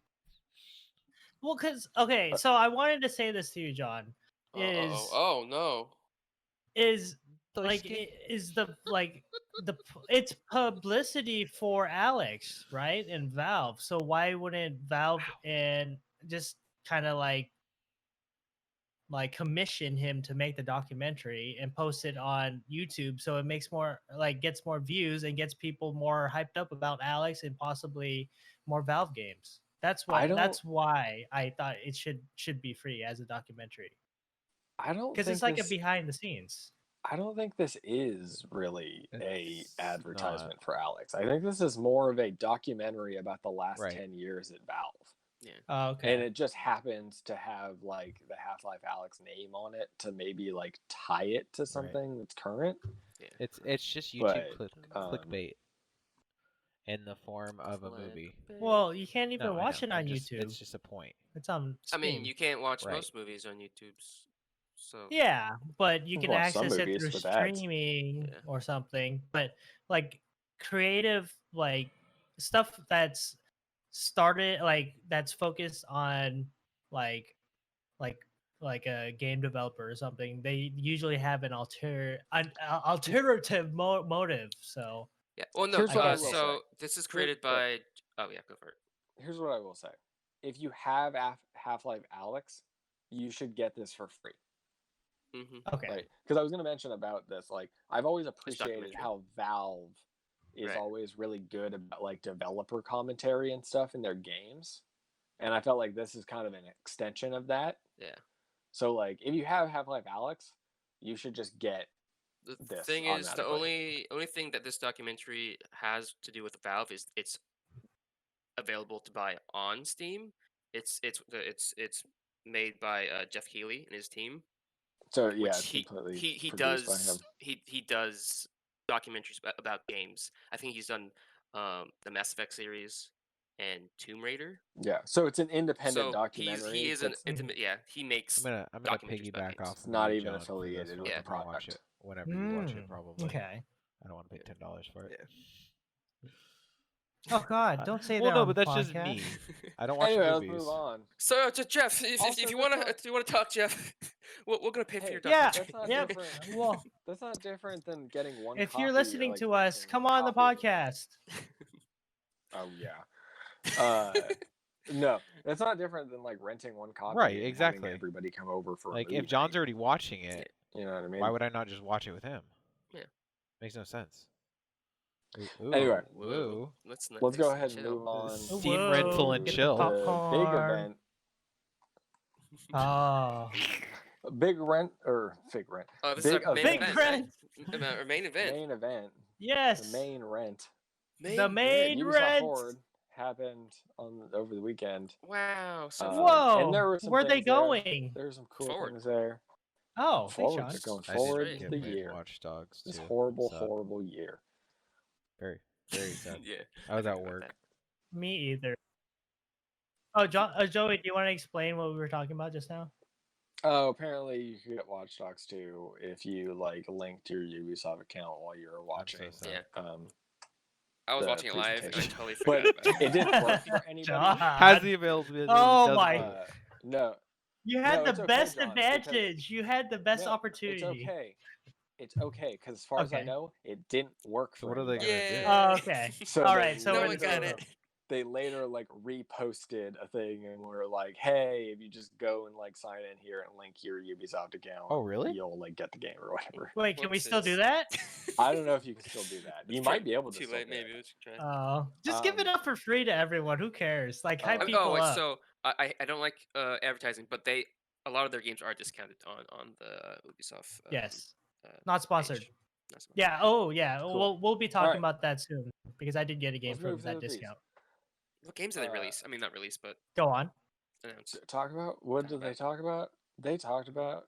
Well, because okay, so I wanted to say this to you, John. Is Oh no. is Toy like skin? is the like it's publicity for Alex, right? And Valve. So why wouldn't Valve and just kind of like commission him to make the documentary and post it on YouTube so it makes more, like, gets more views and gets people more hyped up about Alex and possibly more Valve games. That's why I thought it should be free as a documentary, I don't because think it's like this, a behind the scenes. I don't think this is really a It's advertisement for Alex. I think this is more of a documentary about the last Right. 10 years at Valve. Oh, okay. And it just happens to have like the Half-Life Alex name on it to maybe like tie it to something that's current. It's just YouTube But, clickbait in the form of a movie. Well, you can't even No, I watch know. it on It's YouTube. just a point. It's on I mean, Steam. you can't watch Right. most movies on YouTube. So Yeah, but you You can can watch some access it movies through with ads. streaming Yeah. or something. But like creative, like stuff that's started, like that's focused on like a game developer or something. They usually have an alternative motive. So yeah. Well, no. Here's what I will So say. this is created by. Oh yeah, go for it. Here's what I will say. If you have Half-Life Alex, you should get this for free. Mm-hmm. okay, Right? Because I was going to mention about this. Like, I've always appreciated documentary. how Valve is Right. always really good about like developer commentary and stuff in their games. And I felt like this is kind of an extension of that. Yeah. So like if you have Half-Life Alex, you should just get The this thing is, the automatically. only thing that this documentary has to do with Valve is it's available to buy on Steam. It's made by Geoff Keighly and his team. So yeah, Which it's completely he produced by him. does he does documentaries about games. I think he's done the Mass Effect series and Tomb Raider. Yeah. So it's an independent So documentary. he is an that's intimate. Yeah, he makes. I'm gonna documentaries about piggyback games. off. It's not you, even John, for affiliated this with one. the I'm gonna watch product. it whenever you watch it. Mm, Probably. okay. I don't want to pay $10 for it. Oh God, don't say Well, that. no, on but the that's just podcast. me. I don't watch Anyway, movies. let's move on. So Jeff, if Also, you that's want to talk, Jeff, we're gonna pay for Hey, your Yeah, documentary. That's not yeah. different. Well, That's not different than getting one. if copy you're or, listening like, to us, renting come one on the copy. podcast. Oh yeah. No, that's not different than like renting one copy. Right, and exactly. having everybody come over for Like a movie if John's night, already watching it, you know what I mean. why would I not just watch it with him? Yeah. Makes no sense. Ooh, Anyway. woo. Let's go ahead and move on. Steam rental and Get the chill. The big popcorn. event, Oh, big rent or fig rent, Oh, this is Big our main big event. rent. Right? Our main event. main event, Yes. the main rent. The main Ubisoft rent. Forward happened over the weekend. Wow. So Whoa. And there were some Where are they things there. going? There's some cool Forward. things there. Oh, thanks, Forward, John. they're going I forward did the skip in year. Watch Dogs This too. horrible, Suck. horrible year. Very, very sad. yeah. I was I at forgot about work. that. Me either. Oh, John, Joey, do you want to explain what we were talking about just now? Oh, apparently you could get Watch Dogs 2 if you like linked your Ubisoft account while you were watching. sad. Yeah. I was the watching it live and I presentation. totally But forgot about it didn't work for anybody. Has God. the availability? Oh doesn't my- work. No, You had No, the it's okay, best John, because- advantage. You had the best no, opportunity. It's okay. It's okay because as far as I Okay. know, it didn't work So for what are they anybody. gonna do? Oh, okay. So All they right, so No we're one the got same. it. They later like reposted a thing and were like, "Hey, if you just go and like sign in here and link your Ubisoft account, Oh, really? you'll like get the game or whatever." Wait, can we still do Whoopsies. that? I don't know if you can still do that. You It's might be able to. Too still late, do it. maybe. We should try. Oh, just give it Um, up for free to everyone. Who cares? Like, hype people Oh, wait, up. so I don't like advertising, but a lot of their games are discounted on the Ubisoft. Yes, uh, not sponsored. page. Not sponsored. Yeah. Oh, yeah. Cool. We'll be talking Alright. about that soon because I did get a game Let's from move to that the fees. discount. What games did they release? I mean, not release, but Go on. announce. Talk about what Talk did they about. talk about? They talked about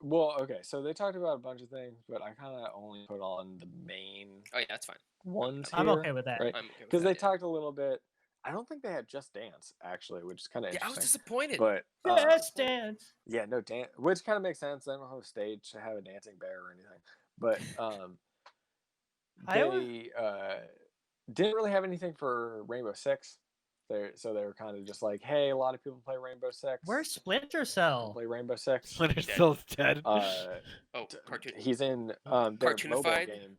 well, okay, so they talked about a bunch of things, but I kind of only put on the main Oh yeah, that's fine. ones I'm here, okay with that. right? I'm okay with Because that, they yeah. talked a little bit. I don't think they had Just Dance actually, which is kind of Yeah, I was interesting. disappointed. But Yes, dance. yeah, no dance, which kind of makes sense. They don't have a stage to have a dancing bear or anything. But Iowa? they didn't really have anything for Rainbow Six. So they were kind of just like, hey, a lot of people play Rainbow Six. Where's Splinter I'll Cell? play Rainbow Six. Splinter Dead. Cell's dead. Oh, cartoon. He's in their mobile Cartoonified? game.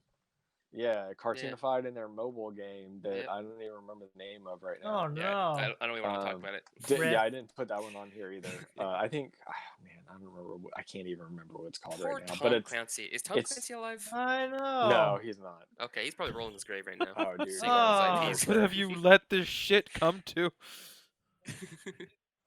Yeah, cartoonified in their mobile game that Yep. I don't even remember the name of right Oh now. no. Yeah, I don't even want to talk Um, about it. Rip. Yeah, I didn't put that one on here either. I think, man, I don't remember. I can't even remember what it's called Poor right now. Tom But it's Clancy. Is Tom it's- Clancy alive? I know. no, he's not. Okay, he's probably rolling his grave right now. Oh, dude. Seeing all Oh. his IPs. What have you let this shit come to?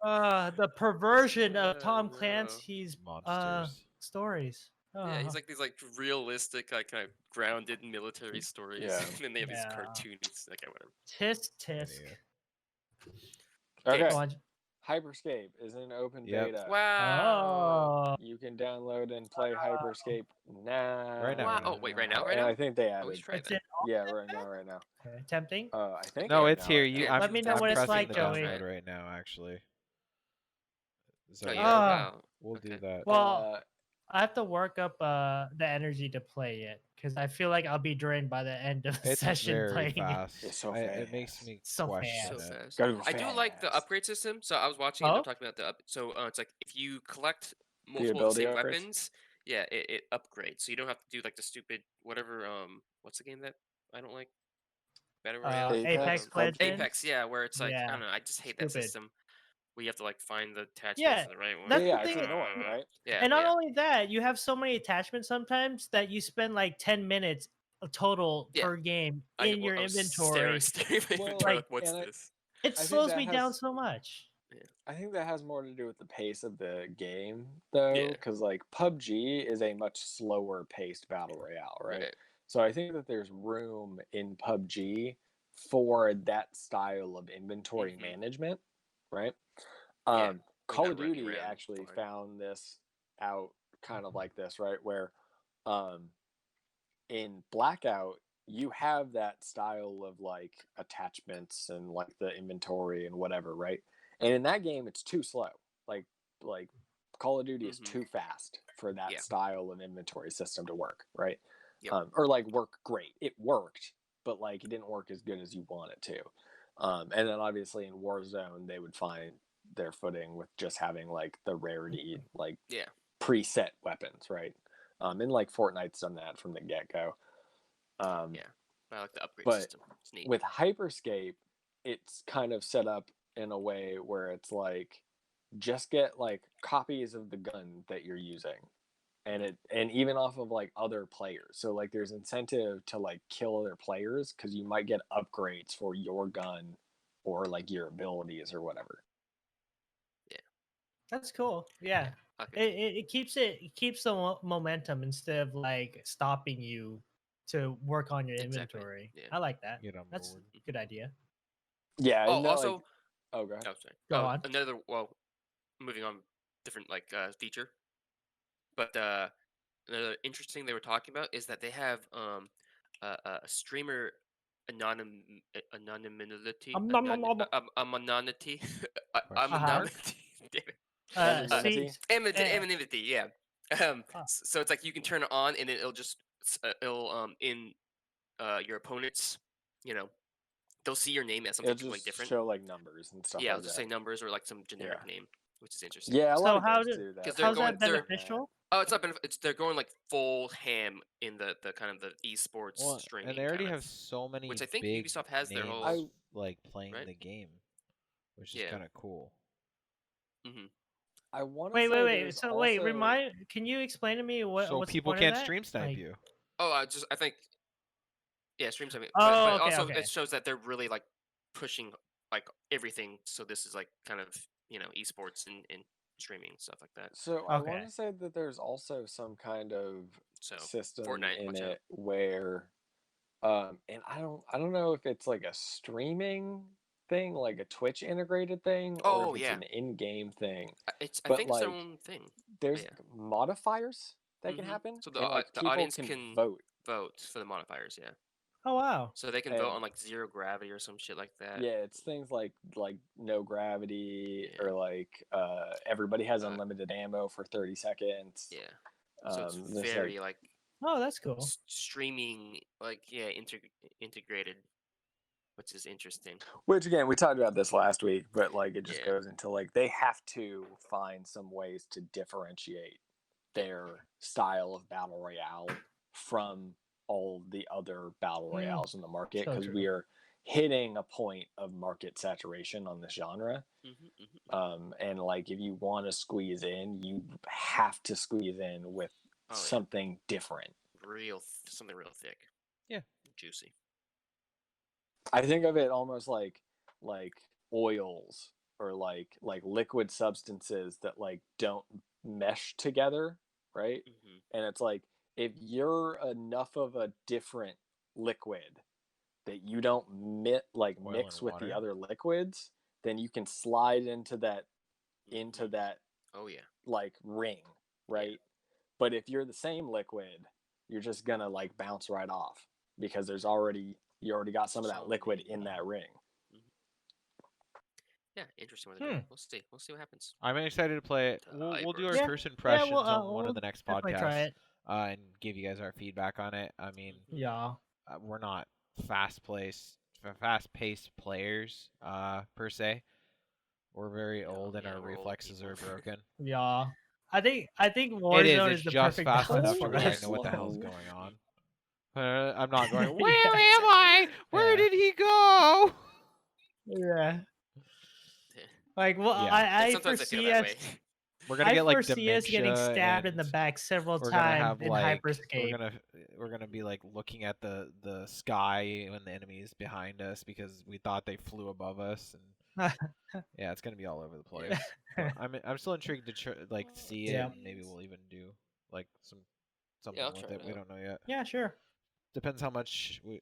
The perversion of Tom no. Clancy's Monsters. stories. Yeah, he's Oh. like these like realistic, like kind of grounded military stories, Yeah. and then they have these Yeah. cartoons. Okay, whatever. Tisk tisk. Anyway. Okay, Go on. Hyperscape is in open Yep. beta. Wow. Oh. You can download and play Hyperscape now. Right now, Wow. Oh wait, right now, right And now. I think they Oh, we added. should try It's that. in Yeah, right now. Okay, tempting. I think. No, right it's now here. it You, is. I'm, Let me know I'm what it's pressing like, the Joey. download right now, actually. So Oh yeah, yeah. Wow. we'll do Okay. that. Well, I have to work up the energy to play it because I feel like I'll be drained by the end of the It's session very playing fast. It's so It makes fast. me So question So it. fast. Go I do like the fast. upgrade system. So I was watching and Oh? they're talking about the up. So it's like if you collect multiple of the ability same upgrades? weapons, yeah, it upgrades. So you don't have to do like the stupid whatever. What's the game that I don't like? Battle Royale. Apex PUBG. Legends. Apex, yeah, where it's like I Yeah. don't know. I just hate that Stupid. system. We have to like find the attachments Yeah, to the right one. that's Yeah, the it's thing. annoying, right? Yeah, And not yeah. only that, you have so many attachments sometimes that you spend like 10 minutes total Yeah. per game I in your I was inventory. staring at my Well, inventory, like, what's and I- this? It think slows that me down has- so much. I think that has more to do with the pace of the game, though, Yeah. because like PUBG is a much slower paced battle royale, right? So I think that there's room in PUBG for that style of inventory Mhm. management, right? Yeah, Call not of running Duty around actually flying. found this out kind of like this, right? Where in Blackout, you have that style of like attachments and like the inventory and whatever, right? And in that game, it's too slow. Like Call of Duty is Mhm. too fast for that Yeah. style of inventory system to work, right? Yep. Or like work great. It worked, but like it didn't work as good as you want it to. And then obviously in Warzone, they would find their footing with just having like the rarity, like Yeah. preset weapons, right? And like Fortnite's done that from the get go. Yeah. I like the upgrade but system. It's neat. With Hyperscape, it's kind of set up in a way where it's like just get like copies of the gun that you're using, and even off of like other players. So like there's incentive to like kill other players because you might get upgrades for your gun or like your abilities or whatever. That's cool. Yeah. Okay. It keeps the momentum instead of like stopping you to work on your Exactly, inventory. yeah. I like that. Get on That's board. a good idea. Yeah. Oh, and that, also, like, oh, go ahead. oh, sorry. Go on. Another, moving on, different like feature, but another interesting they were talking about is that they have a streamer anonymity, Nom, nom, nom, nom. anonymity, Question mark? anonymity. Damn it. Anonymity? Anonymity, yeah. Oh. So it's like you can turn it on, and it'll just it'll in your opponents, they'll see your name as something It'll completely just different. show like numbers and stuff Yeah, it'll like just that. say numbers or like some generic Yeah. name, which is interesting. Yeah, a lot So of how games do- do that. 'Cause they're how's going- that they're- beneficial? Oh, it's not they're going like full ham in the kind of the esports Well, streaming. and they already kind have of. so many Which I think big Ubisoft has their names whole- like playing right? the game, which is Yeah. kind of cool. Mm-hmm. I want to Wait, say wait, wait. there's So also... wait, remind. Can you explain to me So what's people the point can't of that? stream snipe Like- you. Oh, I think. Yeah, stream something. Oh, but okay, also okay. it shows that they're really like pushing like everything. So this is like kind of esports and streaming and stuff like that. So I want Okay. to say that there's also some kind of So system Fortnite, in watch it out. where and I don't know if it's like a streaming thing, like a Twitch integrated thing, or Oh, if it's yeah. an in-game thing. I But, think it's their like, own thing. There's yeah. modifiers that can Mhm. happen. So the and, like, the people audience can vote. Vote for the modifiers. Yeah. Oh wow. So they can vote And- on like zero gravity or some shit like that. Yeah, it's things like no gravity, Yeah. or like everybody has Uh, unlimited ammo for 30 seconds. Yeah. So it's there's, very like Oh, that's cool. streaming, like integrated, which is interesting. Which again, we talked about this last week, but like it just Yeah. goes into like they have to find some ways to differentiate their style of battle royale from all the other battle Mm. royales in the market, So because true. we are hitting a point of market saturation on this genre. And like if you want to squeeze in, you have to squeeze in with Oh, yeah. something different. Something real thick. Yeah. Juicy. I think of it almost like oils, or like liquid substances that like don't mesh together, right? And it's like if you're enough of a different liquid that you don't Oil mix and with the water. other liquids, then you can slide into that Oh yeah. like ring, right? But if you're the same liquid, you're just gonna like bounce right off, because you already got some of that So liquid many. in that ring. Yeah, interesting. What they're doing. We'll see. We'll see what happens. I'm excited to play it. We'll do our Yeah. first impressions we'll, on one we'll of the next definitely try podcasts it. and give you guys our feedback on it. I mean, Yeah. we're not fast-paced players per se. We're very old and yeah, our we're old reflexes are people. broken. Yeah. I think It Warzone is. is It's the just perfect fast balance enough to for where I us. know what the hell's Slow. going on. I'm not going, where Yeah, am I? Where Yeah. did he go? Yeah. Yeah. Like, well, Yeah. I Sometimes I feel foresee that us. way. We're gonna I get like foresee us getting dementia stabbed in the and back several we're gonna times have in like Hyperscape. we're gonna be like looking at the sky when the enemy is behind us because we thought they flew above us, and yeah, it's gonna be all over the place. But I'm still intrigued to see it, Yeah. and maybe we'll even do like something I'll with try it. it We out. don't know yet. Yeah, sure. Depends how much we.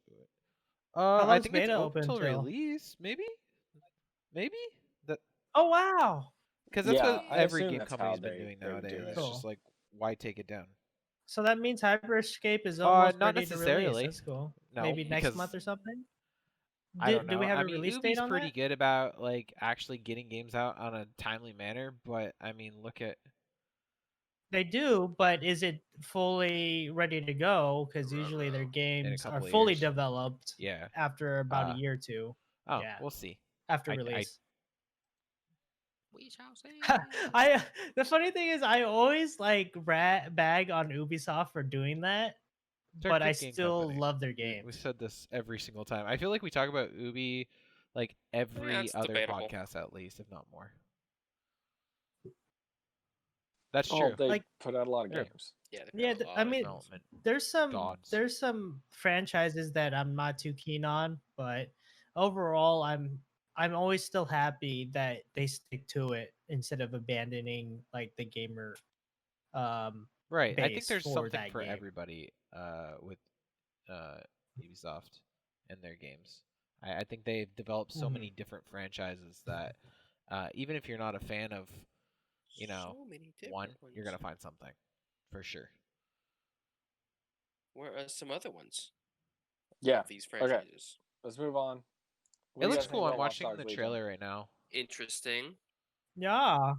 How I long's think it's beta open till till? release, maybe that Oh wow. because that's Yeah, what I every assume game that's company's how been they doing do nowadays. it. It's just Cool. like, why take it down? So that means Hyperscape is almost not ready to necessarily. release. That's cool. No, Maybe next because month or something. I don't know. Do we have I a mean, release Ubi's date on pretty that? good about like actually getting games out on a timely manner, but I mean, look at They do, but is it fully ready to go? Because usually their games are couple of fully years. developed yeah. after about Uh, a year or two Oh, Yeah. we'll see. after I- release. We shall see. I the funny thing is I always like bag on Ubisoft for doing that, They're a but I good game still company. love their We games. said this every single time. I feel like we talk about Ubi like every it's other debatable. podcast at least, if not more. That's Oh, true. they Like- put out a lot of Yeah. games. Yeah. Yeah, I mean, Development. there's some Gods. there's some franchises that I'm not too keen on, but overall I'm always still happy that they stick to it instead of abandoning like the gamer Right. I think base there's for something that for game. everybody with Ubisoft and their games. I think they've developed so Mhm. many different franchises that even if you're not a fan of, So many one, different you're ones. gonna find something for sure. Where are some other ones? Yeah. These franchises. Let's move on. What It do you looks guys think cool. I'm about Watch watching Dogs the Legion? trailer right now. Interesting. Yeah.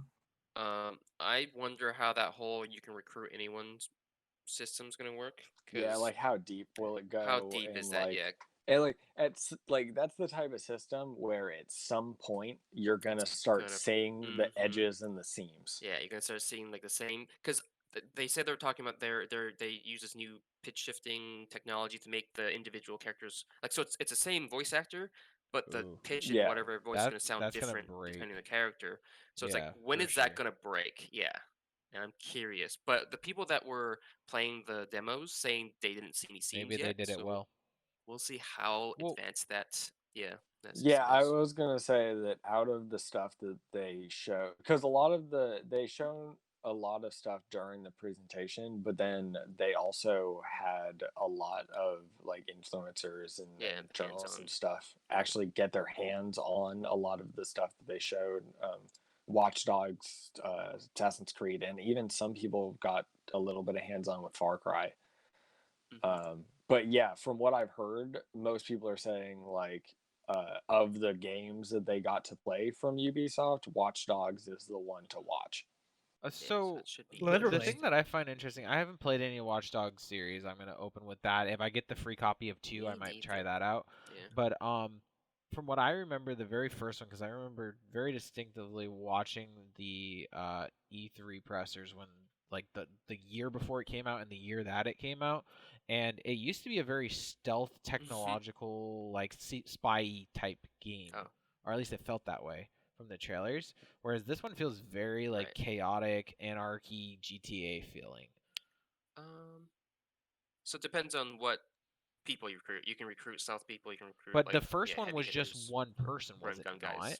I wonder how that whole you can recruit anyone's system's gonna work. Yeah, 'Cause like how deep will it go? how deep and is that? like Yeah, and like like that's the type of system where at some point you're gonna start gonna. seeing the Mm-hmm. edges and the seams. Yeah, you're gonna start seeing like the same because they said they were talking about they use this new pitch shifting technology to make the individual characters like so it's the same voice actor, but the Ooh, pitch in Yeah. whatever voice is gonna sound that's gonna different break. depending on the character. So it's like Yeah, when for is that sure. gonna break? Yeah, and I'm curious. But the people that were playing the demos saying they didn't see any seams Maybe they yet, did it so well. we'll see how Well, advanced that that Yeah, system I is. was gonna say that out of the stuff that they show, because a lot of they shown a lot of stuff during the presentation, but then they also had a lot of like influencers Yeah, and journalists hands-on. and stuff actually get their hands on a lot of the stuff that they showed. Watch Dogs, Assassin's Creed, and even some people got a little bit of hands on with Far Cry. But yeah, from what I've heard, most people are saying like of the games that they got to play from Ubisoft, Watch Dogs is the one to watch. Yeah, so that should be the Literally. thing that I find interesting, I haven't played any Watch Dogs series. I'm gonna open with that. If I get the free copy of 2, I Me might try neither. that out. Yeah. But from what I remember, the very first one, because I remember very distinctively watching the E3 pressers when like the year before it came out and the year that it came out, and it used to be a very stealth technological like spy type game, Oh. or at least it felt that way from the trailers. Whereas this one feels very like Right. chaotic, anarchy, GTA feeling. So it depends on what people you recruit. You can recruit stealth people. You can recruit. But like, the first yeah, one heavy was just hitters, one person, was run it gun not? guys.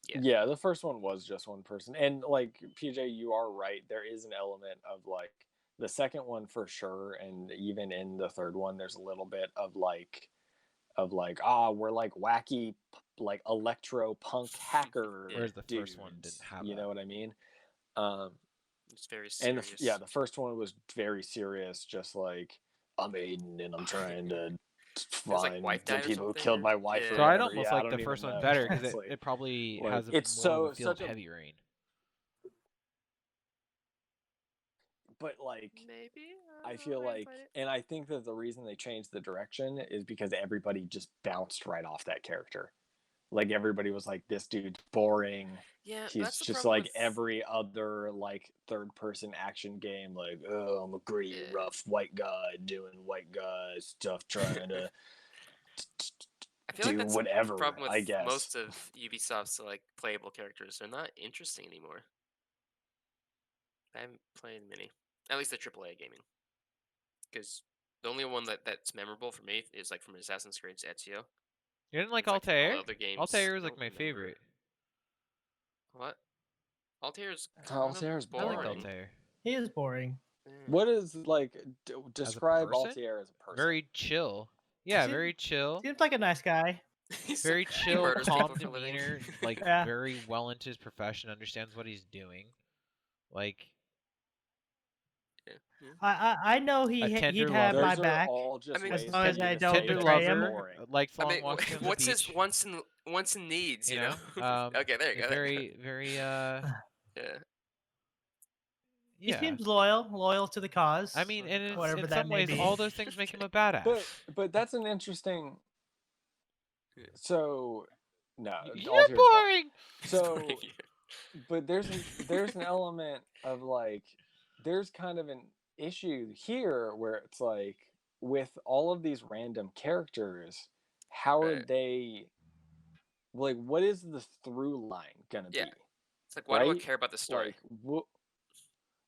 Yeah. Yeah, the first one was just one person. And like PJ, you are right. There is an element of like the second one for sure, and even in the third one, there's a little bit of like we're like wacky like electro punk hacker Yeah. Whereas the dudes. first one didn't have You that. know what I mean? Um, It's very and serious. the first one was very serious, just like I'm Aiden and I'm trying to There's, like, find wife the died or people who something, killed or- my wife yeah. or So I'd whatever. almost Yeah, I like the don't even first one know. better because It's it, like- it probably like, has it's more of so a feel of such a Heavy Rain. but like Maybe. I feel like, and I think that the reason they changed the direction is because everybody just bounced right off that character. Like everybody was like, "This dude's boring. Yeah, He's that's the just problem like with... every other like third-person action game. Like, oh, I'm a gritty, Yeah. rough white guy doing white guy stuff, trying to I feel like do that's whatever. the problem with I guess most of Ubisoft's like playable characters. They're not interesting anymore. I haven't played many, at least the AAA gaming, because the only one that's memorable for me is like from Assassin's Creed Ezio. You didn't like It's like all Altair? the other games. Altair was I like don't my remember. favorite. What? Altair's kind Altair's of I boring. like boring. Altair. He is boring. Yeah. What is like describe person? Altair as a person? Very chill. Yeah, Seems- very chill. Seems like a nice guy. Very He chill, murders calm people for a living. demeanor. Like Yeah. very well into his profession, understands what he's doing. Like Yeah. I know A tender he'd have lover. my Those are back. all just I mean, ways as for long you as to I say don't that tender betray he's him. lover, boring. likes I long mean, walks on the what's his beach. wants and needs? You know. Um, Okay, there you go. Very, very. Yeah. He Yeah. seems loyal to the cause. I mean, and in, whatever in that some may ways, be. all those things make him a badass. But that's an interesting. Yeah. So, no, You're Alter's boring. So, but there's an element of like, there's kind of an issue here where it's like with all of these random characters, how are Right. they? Like, what is the through line gonna Yeah. be? It's like, why do I Right? care about the story? Like,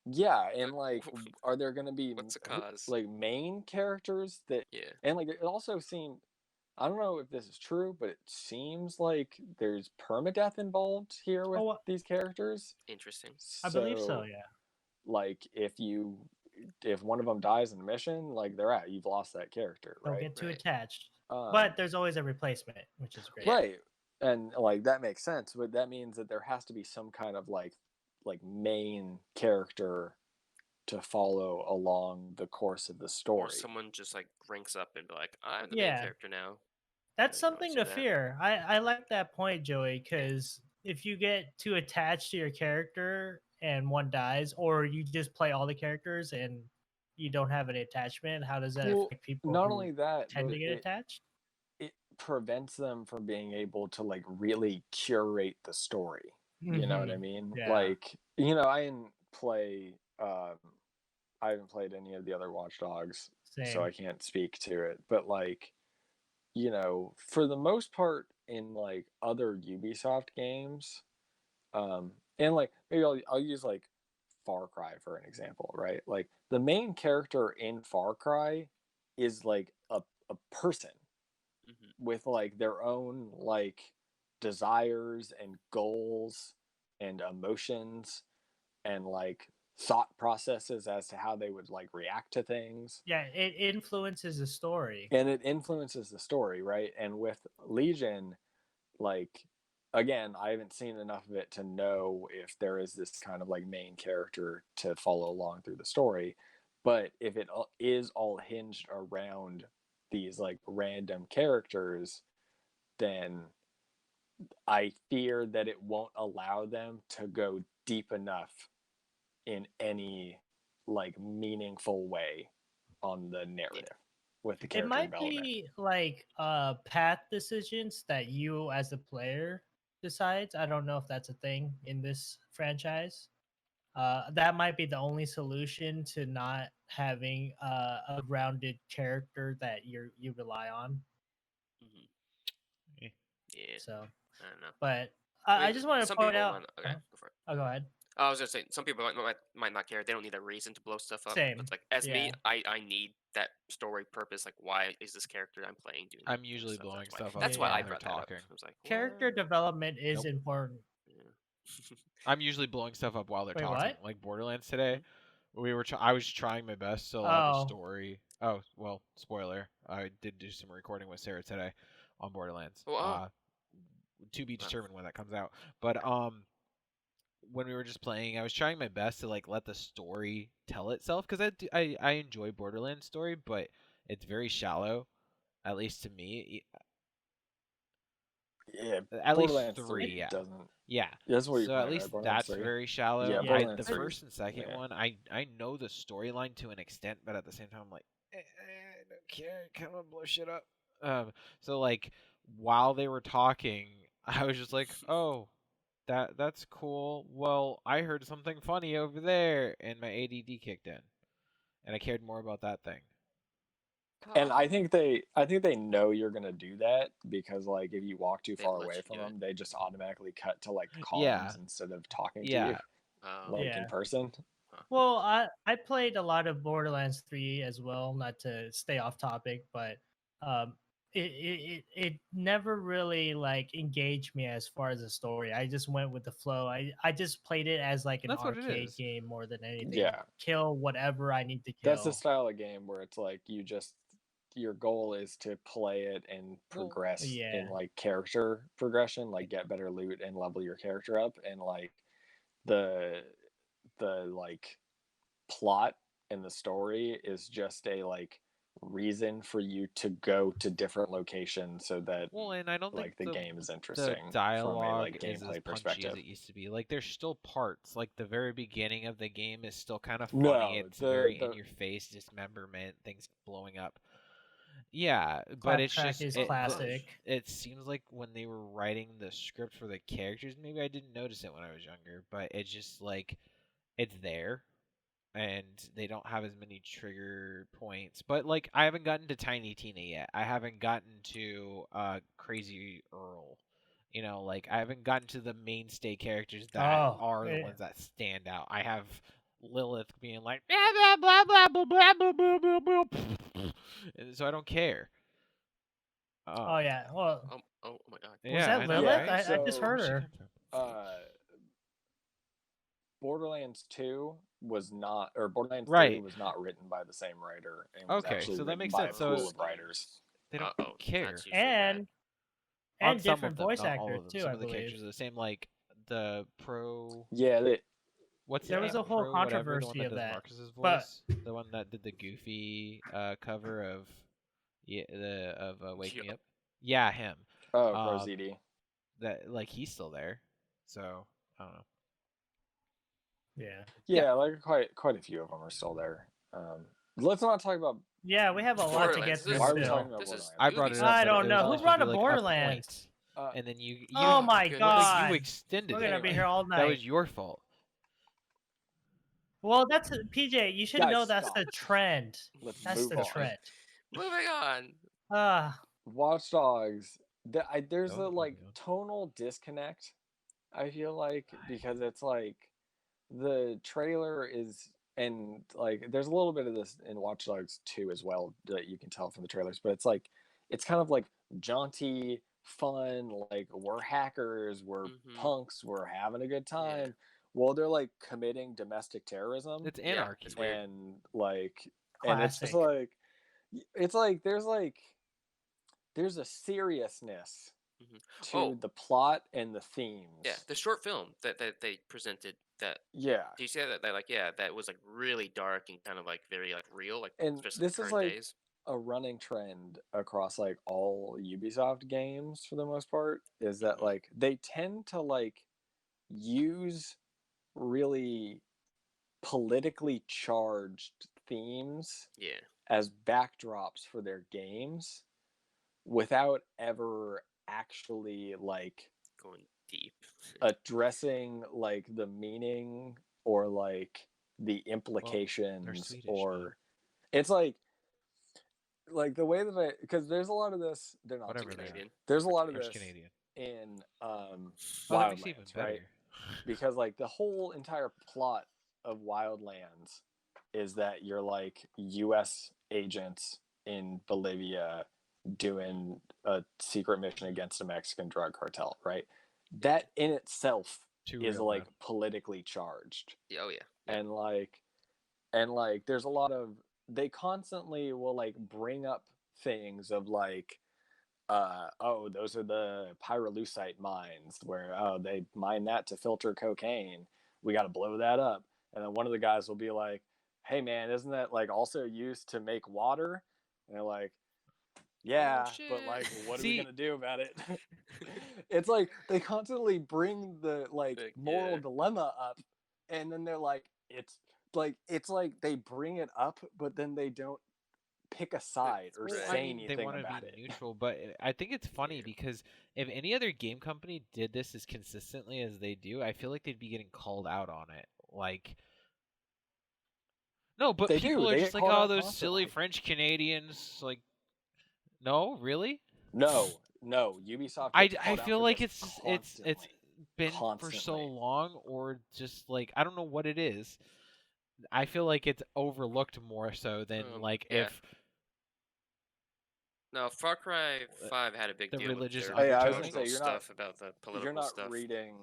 yeah, and like, Like, are there gonna be what's the cause? like main characters that? Yeah. And like, it also seemed. I don't know if this is true, but it seems like there's permadeath involved here with these characters. Interesting. I believe so. Yeah. Like, if one of them dies in a mission, like they're out. You've lost that character, Don't right? get too Right. attached. Um, But there's always a replacement, which is great. Yeah. right, and like that makes sense. But that means that there has to be some kind of like main character to follow along the course of the Or story. someone just like ranks up and be like, I'm the Yeah. main character now. That's I don't something see to that. fear. I like that point, Joey, because if you get too attached to your character and one dies, or you just play all the characters and you don't have an attachment, how does that Well, affect people not who only that, tend but to get attached? it prevents them from being able to like really curate the story. You know what I mean? Yeah. Like, you know, I didn't play I haven't played any of the other Watch Dogs, so I can't speak to it. But like, you know, for the most part in like other Ubisoft games, and like maybe I'll use like Far Cry for an example, right? Like the main character in Far Cry is like a person with like their own like desires and goals and emotions and like thought processes as to how they would like react to things. Yeah, it influences the story. And it influences the story, right? And with Legion, like again, I haven't seen enough of it to know if there is this kind of like main character to follow along through the story. But if it is all hinged around these like random characters, then I fear that it won't allow them to go deep enough in any like meaningful way on the narrative with the character It might development. be like path decisions that you as a player decides. I don't know if that's a thing in this franchise. That might be the only solution to not having a grounded character that you rely on. Yeah. So, I don't know. But I mean, I just want to some point people out. might- okay, go for it. Oh, go ahead. I was gonna say some people might not care. They don't need a reason to blow stuff up. Same, But like as me, yeah. I need that story purpose. Like, why is this character I'm playing doing? I'm this usually stuff? blowing That's why- stuff up That's while why I they're brought that up. talking. I was like, Character development is Nope. important. I'm usually blowing stuff up while they're Wait, talking. what? Like Borderlands today, I was trying my best to allow the Oh. story. Oh well, spoiler. I did do some recording with Sarah today on Borderlands. Oh. To be determined when that comes out. But when we were just playing, I was trying my best to like let the story tell itself because I enjoy Borderlands story, but it's very shallow, at least to me. Yeah, At least Borderlands 3, yeah. doesn't. Yeah. That's what you're So playing, at least right? Borderlands that's 3? very shallow. Yeah, Yeah. Borderlands The 3 first and second yeah. one, I know the storyline to an extent, but at the same time, I'm like, I don't care. Come on, blow shit up. So like while they were talking, I was just like, oh, that's cool. Well, I heard something funny over there, and my ADD kicked in, and I cared more about that thing. And I think they know you're gonna do that because like if you walk too They far let away you from do it. them, they just automatically cut to like Yeah. comms instead of talking to Yeah. you like Yeah. in person. Well, I played a lot of Borderlands 3 as well, not to stay off topic, but it never really like engaged me as far as the story. I just went with the flow. I just played it as like an That's what it arcade is. game more than anything. Yeah. Kill whatever I need to kill. That's the style of game where it's like your goal is to play it and progress in yeah. like character progression, like get better loot and level your character up, and like the like plot and the story is just a like reason for you to go to different locations so that Well, and I don't like think the game is the interesting dialogue from a like is as gameplay punchy perspective. as it used to be. Like there's still parts, like the very beginning of the game is still kind of funny. No, It's very in your face dismemberment, things blowing up. Yeah, but it's Claptrap just is it, classic. it seems like when they were writing the script for the characters, maybe I didn't notice it when I was younger, but it's just like it's there and they don't have as many trigger points. But like I haven't gotten to Tiny Tina yet. I haven't gotten to Crazy Earl. You know, like I haven't gotten to the mainstay characters that are the ones that stand out. I have Lilith being like blah blah blah blah blah blah blah blah blah blah, and so I don't care. Oh yeah. Well, oh my god. was Yeah, that I know, Lilith? right? I just So- heard Where'd she her. come from? Borderlands 2 was not, or Borderlands 3 Right. was not written by the same writer. It was Okay, actually so that written makes by sense. a So pool of writers. They don't Uh-oh, care. that's usually bad. And On some different of them, voice not all actors of them. too, Some I of the believe. characters are the same. Like the pro. Yeah, What's There the was name? a whole Pro whatever, the one controversy that of does that, Marcus's but- voice, the one that did the Goofy cover of Wake Me Geoff. Up. Yeah, him. Pro ZD. That like he's still there. So I don't know. Yeah. Yeah, like quite a few of them are still there. Let's not talk about. Yeah, we have a lot to Borderlands, get through Why are we still. talking about This is Borderlands? I brought it up. I but don't it know. was Who just brought gonna up be like a Borderlands? point, and then you Oh my goodness. god. you extended We're it. gonna be here all That was night. your fault. Well, that's PJ. You should Guys, know that's stop. the trend. Let's That's move the on. trend. Moving on. Watch Dogs. There's Oh, a like moving on. tonal disconnect. I feel like because it's like the trailer is and like there's a little bit of this in Watch Dogs 2 as well that you can tell from the trailers, but it's kind of like jaunty, fun, like we're hackers, we're punks, we're having a good time. While they're like committing domestic terrorism. It's anarchy. It's weird. And like Classic. and it's like there's a seriousness to the plot and the themes. Yeah, the short film that they presented. That Yeah. do you see that? That was like really dark and kind of like very like real, like And especially this is current like days. a running trend across like all Ubisoft games for the most part is that like they tend to like use really politically charged themes as backdrops for their games without ever actually like going deep addressing like the meaning or like the implications or it's like the way that because there's a lot of this they're not Canadian. There's a lot of this Canadian. in Wildlands, right? Because like the whole entire plot of Wildlands is that you're like US agents in Bolivia doing a secret mission against a Mexican drug cartel, right? That in itself is like politically charged. Oh yeah. And like there's a lot of they constantly will like bring up things of like oh, those are the pyrolusite mines where they mine that to filter cocaine. We got to blow that up. And then one of the guys will be like, "Hey man, isn't that like also used to make water?" And they're like, "Yeah, but like what are we going to do about it?" It's like they constantly bring the like moral dilemma up and then they're like it's like they bring it up but then they don't pick a side or say anything they want about to it. Be neutral, but I think it's funny because if any other game company did this as consistently as they do, I feel like they'd be getting called out on it. Like, no, but people are just like, oh, those silly French Canadians. Like, no, really? No, Ubisoft. I feel like it's been for so long, or just like I don't know what it is. I feel like it's overlooked more so than if. No, Far Cry 5 had a big deal religious with their I was gonna say, you're stuff about the political you're not stuff. reading.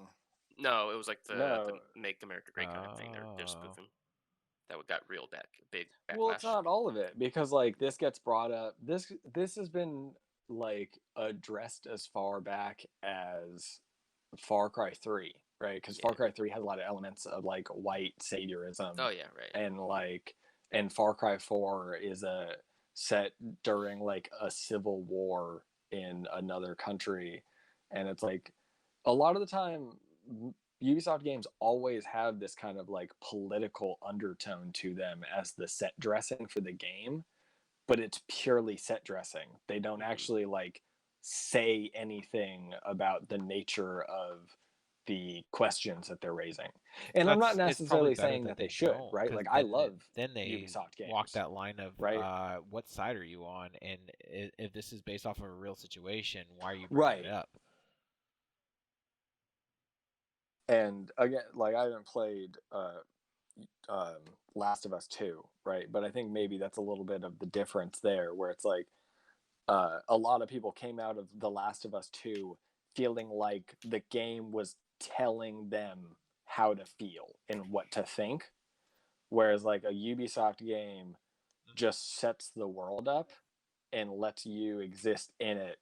No, it was like the Make America Great kind of thing. They're spoofing. That got real big backlash. Well, it's not all of it because like this gets brought up. This has been like addressed as far back as Far Cry 3, right? Because Far Cry 3 has a lot of elements of like white saviorism. Oh yeah, right. And Far Cry 4 is set during like a civil war in another country, and it's like a lot of the time Ubisoft games always have this kind of like political undertone to them as the set dressing for the game, but it's purely set dressing. They don't actually like say anything about the nature of the questions that they're raising. And I'm not necessarily saying that they should, right? Like I love then they Ubisoft games. Walk that line of right? What side are you on? And if this is based off of a real situation, why are you bringing it up? And again, like I haven't played Last of Us 2, right? But I think maybe that's a little bit of the difference there, where it's like a lot of people came out of The Last of Us 2 feeling like the game was telling them how to feel and what to think, whereas like a Ubisoft game just sets the world up and lets you exist in it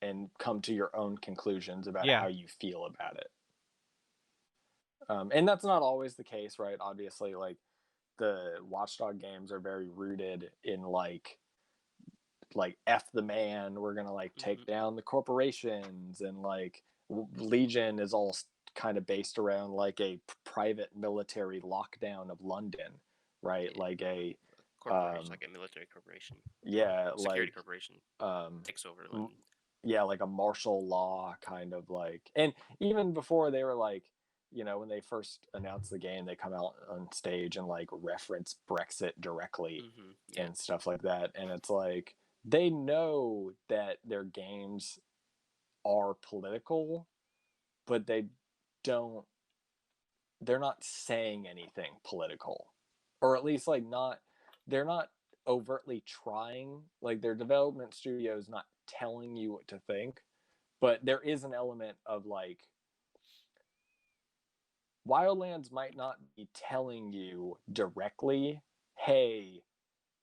and come to your own conclusions about how you feel about it. And that's not always the case, right? Obviously, like the Watchdog games are very rooted in like F the man, we're gonna like take down the corporations, and like Legion is all kind of based around like a private military lockdown of London, right? Yeah. Like a corporation, like a military corporation, yeah, security like corporation um, takes over London. yeah, like a martial law kind of like. And even before they were like, you know, when they first announced the game, they come out on stage and like reference Brexit directly Yeah. and stuff like that. And it's like they know that their games are political, but don't they're not saying anything political, or at least like not they're not overtly trying. Like their development studio is not telling you what to think, but there is an element of like Wildlands might not be telling you directly, hey,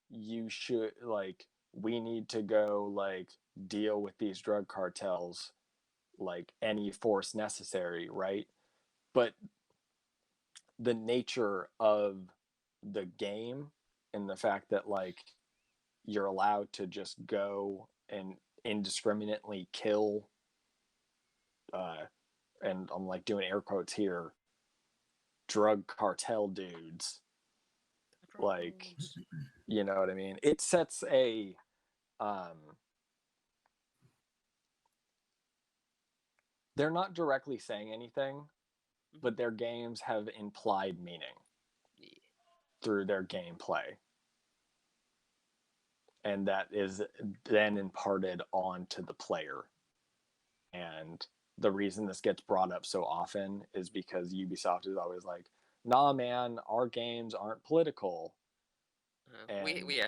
you should like we need to go like deal with these drug cartels, like any force necessary, right? But the nature of the game and the fact that like you're allowed to just go and indiscriminately kill and I'm like doing air quotes here, drug cartel dudes, like, you know what I mean? It sets a they're not directly saying anything, but their games have implied meaning through their gameplay, and that is then imparted onto the player. And the reason this gets brought up so often is because Ubisoft is always like, nah man, our games aren't political. We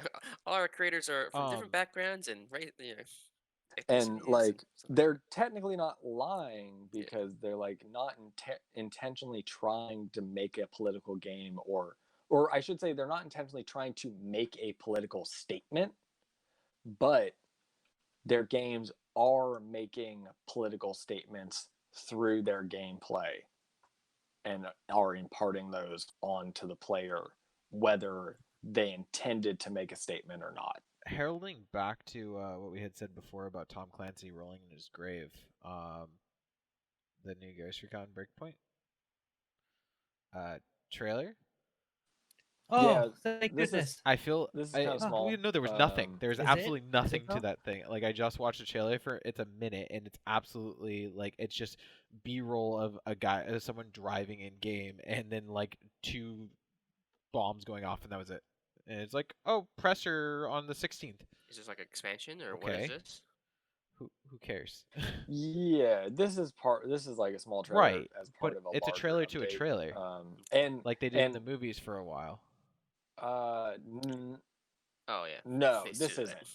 all our creators are from different backgrounds and and like they're technically not lying because they're like not intentionally trying to make a political game, or I should say they're not intentionally trying to make a political statement, but their games are making political statements through their gameplay and are imparting those onto the player, whether they intended to make a statement or not. Heralding back to what we had said before about Tom Clancy rolling in his grave, the new Ghost Recon Breakpoint trailer. Oh, Yeah, thank this goodness. is I feel this is kind of small. no, there was nothing. There's Is absolutely it? nothing Is it to that thing. Like I just watched the trailer for it's a minute, and it's absolutely like it's just B-roll of a guy, someone driving in game, and then like 2 bombs going off, and that was it. And it's like, oh, pressure on the 16th. Is this like expansion or what Okay. is this? Who cares? Yeah, this is like a small trailer Right, as part but of a it's a larger trailer to a update. trailer, And like they did in the movies for a while. Oh yeah. No, They this do isn't. that.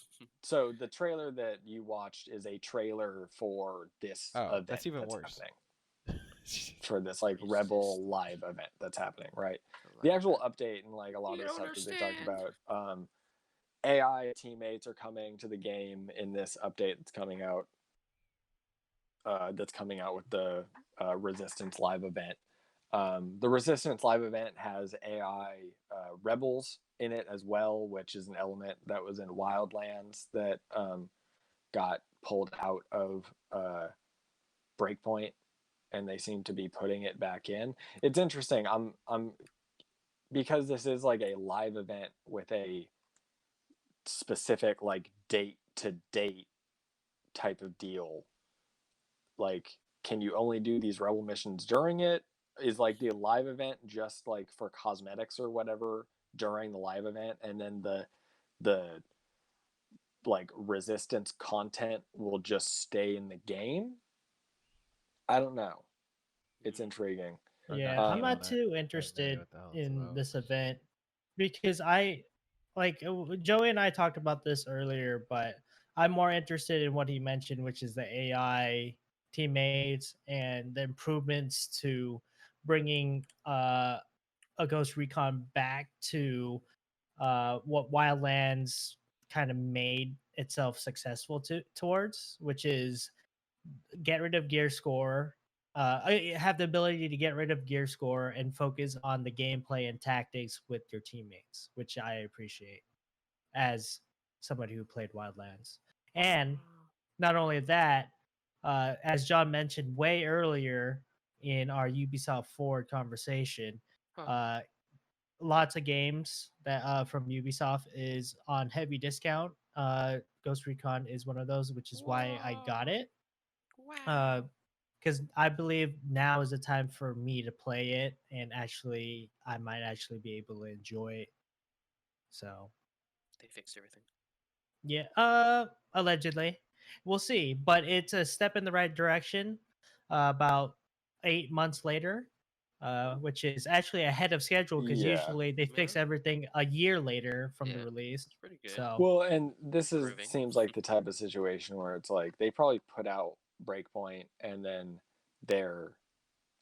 So the trailer that you watched is a trailer for this event that's even worse. happening. For this like Jesus. Rebel live event that's happening, right? I The like actual that. update and like a lot You of the don't stuff that they talked understand. about. AI teammates are coming to the game in this update that's coming out. That's coming out with the Resistance live event. The Resistance live event has AI rebels in it as well, which is an element that was in Wildlands that got pulled out of Breakpoint, and they seem to be putting it back in. It's interesting. I'm because this is like a live event with a specific like date to date type of deal. Like, can you only do these rebel missions during it? Is like the live event just like for cosmetics or whatever during the live event, and then the like resistance content will just stay in the game? I don't know. It's intriguing. Yeah, I'm not too interested in this event because Joey and I talked about this earlier, but I'm more interested in what he mentioned, which is the AI teammates and the improvements to bringing a Ghost Recon back to what Wildlands kind of made itself successful towards, which is get rid of gear score, have the ability to get rid of gear score and focus on the gameplay and tactics with your teammates, which I appreciate as somebody who played Wildlands. And not only that, as John mentioned way earlier in our Ubisoft Forward conversation. Huh. Lots of games that from Ubisoft is on heavy discount. Ghost Recon is one of those, which is why I got it. Wow. Because I believe now is the time for me to play it, and actually, I might actually be able to enjoy it. So They fixed everything. yeah, allegedly, we'll see. But it's a step in the right direction. About 8 months later, which is actually ahead of schedule because Yeah. usually they fix Yeah. everything a year later from the Yeah. release. It's pretty good. So Well, and this Improving. seems like the type of situation where it's like they probably put out Breakpoint, and then their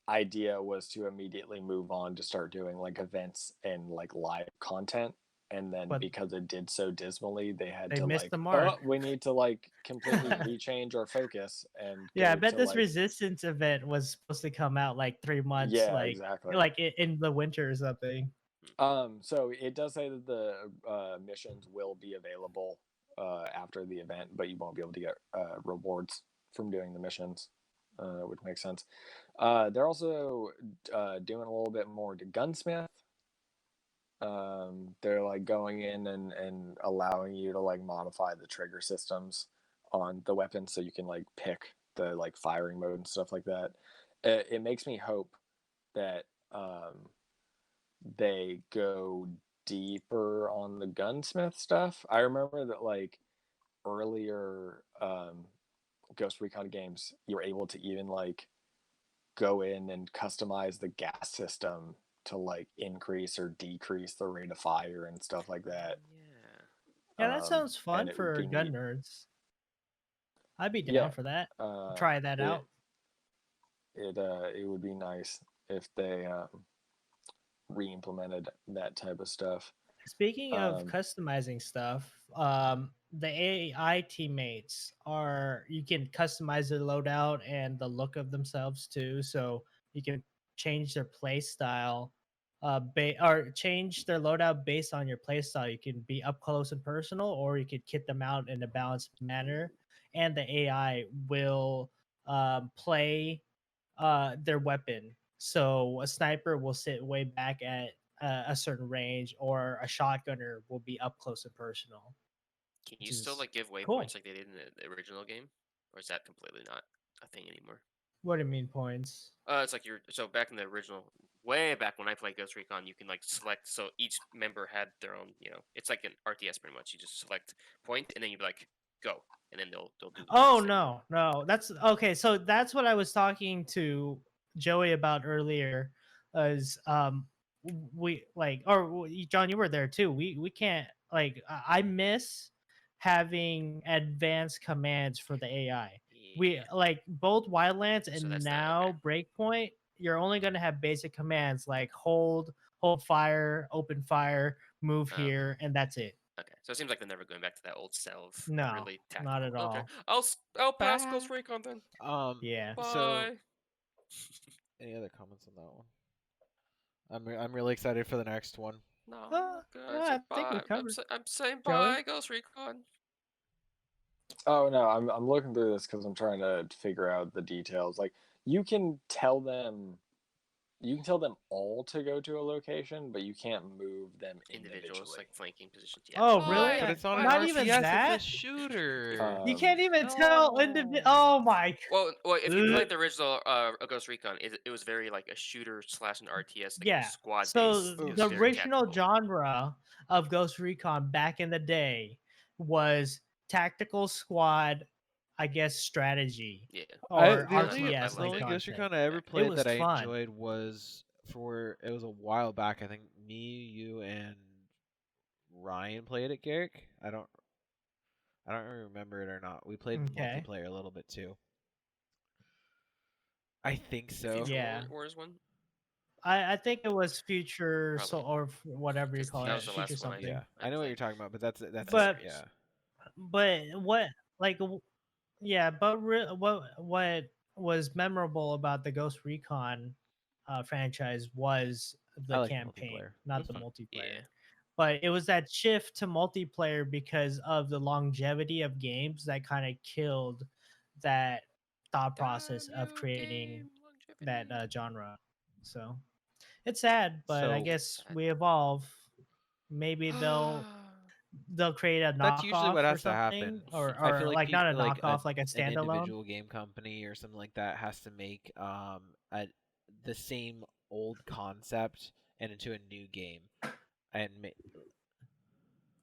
idea was to immediately move on to start doing like events and like live content. And then But because it did so dismally, they had they to missed like, the oh, mark. we need to like completely rechange our focus and Yeah, I go bet to this like, Resistance event was supposed to come out like 3 months, yeah, exactly. like in the winter or something. So it does say that the missions will be available after the event, but you won't be able to get rewards from doing the missions, which makes sense. They're also doing a little bit more to gunsmith. They're like going in and allowing you to like modify the trigger systems on the weapon so you can like pick the like firing mode and stuff like that. It makes me hope that they go deeper on the gunsmith stuff. I remember that like earlier Ghost Recon games, you were able to even like go in and customize the gas system to like increase or decrease the rate of fire and stuff like that. Yeah. Yeah, that sounds fun and it would for be gun neat. nerds. I'd be down Yeah, for that. Try that out. It would be nice if they re-implemented that type of stuff. Speaking of Um, customizing stuff, the AI teammates you can customize their loadout and the look of themselves too. So you can change their play style, or change their loadout based on your play style. You can be up close and personal, or you could kit them out in a balanced manner, and the AI will play their weapon. So a sniper will sit way back at a certain range, or a shotgunner will be up close and personal. Can you Which still is like give waypoints cool. like they did in the original game, or is that completely not a thing anymore? What do you mean points? It's like so back in the original, way back when I played Ghost Recon, you can like select. So each member had their own. It's like an RTS pretty much. You just select point, and then you like go, and then they'll do. The Oh thing. no, that's okay. So that's what I was talking to Joey about earlier. Is we like, or John, you were there too. We can't like. I miss having advanced commands for the AI. We Yeah. like both Wildlands So and that's not now Breakpoint. You're only gonna have basic commands like hold fire, open fire, move Okay. here, and that's it. Okay, so it seems like they're never going back to that old style of No, really tactical. not at Okay, all. I'll pass Ghost Recon then. Yeah. So, Bye. any other comments on that one? I'm really excited for the next one. No, I think we covered. I'm saying Joey? bye, Ghost Recon. Oh no, I'm looking through this because I'm trying to figure out the details. Like you can tell them all to go to a location, but you can't move them Individuals individually. like flanking positions. Yeah. Oh, Bye. really? But it's not an Not RTS. even It's that? a shooter. You can't even tell individual. Oh my. Well, if you played the original Ghost Recon, it was very like a shooter / an RTS, like Yeah. squad So based. It was the very original tactical. genre of Ghost Recon back in the day was tactical squad, I guess, strategy. Yeah. Or The only RTS the like only Ghost content. Recon I ever It played was that I fun. enjoyed was it was a while back. I think me, you, and Ryan played it. Garrick, I don't really remember it or not. We played Okay. multiplayer a little bit too. I think The so. Future Yeah. Wars one. I think it was Future, so Probably. or whatever you 'Cause call that it, was the Future last one I something. did. Yeah, I I know what you're played. talking about, but that's But- yeah. But what like yeah, but what was memorable about the Ghost Recon franchise was I the like the campaign, multiplayer. not It's the fun. multiplayer. Yeah. But it was that shift to multiplayer because of the longevity of games that kind of killed that thought process of creating that genre. So it's sad, but I So- guess Sad. we evolve. Maybe they'll create a knockoff That's usually what or has to something, happen. or I feel like not a like knockoff, like a an standalone. individual game company or something like that has to make the same old concept and into a new game, and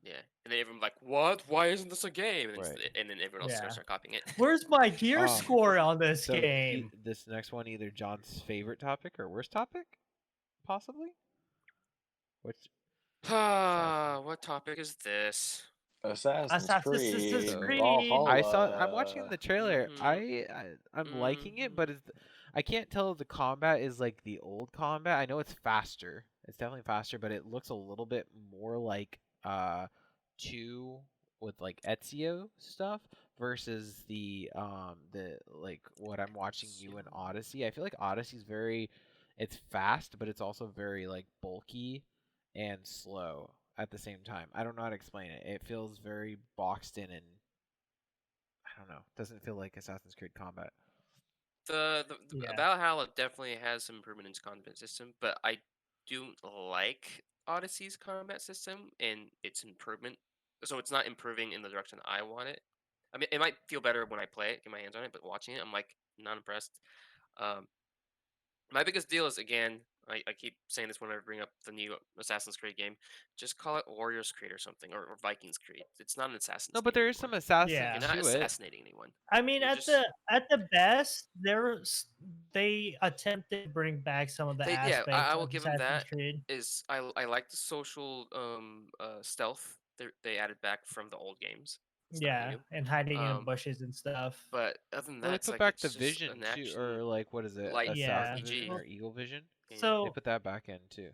Yeah, and then everyone's like, "What? Why isn't this a game?" And, Right. and then everyone else Yeah. starts copying it. Where's my gear Oh. score on this so game? this next one either John's favorite topic or worst topic, possibly. Which What topic is this? Assassin's Assassin's Creed. Creed. Valhalla. I'm watching the trailer. Mhm. I'm liking it, but I can't tell if the combat is like the old combat. I know it's faster. It's definitely faster, but it looks a little bit more like 2 with like Ezio stuff versus the like what I'm watching you in Odyssey. I feel like Odyssey's it's fast, but it's also very like bulky and slow at the same time. I don't know how to explain it. It feels very boxed in, and I don't know. Doesn't feel like Assassin's Creed combat. The Yeah. Valhalla definitely has some improvement in its combat system, but I do like Odyssey's combat system and its improvement. So it's not improving in the direction I want it. I mean, it might feel better when I play it, get my hands on it, but watching it, I'm like not impressed. My biggest deal is, again, I keep saying this when I bring up the new Assassin's Creed game. Just call it Warriors Creed or something, or Vikings Creed. It's not an Assassin's. No, but game there is some anymore. assassins Yeah. You're not to it. assassinating anyone. I mean, You're at the best, they attempted to bring back some of the I aspects will of give them Assassin's that. Creed. Is I like the social stealth they added back from the old games. It's not Yeah, new. and hiding in Um, bushes and stuff. But other than Well, that, they it's put like back it's the just vision an too, action or like what is it? light Yeah. Assassin's Vision RPG. or Eagle Vision? game. They So put that back in too.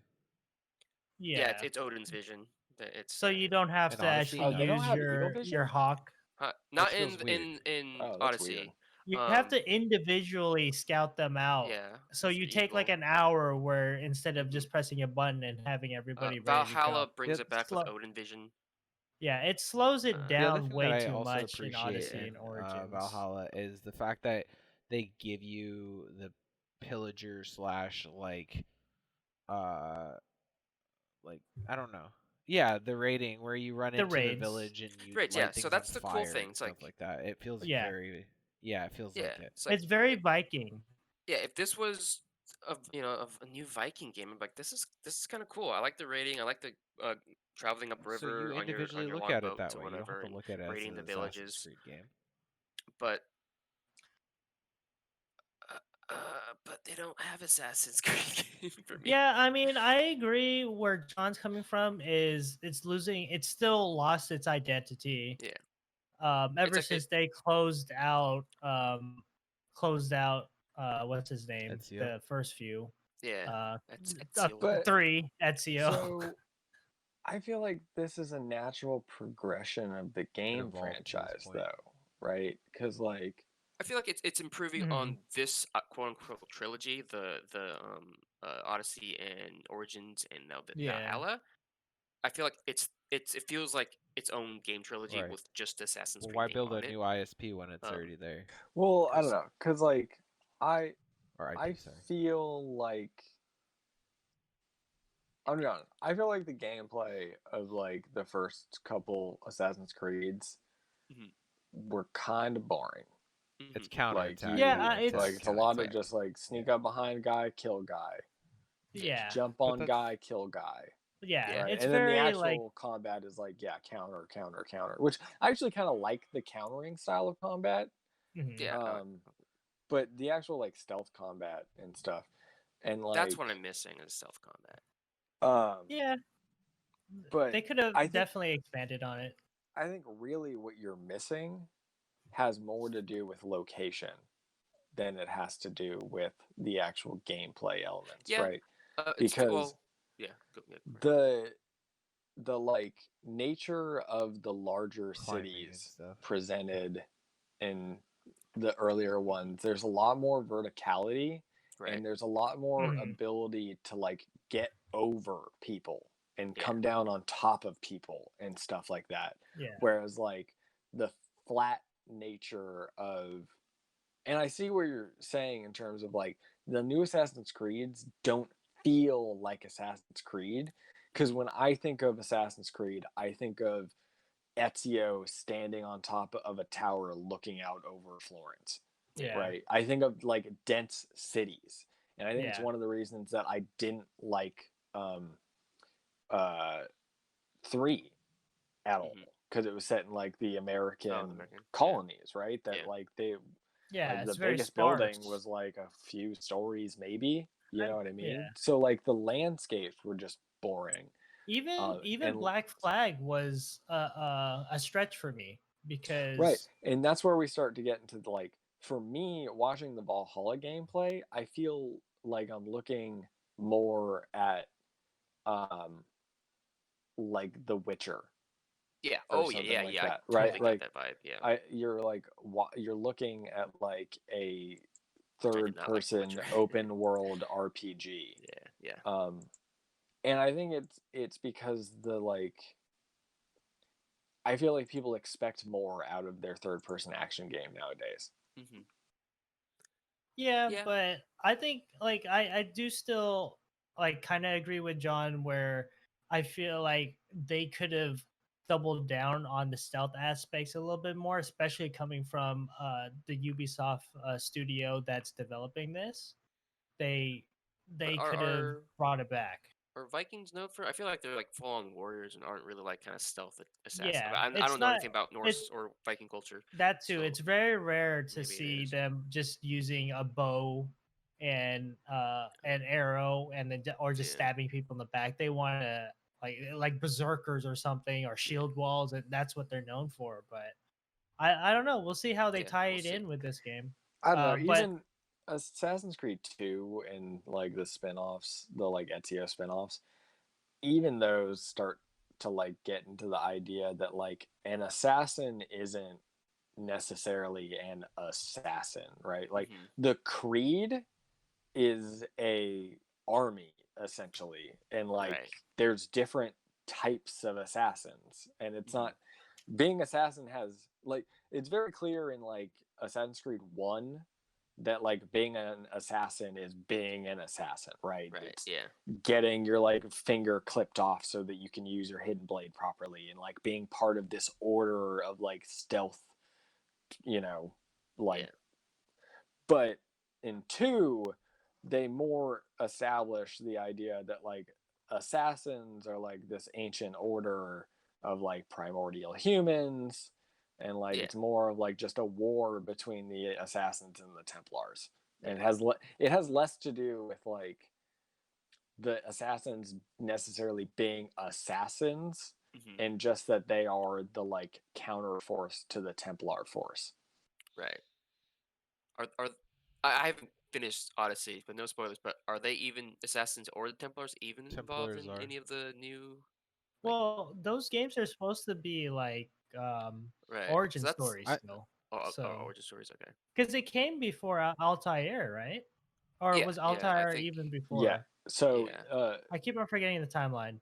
yeah, It's Odin's vision. It's so you don't have in to Odyssey? actually Oh, they don't use have Eagle your Vision? hawk. not Which feels weird. in Oh, that's Odyssey. weird. You have Um, to individually scout them out. Yeah. So with you the take like eagle. an hour where instead of Mhm. just pressing a button and having everybody ready Valhalla to go. brings Yeah, it back slow- with Odin vision. Yeah, it slows it The The other down thing way that I too also much in appreciate Odyssey in and Origins. Valhalla is the fact that they give you the pillager slash like I don't know. Yeah, the raiding where you run The into the raids. village and you Raids, light yeah, things so that's on the cool fire thing, and it's stuff like- like that. It feels Yeah. it feels Yeah, like it. it's like It's very Viking. yeah. If this was of a new Viking game, I'm like, this is kind of cool. I like the raiding. I like the traveling up So river you on individually your look at it longboat that to way. You don't whatever have to and look at it as raiding an the Assassin's villages. Creed game. But but they don't have Assassin's Creed game for me. Yeah, I mean, I agree where John's coming from is it's still lost its identity. Yeah. Ever like since they closed out what's his name? Ezio. The first few. Yeah. That's Ezio. But- 3 Ezio. So I feel like this is a natural progression of the game evolved to this franchise, point. though, right? Because like, I feel like it's improving on this quote unquote trilogy, the Odyssey and Origins and now the Yeah. Valhalla. I feel like it feels like its own game trilogy Right. with just Assassin's Well, Creed. why name build on a it. new ISP when it's Um, already there? well, I 'Cause- don't know, because like I Or IP, I sorry. feel like I'm be honest. I feel like the gameplay of like the first couple Assassin's Creeds Mhm. were kind of boring. It's Mhm. counterattack. Yeah, it's it's- like it's a lot of Counterattack. just like sneak up behind guy, kill guy, Yeah. jump But on that's- guy, kill guy. Yeah. Right? It's and then the very actual like combat is like counter, which I actually kind of like the countering style of combat. mhm. Yeah. But the actual like stealth combat and stuff, and like That's what I'm missing is stealth combat. Yeah. But They could have I think- definitely expanded on it. I think really what you're missing has more to do with location than it has to do with the actual gameplay elements, Yeah. right? It's Because well, yeah. Go ahead. the like nature of the larger Climbing and cities stuff. presented in the earlier ones, there's a lot more verticality Right. and there's a lot more Mhm. ability to like get over people and Yeah. come down on top of people and stuff like that. Yeah. Whereas like the flat nature of, and I see what you're saying in terms of like the new Assassin's Creeds don't feel like Assassin's Creed, because when I think of Assassin's Creed, I think of Ezio standing on top of a tower looking out over Florence. Yeah. Right. I think of like dense cities. And I think it's Yeah. one of the reasons that I didn't like 3 at all, because it was set in like the American colonies, right? That like they Yeah, like it's the very biggest sparse. building was like a few stories maybe, you know what I mean? Yeah. So like the landscapes were just boring. Even and Black Flag was a stretch for me because right, and that's where we start to get into the, like, for me watching the Valhalla gameplay, I feel like I'm looking more at like The Witcher. Yeah. or Oh yeah, something yeah, like yeah. that, I right? totally Like get that vibe. Yeah. you're like you're looking at like a did third not like The person Witcher. open world RPG. Yeah. And I think it's because the like I feel like people expect more out of their third person action game nowadays. Mm-hmm. yeah, Yeah. but I think like I do still like kind of agree with John where I feel like they could have doubled down on the stealth aspects a little bit more, especially coming from the Ubisoft studio that's developing this. They could have are brought it back. are Vikings known for? I feel like they're like full-on warriors and aren't really like kind of stealth assassins. Yeah, But I it's don't know not. anything about Norse It's or Viking culture. that too. So It's very rare to maybe it see is. them just using a bow and an arrow and then or just Yeah. stabbing people in the back. They want to like berserkers or something or shield walls, and that's what they're known for. But I don't know. We'll see how they Yeah, tie we'll it see. in with this game. I don't know, But even Assassin's Creed 2 and like the spin-offs, the like Ezio spin-offs, even those start to like get into the idea that like an assassin isn't necessarily an assassin, right? Like the Creed is a army essentially, and like Right. there's different types of assassins, and it's not being assassin has like it's very clear in like Assassin's Creed 1 that like being an assassin is being an assassin, right? Right. It's Yeah. getting your like finger clipped off so that you can use your hidden blade properly, and like being part of this order of like stealth, you know, like Yeah. but in 2 they more establish the idea that like assassins are like this ancient order of like primordial humans, and like it's more of like just a war between the assassins and the Templars. And it has less to do with like the assassins necessarily being assassins, and just that they are the like counter force to the Templar force. Right. Are I haven't finished Odyssey, but no spoilers. But are they even assassins or the Templars even involved Templars in are. any of the new? well, those games are supposed to be like Right. origin So that's stories still. origin stories. Okay. Because it came before Altair, right? Or Yeah, was yeah, I Altair think- even before? Yeah. So Yeah. I keep on forgetting the timeline.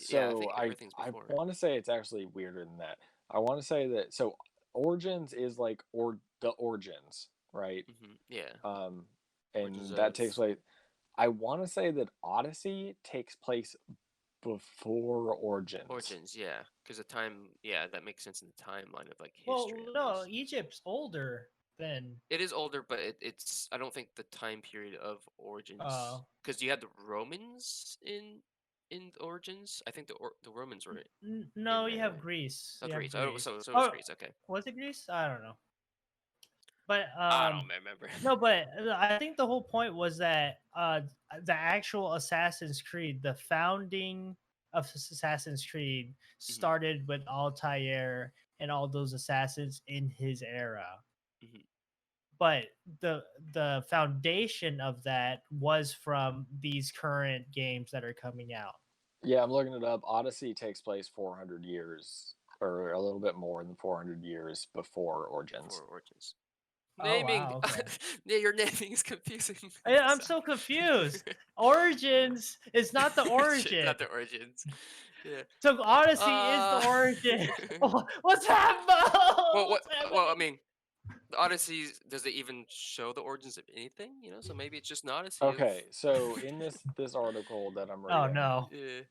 Yeah, I think I everything's before. want to say it's actually weirder than that. I want to say that Origins is like the Origins, right? Yeah. And Origins that of- takes place. I want to say that Odyssey takes place before Origins. Origins, yeah, because the time, yeah, that makes sense in the timeline of like Well, history. at no, least. Egypt's older than. It is older, but it's I don't think the time period of Origins, Oh. because you had the Romans in Origins. I think the Romans were No, in you have there. Greece. Oh, You have Greece. Oh, Greece. so it was Oh, Greece. Okay. Was it Greece? I don't know. But I don't remember. no, but I think the whole point was that the actual Assassin's Creed, the founding of Assassin's Creed, started with Altair and all those assassins in his era. But the foundation of that was from these current games that are coming out. Yeah, I'm looking it up. Odyssey takes place 400 years, or a little bit more than 400 years before Origins. Before Origins. Oh, Naming, wow, okay. yeah, your naming is confusing. I'm so confused. Origins is not the origin. Not the Origins. Yeah. So Odyssey is the origin. What's happening? Well, I mean, the Odyssey, does it even show the origins of anything? You know, so maybe it's just an Odyssey. Okay, so in this article that I'm Oh reading, no. Yeah.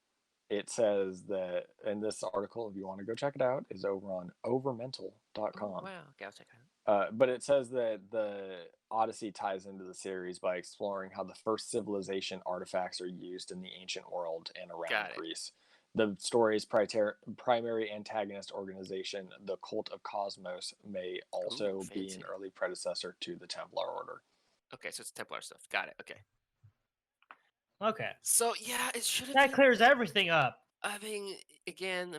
it says that, and this article, if you want to go check it out, is over on overmental.com. Oh, wow. Okay, I'll check it out. But it says that the Odyssey ties into the series by exploring how the first civilization artifacts are used in the ancient world and around Got it. Greece. The story's primary antagonist organization, the Cult of Cosmos, may also be fancy. an early predecessor to the Templar Order. Okay, so it's Templar stuff. Got it. Okay. Okay. So yeah, it should have That been. clears everything up. I mean, again,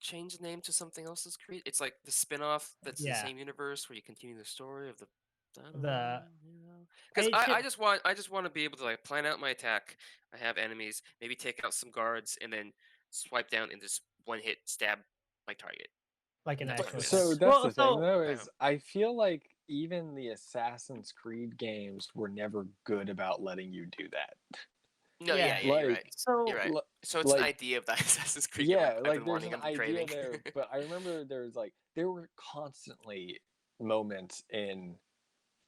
change the name to something else's Creed. It's like the spin-off that's the Yeah. same universe where you continue the story of the. Because It I should- just want to be able to like plan out my attack. I have enemies, maybe take out some guards, and then swipe down and just one hit stab my target. like an That's actual. what it So is. that's Well, the so- thing, though, Bam. is I feel like even the Assassin's Creed games were never good about letting you do that. No, Yeah. yeah, you're Like, right. So You're right. L- So it's like- an idea of the Assassin's Creed. yeah, I've like been there's wanting, an I've been idea craving. there, but I remember there were constantly moments in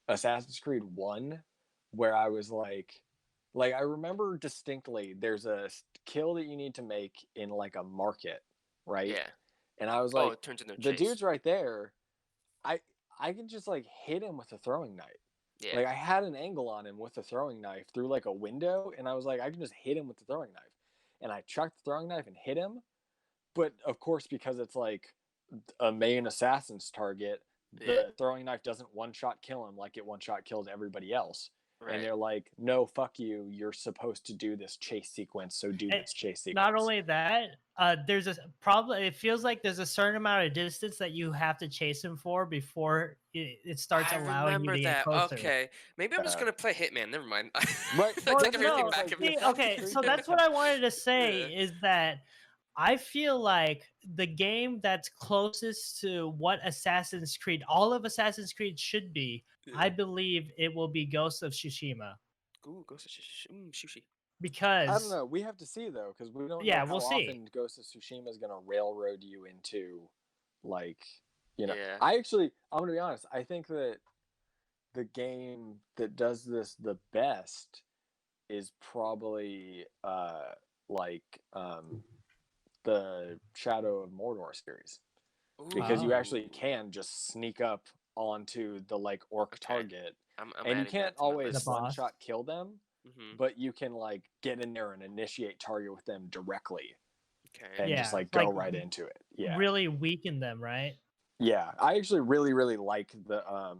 Assassin's Creed 1 where I was like I remember distinctly there's a kill that you need to make in like a market, right? Yeah. And I was Oh, like, it turns into a the chase. dude's right there. I can just like hit him with a throwing knife. Yeah. Like I had an angle on him with a throwing knife through like a window, and I was like, I can just hit him with the throwing knife. And I chucked the throwing knife and hit him. But of course, because it's like a main assassin's target, the throwing knife doesn't one-shot kill him like it one-shot killed everybody else. Right. And they're like, no, fuck you. You're supposed to do this chase sequence, so do And this chase sequence. not only that, there's a problem. It feels like there's a certain amount of distance that you have to chase him for before it starts I allowing you remember to get that. closer. Okay, maybe I'm just gonna play Hitman. Never mind. Right. I Well, take no, everything no, back. like, in See, my- okay, so that's what I wanted to say Yeah. is that I feel like the game that's closest to what Assassin's Creed, all of Assassin's Creed should be, I believe it will be Ghost of Tsushima. Ooh, Ghost of Sushi. Because I don't know. We have to see though, because we don't Yeah, know how we'll see. often Ghost of Tsushima is going to railroad you into, like, you know. Yeah. I'm going to be honest. I think that the game that does this the best is probably the Shadow of Mordor series, because you actually Ooh. can just sneak up onto the like orc Okay. target, I'm and you adding can't that to my always list. The boss. one shot kill them. Mhm. But you can like get in there and initiate target with them directly Okay. and Yeah, just like it's go like right into it. Yeah. really weaken them, right? Yeah. I actually really like the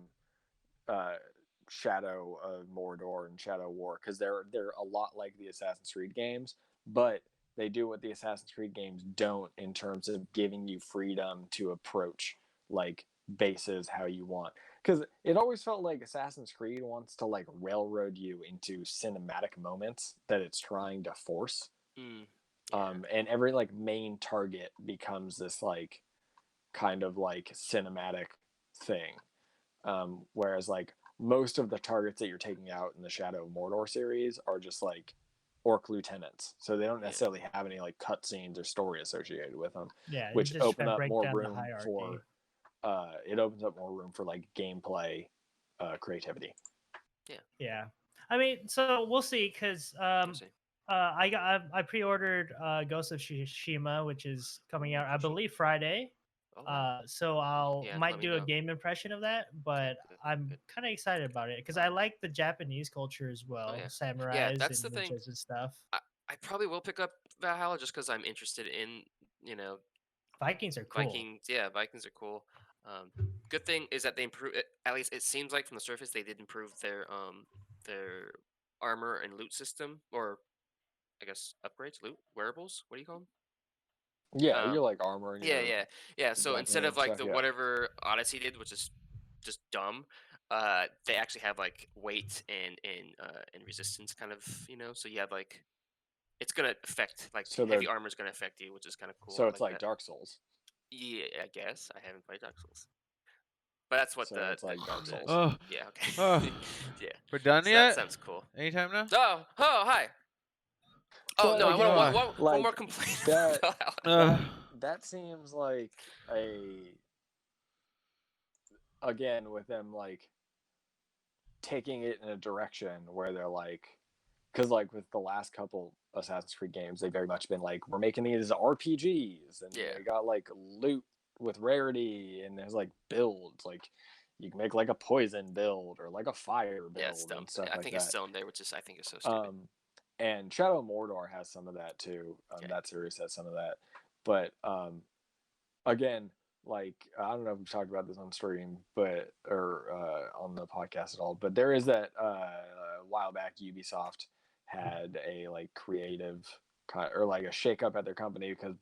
Shadow of Mordor and Shadow War, because they're a lot like the Assassin's Creed games, but they do what the Assassin's Creed games don't in terms of giving you freedom to approach like bases how you want. Because it always felt like Assassin's Creed wants to like railroad you into cinematic moments that it's trying to force. And every like main target becomes this like kind of like cinematic thing. Whereas like most of the targets that you're taking out in the Shadow of Mordor series are just like orc lieutenants, so they don't necessarily have any like cutscenes or story associated with them, Yeah, which just open try to up break more down the room hierarchy. for it opens up more room for like gameplay creativity. Yeah, I mean, so we'll see because We'll see. I pre-ordered Ghost of Tsushima, which is coming out I believe Friday. Oh, So I'll Yeah, might let me do a know. game impression of that, but Good, I'm good. kind of excited about it because I like the Japanese culture as well, yeah. samurais that's and the thing. ninjas and stuff. I probably will pick up Valhalla just because I'm interested in, Vikings are cool. Vikings. Yeah, Vikings are cool. Good thing is that they improve. At least it seems like from the surface they did improve their armor and loot system, or I guess upgrades, loot, wearables. What do you call them? Yeah, you're like armor. And Yeah. So weapon instead and of like stuff, the yeah. whatever Odyssey did, which is just dumb, they actually have like weight and resistance kind of, So you have like it's gonna affect like So heavy they're- armor is gonna affect you, which is kind of cool. So I it's like that. Dark Souls. Yeah, I guess I haven't played Dark Souls, but that's what So the it's like Dark the- Souls. Oh, Yeah. Okay. Oh. Yeah. we're done So yet? that sounds cool. Anytime now? Oh, hi. Oh So no, I again, want one like, more complaint. that- about Valhalla. Uh, That seems like again, with them like taking it in a direction where they're like, because like with the last couple Assassin's Creed games, they've very much been like, we're making these RPGs, and Yeah. they got like loot with rarity, and there's like builds, like you can make like a poison build or like a fire build Yeah, it's dumb. and stuff I like think that. it's still in there, which is I think is so stupid. And Shadow of Mordor has some of that too. Okay. That series has some of that, but again, like I don't know if we've talked about this on stream, but or on the podcast at all. But there is that a while back Ubisoft had a like creative or like a shakeup at their company because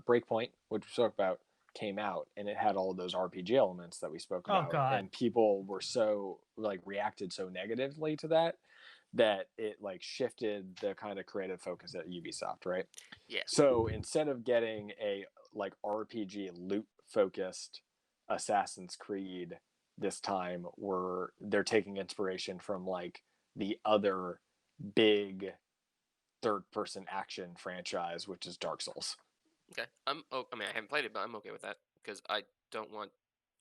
Breakpoint, which we spoke about, came out and it had all of those RPG elements that we spoke Oh, about, God. and people were so like reacted so negatively to that it like shifted the kind of creative focus at Ubisoft, right? Yeah. So instead of getting a like RPG loot focused Assassin's Creed this time, they're taking inspiration from like the other big third person action franchise, which is Dark Souls. Okay. I mean, I haven't played it, but I'm okay with that because I don't want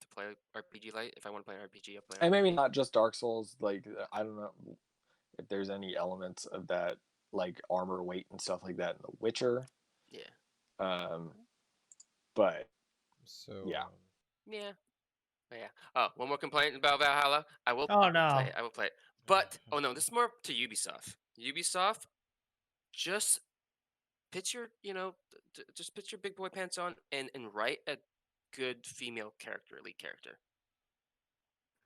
to play RPG light. If I want to play an RPG, I'll play. And maybe not just Dark Souls. Like I don't know if there's any elements of that, like armor weight and stuff like that in The Witcher. Yeah. But So yeah. Yeah. Oh, yeah. Oh, one more complaint about Valhalla. I will. Oh, play no. it. I will play it. But oh no, this is more to Ubisoft. Ubisoft, just put your just put your big boy pants on and write a good female character, lead character.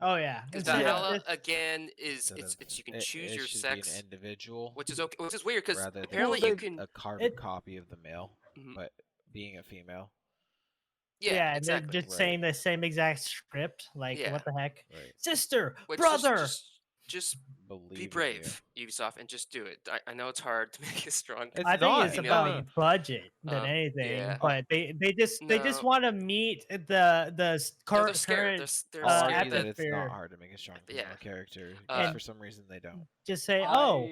Oh yeah. Because It's- Valhalla it's- again is instead it's of- you can it- choose it your should sex, be an individual, which is okay, which is weird because rather apparently than you can. a carbon it- copy of the male, Mhm. but being a female. Yeah, and they're exactly. just saying the same exact script. Like, Yeah. what the heck? Right. Sister, Which brother. just Believe be in brave, Ubisoft, and just do it. I know it's hard to make a strong. It's I think not. it's female about lead. budget than anything, yeah. but they just No. want to meet the No, they're current scared. They're I'll scared argue that that it's not atmosphere. hard to make a strong Yeah. female character. And- Just for some reason they don't. Just say, oh,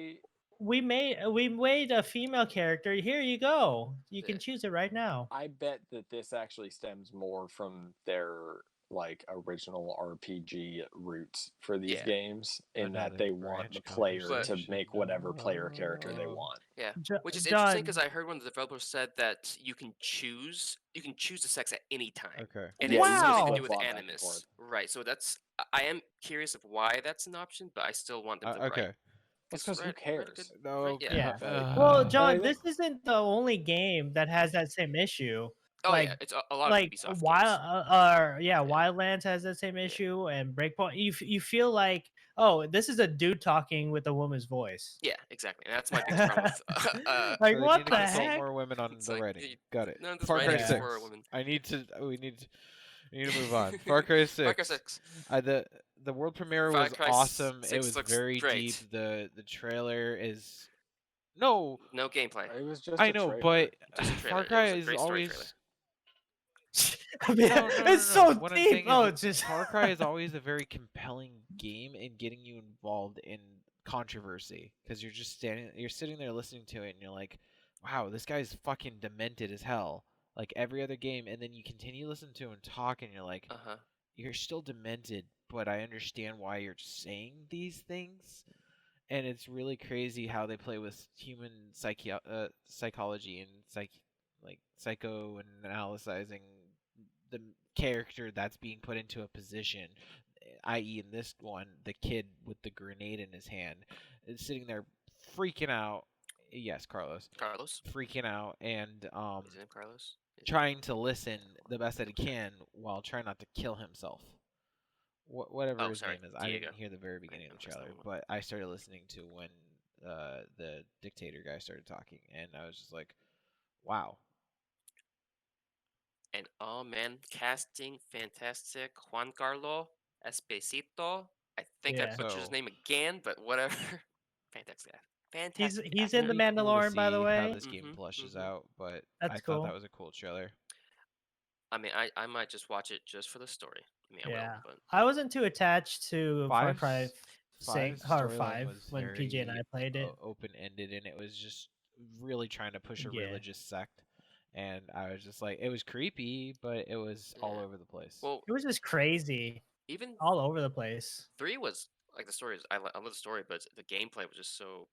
we made a female character. Here you go. You can Yeah. choose it right now. I bet that this actually stems more from their like original RPG roots for these Yeah. games, in Another that they want the branch player to conversation. make whatever player character they Yeah. want. Yeah, Jo- which is John, interesting because I heard one of the developers said that you can choose the sex at any time, Okay. and Yeah, it's you something Wow. to do with flip-flop back and animus, forth. right? So I am curious of why that's an option, but I still want them to Okay. write. That's because who write a cares? good- No. right, Yeah. Uh, Well, John, Uh, this isn't the only game that has that same issue. Oh like- yeah, it's a lot Like of Ubisoft Wild, games. Wildlands has that same issue, and Breakpoint. You feel like, oh, this is a dude talking with a woman's voice. Yeah, exactly. And that's my biggest problem with. Like, So they what need to the consult heck? more women on It's the like, writing. you- Got it. none of this Far Cry writing is 6. for women. We need to move on. Far Cry 6. Far Cry 6. The world premiere Far was Cry awesome. 6 It was looks very great. deep. The trailer is no. No gameplay. It was just I a know, trailer. but Just a trailer. Far It Cry was a is great story always. trailer. Man, it's so What I'm deep. saying Oh, is it's just Far Cry is always a very compelling game in getting you involved in controversy because you're sitting there listening to it, and you're like, "Wow, this guy's fucking demented as hell." Like every other game, and then you continue listening to him talk, and you're like, "You're still demented, but I understand why you're saying these things." And it's really crazy how they play with human psychology and psychoanalyzing the character that's being put into a position, i.e., in this one, the kid with the grenade in his hand is sitting there freaking out. Yes, Carlos. Freaking out and Is his name Carlos? trying to listen the best that he can while trying not to kill himself. Whatever Oh, his sorry, name is. I Diego. didn't hear the very beginning of the know his trailer, name. but I started listening to when the dictator guy started talking, and I was just like, wow. And oh man, casting fantastic. Juan Carlo Espesito. I think I Yeah. butchered his So- name again, but whatever. Fantastic. Fantastic. he's actor. in The It'd be cool to Mandalorian, by the see way. how this game Mhm, flushes mhm. out, but That's I cool. thought that was a cool trailer. I mean, I might just watch it just for the story. I mean, I Yeah. will, but I wasn't too attached to Far Five's- Cry 6 Five's or storyline 5 was when PJ and I very, played it. Open-ended, and it was just really trying to push a Yeah. religious sect. And I was just like, it was creepy, but it was all Yeah. over the place. well, It was just crazy. Even all over the place. 3 was like the story is I love the story, but the gameplay was just so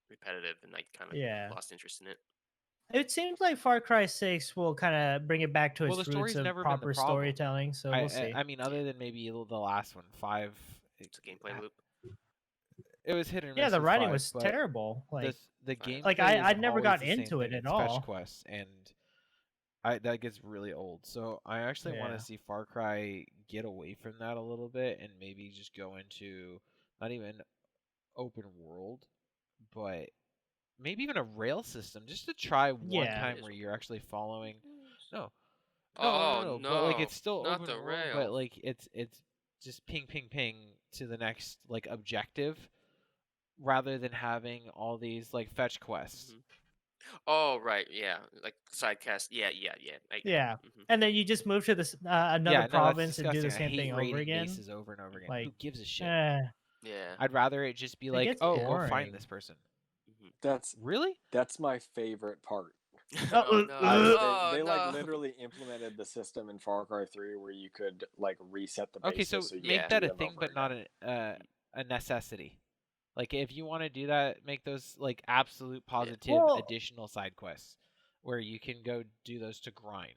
repetitive, and I kind of Yeah. lost interest in it. It seems like Far Cry 6 will kind of bring it back to Well, its the roots story's of never been the proper problem. storytelling, so we'll see. I mean, other than maybe the last one, 5. It's a gameplay loop. It was hit or miss. Yeah, the with writing 5, was but terrible. Like, the Fine. gameplay like is I never always got the same into it thing. at It's all. fetch quests, and that gets really old. So I actually want Yeah. to see Far Cry get away from that a little bit and maybe just go into not even open world, but maybe even a rail system, just to try one Yeah. time where you're actually following. No, Oh no. But like it's still not open the world, rail. but like it's just ping to the next like objective, rather than having all these like fetch quests. Oh right, yeah, like sidecast. Yeah. I get it. Yeah. Mhm. And then you just move to this another Yeah, no, that's province and do the disgusting. I same hate thing over raiding again. bases over and over again. Like, Who gives a shit? Eh, Yeah. I'd rather it just be It like, gets oh, go boring. find this person. That's Really? my favorite part. Oh no! They no. like literally implemented the system in Far Cry 3 where you could like reset the bases. Okay, so you make could that do a them thing, over but again. not a necessity. Like if you want to do that, make those like absolute positive Well- additional side quests where you can go do those to grind.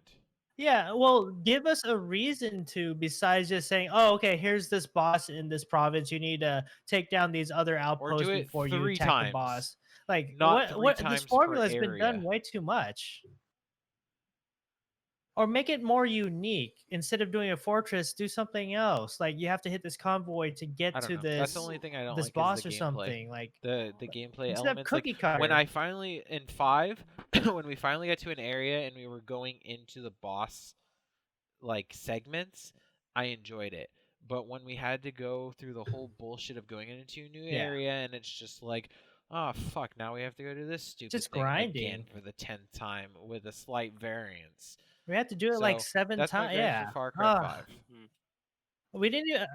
Yeah, well, give us a reason to besides just saying, "Oh, okay, here's this boss in this province. You need to take down these other outposts it before you 3 attack times, the boss." Like, not 3 what times this per formula has been done area. way too much. Or make it more unique. Instead of doing a fortress, do something else. Like you have to hit this convoy to get I don't to know. this That's the only thing I don't this like boss is the or gameplay. something. Like The gameplay instead of elements. Like cookie cutter. when I finally in 5, when we finally got to an area and we were going into the boss like segments, I enjoyed it. But when we had to go through the whole bullshit of going into a new Yeah. area and it's just like, oh fuck, now we have to go to this stupid Just thing again grinding. for the 10th time with a slight variance. We had to do it like So, 7 that's my times. gripe Yeah. for Far Cry Ah, 5. we didn't even.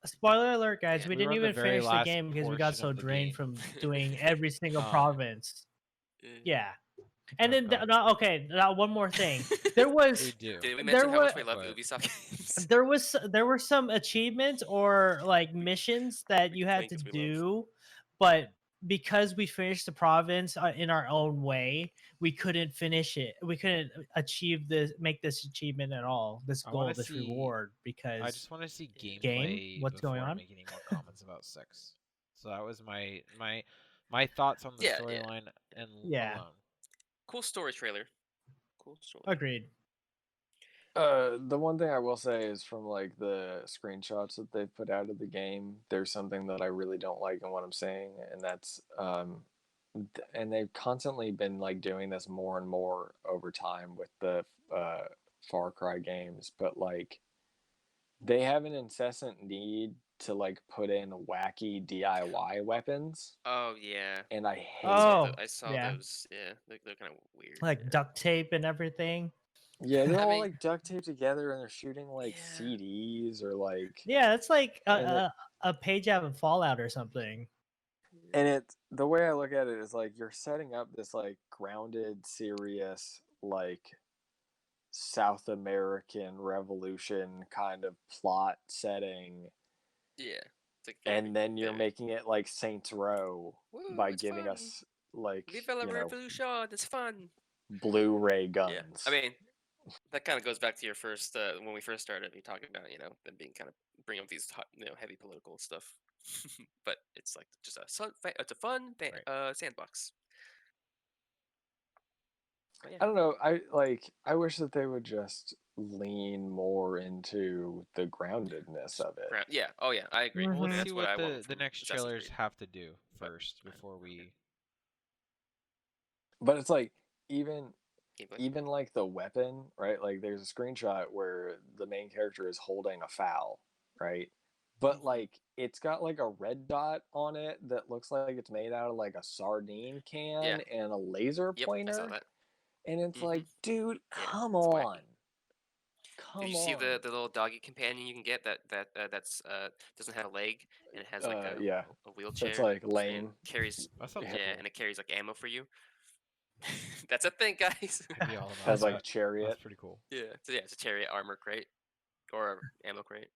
Spoiler alert, guys! Yeah, we we didn't were on the even very finish the last game because we got portion so of the drained game. from doing every single Um, province. Yeah, and Oh, then God. no, okay, now one more thing. There was We do. Did we there mention how much wa- we love but- Ubisoft games? there were some achievements or like missions that We you had think to we love. do, but because we finished the province in our own way, we couldn't finish it. We couldn't achieve make this achievement at all. This I goal, wanna this see- reward, because I just want to see Game? gameplay What's before going I on? make any more comments about 6. So that was my thoughts on the Yeah, yeah. storyline and Yeah. alone. Cool story trailer. Cool story. Agreed. The one thing I will say is from like the screenshots that they've put out of the game, there's something that I really don't like in what I'm saying, and that's and they've constantly been like doing this more and more over time with the Far Cry games, but like they have an incessant need to like put in wacky DIY weapons, Oh yeah. and I hate Oh, it. I saw yeah. those. Yeah, they're kind of weird. Like yeah. duct tape and everything. Yeah, they're I all mean- like duct taped together, and they're shooting like Yeah. CDs or like. Yeah, it's like And a page out of Fallout or something. And the way I look at it is like you're setting up this like grounded, serious, like South American Revolution kind of plot setting, Yeah. It's like and then you're very- making it like Saints Row Woo, by it's giving fun. us like Viva la Revolution! It's fun. Blu-ray guns. Yeah, I mean, that kind of goes back to your first when we first started. You talking about them being kind of bring up these heavy political stuff, but it's like just it's a fun sandbox. But yeah. I don't know. I wish that they would just lean more into the groundedness of it. Yeah. Oh yeah, I agree. Mhm. We'll That's see what I what want the from next Assassin's trailers Creed. have to do But- first before we. But it's like even Gameplay. like the weapon, right? Like there's a screenshot where the main character is holding a foul, right? But like it's got like a red dot on it that looks like it's made out of like a sardine can Yeah. and a laser Yep, I pointer. saw that. And it's Mhm. like, dude, Yeah, come it's wacky. on. Come Did you on. see the little doggy companion you can get that's doesn't have a leg and it has like yeah. a wheelchair? That's like and lame. carries That sounds Yeah. yeah, cool. and it carries like ammo for you. That's a thing, guys. I'd be all about Has like that. a chariot. That's pretty cool. Yeah, it's a chariot armor crate or a ammo crate.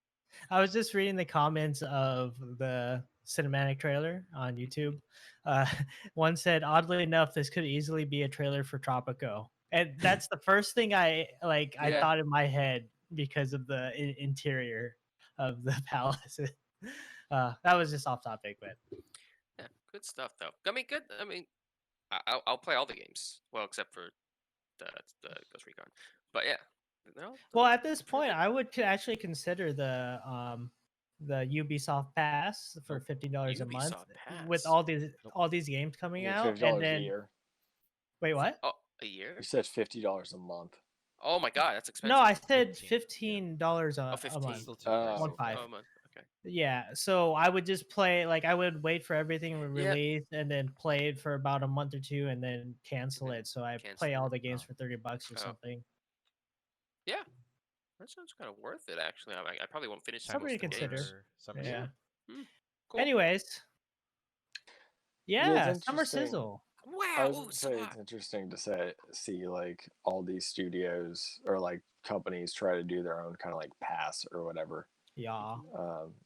I was just reading the comments of the cinematic trailer on YouTube. Uh, one said, "Oddly enough, this could easily be a trailer for Tropico," and that's the first thing I Yeah. thought in my head because of the interior of the palace. That was just off topic, but Yeah, good stuff though. I mean, good. I mean, I'll play all the games. Well, except for the Ghost Recon. But yeah, well, at this pretty point, good. I would actually consider the Ubisoft Pass for $15 a month Ubisoft with Pass. all these games coming Yeah, out, $50 and a then year. wait, what? Oh, a year? You said $50 a month. Oh my god, that's expensive. No, I said 15, $15 Oh, a 15. month. Still too Oh. One pricey. five. Oh, a month. Okay. Yeah, so I would just play I would wait for everything to Yep. release and then play it for about a month or two and then cancel it. So I Cancel play all it. the games Oh. for $30 or Oh. something. Yeah, that sounds kind of worth it actually. I probably won't finish Something most to of the consider. games. Summer Yeah. Cool. Anyways, Yeah, yeah, it's Summer interesting. Sizzle. I Wow. was Ooh, gonna say it's interesting to see like all these studios or like companies try to do their own kind of like pass or whatever. Yeah.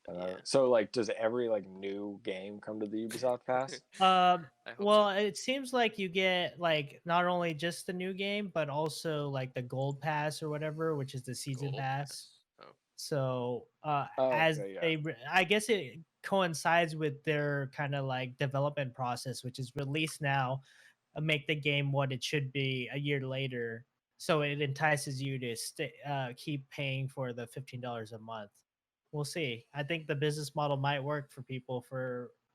Yeah. So like, does every like new game come to the Ubisoft Pass? I hope Well, so. it seems like you get like not only just the new game, but also like the gold pass or whatever, which is the season Gold pass. Oh. So Oh, as okay, yeah. I guess it coincides with their kind of like development process, which is release now, make the game what it should be a year later. So it entices you to keep paying for the $15 a month. We'll see. I think the business model might work for people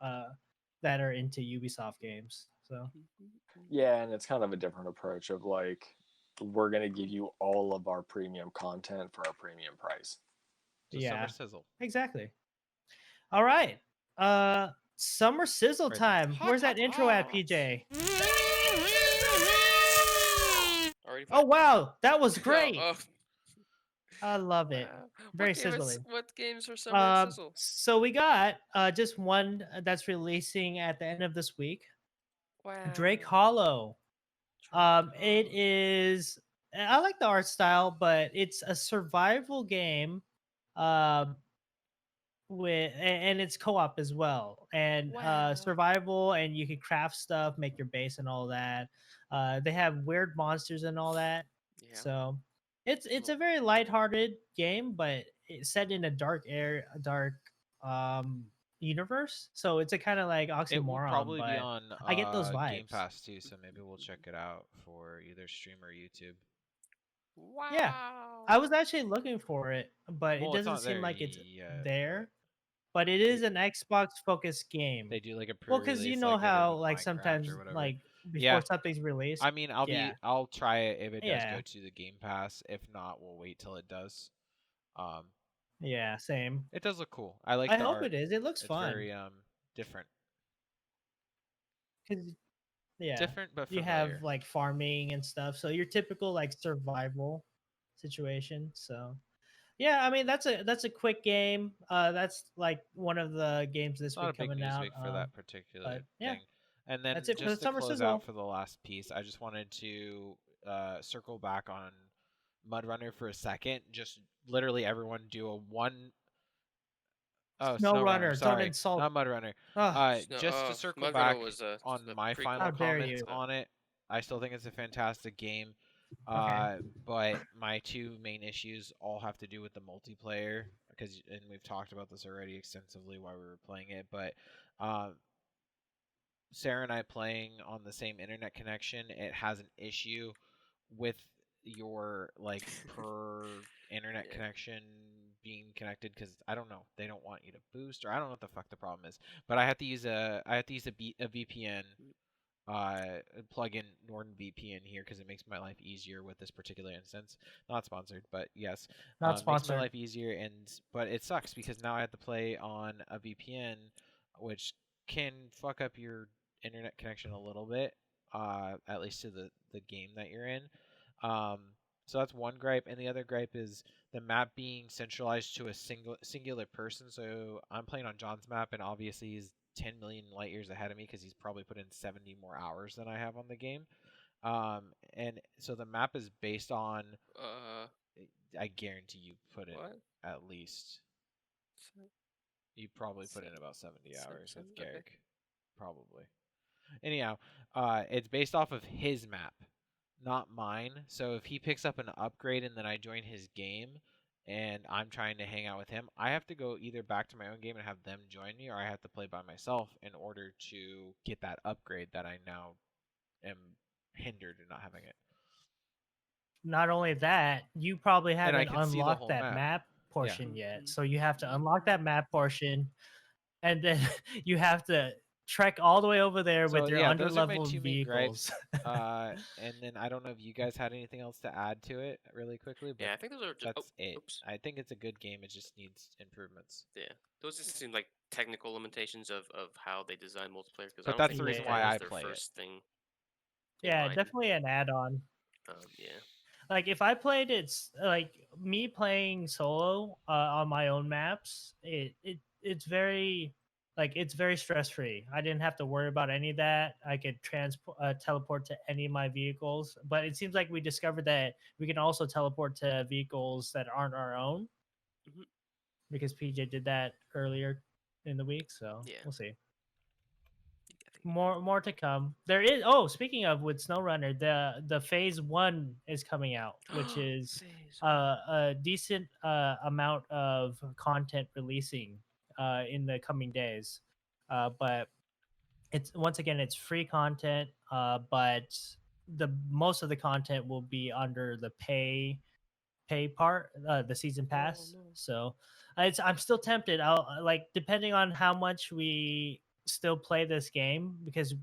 that are into Ubisoft games. So Yeah, and it's kind of a different approach of like, we're gonna give you all of our premium content for our premium price. So yeah, Summer Sizzle. exactly. All right, Summer Sizzle Right. time. Hot, Where's that hot, intro at, hot. PJ? Already Oh fine. wow, that was great. Oh, I love it. wow. Very sizzling. What games are Summer Sizzle? So we got just one that's releasing at the end of this week. Wow. Drake Hollow. It is. I like the art style, but it's a survival game. And it's co-op as well, and Wow. survival, and you can craft stuff, make your base, and all that. They have weird monsters and all that. Yeah. So it's a very lighthearted game, but it's set in a dark universe. So it's a kind of like It will oxymoron. probably be but on I get those Game vibes. Pass too, so maybe we'll check it out for either stream or YouTube. Wow. Yeah, I was actually looking for it, but Well, it it's doesn't not seem there like it's yet, there. But it is an Xbox focused game. They do like a Well, because you pre-release know like they did how with like Minecraft sometimes or whatever. like before Yeah. something's released. I mean, Yeah. I'll try it if it does Yeah. go to the Game Pass. If not, we'll wait till it does. Yeah, same. It does look cool. I like I the hope art. it is. It looks It's fun. very different. 'Cause, yeah, Different but you familiar. have like farming and stuff, so your typical like survival situation. So yeah, I mean that's a quick game. That's like one of the games this Not a week big coming news out. week for that particular but, yeah. thing. And then That's it for just the to Summer close Sizzle. out for the last piece, I just wanted to circle back on Mud Runner for a second. Just literally everyone do a one. Oh, Snow Runner, don't sorry, insult. not Mud Runner. Ugh. Just to circle Mud Runner back was, on the my prequel. final How dare comments you. on it, I still think it's a fantastic game. Okay. But my two main issues all have to do with the multiplayer and we've talked about this already extensively while we were playing it. But Sarah and I playing on the same internet connection, it has an issue with your like per internet Yeah. connection being connected because I don't know, they don't want you to boost, or I don't know what the fuck the problem is. But I have to use a VPN plug in NordVPN here because it makes my life easier with this particular instance. Not sponsored, but yes, Not makes sponsored. my life easier. But it sucks because now I have to play on a VPN, which can fuck up your internet connection a little bit, at least to the game that you're in. So that's one gripe, and the other gripe is the map being centralized to a singular person. So I'm playing on John's map, and obviously he's 10 million light years ahead of me because he's probably put in 70 more hours than I have on the game. And so the map is based on. I guarantee you put it What? at least You probably put in about 70 hours with Okay. Garrick. Probably. Anyhow, it's based off of his map, not mine. So if he picks up an upgrade and then I join his game and I'm trying to hang out with him, I have to go either back to my own game and have them join me, or I have to play by myself in order to get that upgrade that I now am hindered in not having it. Not only that, you probably And I haven't can see the unlocked whole that map. map portion Mhm. yet. So you have to unlock that map portion, and then you have to trek all the way over there So with your yeah, those are my underleveled two main gripes. vehicles. And then I don't know if you guys had anything else to add to it really quickly, but Yeah, I think those are just. that's it. Oops. I think it's a good game. It just needs improvements. Yeah, those just seem like technical limitations of how they design multiplayer. Because But I don't that's think the reason that why was I their play it. first thing. in Yeah, mind. definitely an add-on. Yeah. Like if I played it, like me playing solo on my own maps, it's very it's very stress free. I didn't have to worry about any of that. I could teleport to any of my vehicles, but it seems like we discovered that we can also teleport to vehicles that aren't our own, Mhm. because PJ did that earlier in the week. So Yeah. we'll see. I think- More to come. There is speaking of with SnowRunner, the phase 1 is coming out, which is Phase a decent amount of content releasing in the coming days. But it's once again it's free content, but the most of the content will be under the pay part, the season pass. no. So I'm still tempted. I'll like, depending on how much we still play this game, because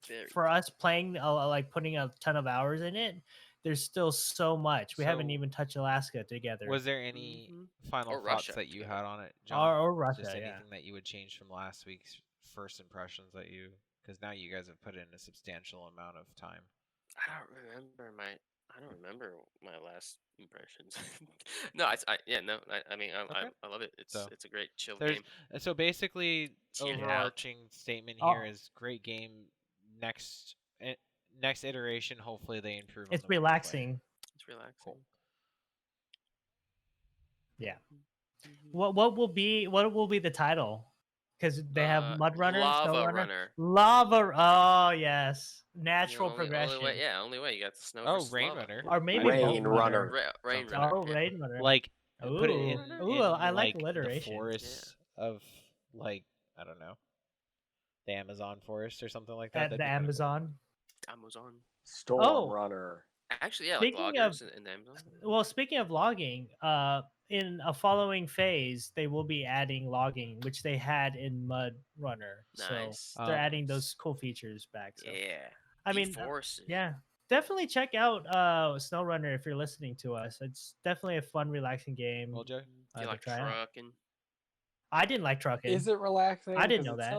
Very for us playing like putting a ton of hours in it, there's still so much. We haven't So- even touched Alaska together. Was there any Mhm. final Or thoughts Russia that you together. had on it, John? or Russia, Just yeah. anything that you would change from last week's first impressions that you, because now you guys have put in a substantial amount of time. I don't remember my last impressions. No, I mean, Okay. I love it. So, It's a great chill There's game. so basically Chill out. overarching statement Oh. here is great game. Next iteration, hopefully they improve. It's on the multiplayer. relaxing. It's relaxing. Cool. Yeah. Mhm. What will be the title? Because they have Mud Runner, Lava Snow Runner, Runner. Lava. Oh yes, You natural know, progression. only way you got the snow. Oh, versus Rain lava. Runner. Or maybe Rain Boat Runner. Rain Something. Runner. Oh, yeah. Rain Runner. Like put it in, Ooh, I like the alliteration. forests of like, I don't know, the Amazon forest or something like that. At That'd the be kinda cool. Amazon. Amazon. Storm Oh. Runner. Actually, yeah, Speaking like of- loggers and Amazon. Well, speaking of logging, in a following phase, they will be adding logging, which they had in Mud Runner. Nice. So they're adding Nice. those cool features back. So. Yeah. I mean, Forces. yeah, definitely check out Snow Runner if you're listening to us. It's definitely a fun, relaxing game. Well, Joe, Do you to like try out. trucking? I didn't like trucking. Is it relaxing? I didn't 'Cause know that.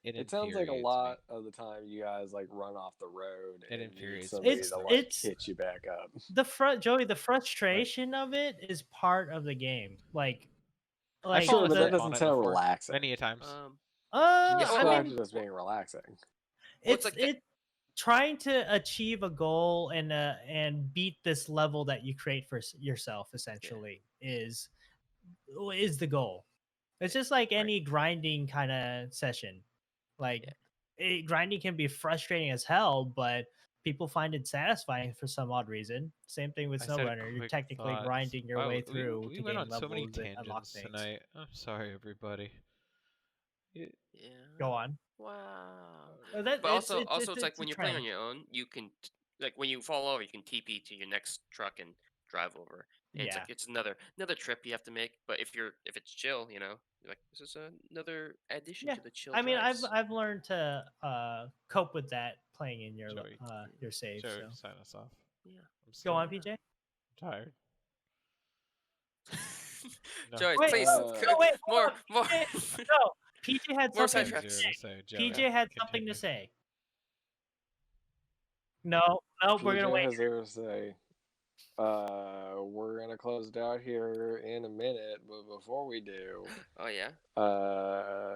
It sounds like a infuriates lot me. of the time you guys like run off the road It and infuriates need me. somebody to like It's- hit you back up. Joey, the frustration of it is part of the game. Like I've Sure, fallen but the- that asleep on doesn't it sound before, relaxing. many a times. I Describe mean, it as being relaxing. it's it's like trying to achieve a goal and beat this level that you create for yourself. Essentially, is the goal. It's just like any grinding kind of session. Like grinding can be frustrating as hell, but people find it satisfying for some odd reason. Same thing with I said SnowRunner. You're quick technically thoughts. grinding your Wow, way through we to went gain on so many levels and unlock tangents things. tonight. I'm sorry, everybody. yeah. Go on. Wow. But Also, it's like when you're playing on your own, you can like when you fall over, you can TP to your next truck and drive over. And it's Yeah. like it's another trip you have to make. But if it's chill, you know, you're like this is another addition Yeah. to the chill. I mean, drives. I've learned to cope with that playing in your Joey. save. Joe, So sign us off. Yeah. go on, I'm PJ. tired. No. Joey, Wait, please. no, wait, more. no, PJ had More something. sidetracks. Zero to say, Joe, PJ had something continue. to say. No, we're gonna PJ wait. has there to say. We're gonna close it out here in a minute, but before we do, Oh yeah.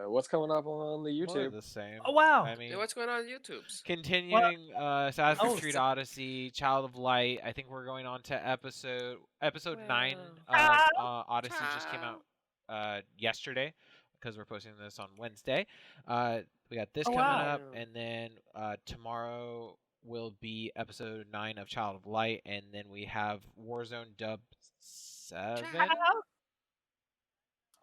what's coming up on the More YouTube? of the same. Oh wow! I mean, Hey, what's going on YouTube's? continuing Assassin's Creed so- Odyssey, Child of Light. I think we're going on to episode 9 Well, of Odyssey just came out yesterday because we're posting this on Wednesday. We got this Oh, coming wow. up, and then tomorrow will be episode 9 of Child of Light, and then we have Warzone Dub 7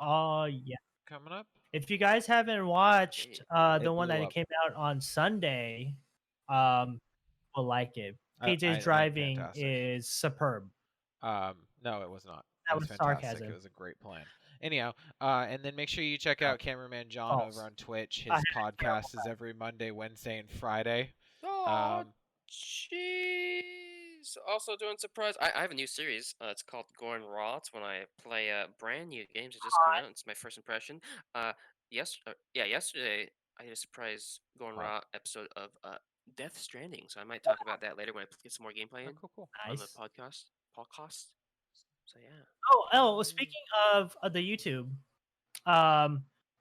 Oh yeah. coming up. If you guys haven't watched It the one blew that up. came out on Sunday, will like it. I PJ's went driving fantastic. is superb. No, it was not. That It was fantastic. sarcasm. It was a great plan. Anyhow, and then make sure you check out Cameraman John False. over on Twitch. I His had podcast is every Monday, Wednesday, and Friday. Oh, jeez. Also doing surprise. I have a new series. It's called Going Raw. It's when I play brand new games that just come out. It's my first impression. Yesterday I did a surprise Going Wow. Raw episode of Death Stranding. So I might talk about that later when I get some more gameplay in Cool. on the Nice. podcast. So yeah. Oh, speaking of the YouTube,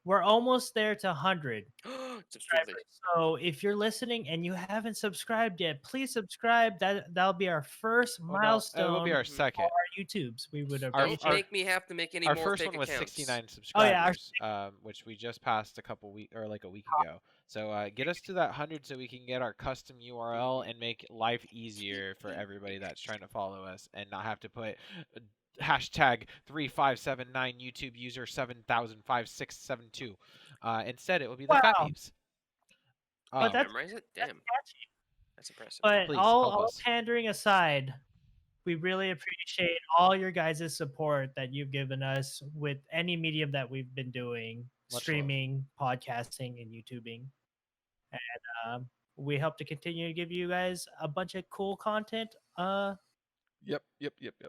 we're almost there to 100 Subscribe. subscribers. So if you're listening and you haven't subscribed yet, please subscribe. That'll be our first Oh, no, milestone. it will be our second. for our YouTubes. We would Our- appreciate. Don't make me have to make any Our more first fake one was accounts. 69 Oh, yeah, our subscribers, which we just passed a week ago. So get us to that 100 so we can get our custom URL and make life easier for everybody that's trying to follow us and not have to put hashtag 3579 YouTube user 705672. Instead, it will be the Phat Wow. Peeps. But that's Memorize it? that's Damn, catchy. that's impressive. But Please, all help us. pandering aside, we really appreciate all your guys' support that you've given us with any medium that we've been doing, Much love. streaming, podcasting, and YouTubing. And we hope to continue to give you guys a bunch of cool content. Yep.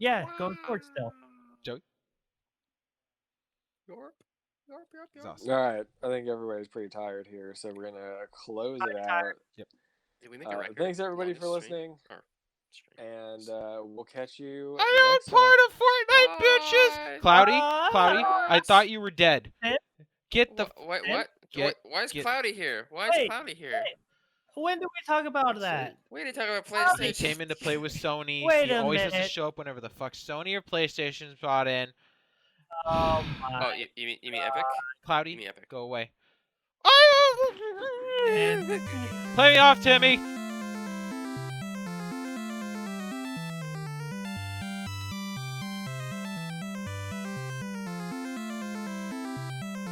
Yeah, going forward still. Joey? Yorp. Awesome. All right, I think everybody's pretty tired here, so we're gonna close it out. tired. Did we make a record? Thanks everybody for Longest stream? listening, Or stream. and we'll catch you. I am next time. part of Fortnite, bitches. Cloudy, I thought you were dead. Get the What? Get- Why is get- Cloudy here? Why is Wait, Cloudy here? When did we talk about that? We didn't talk about He PlayStation. came in to play with Sony. Wait He a always has to minute. show up whenever the fuck Sony or PlayStation's brought in. Oh Oh, my! you mean Epic? Cloudy, You mean Epic? go away. Man. Play me off, Timmy.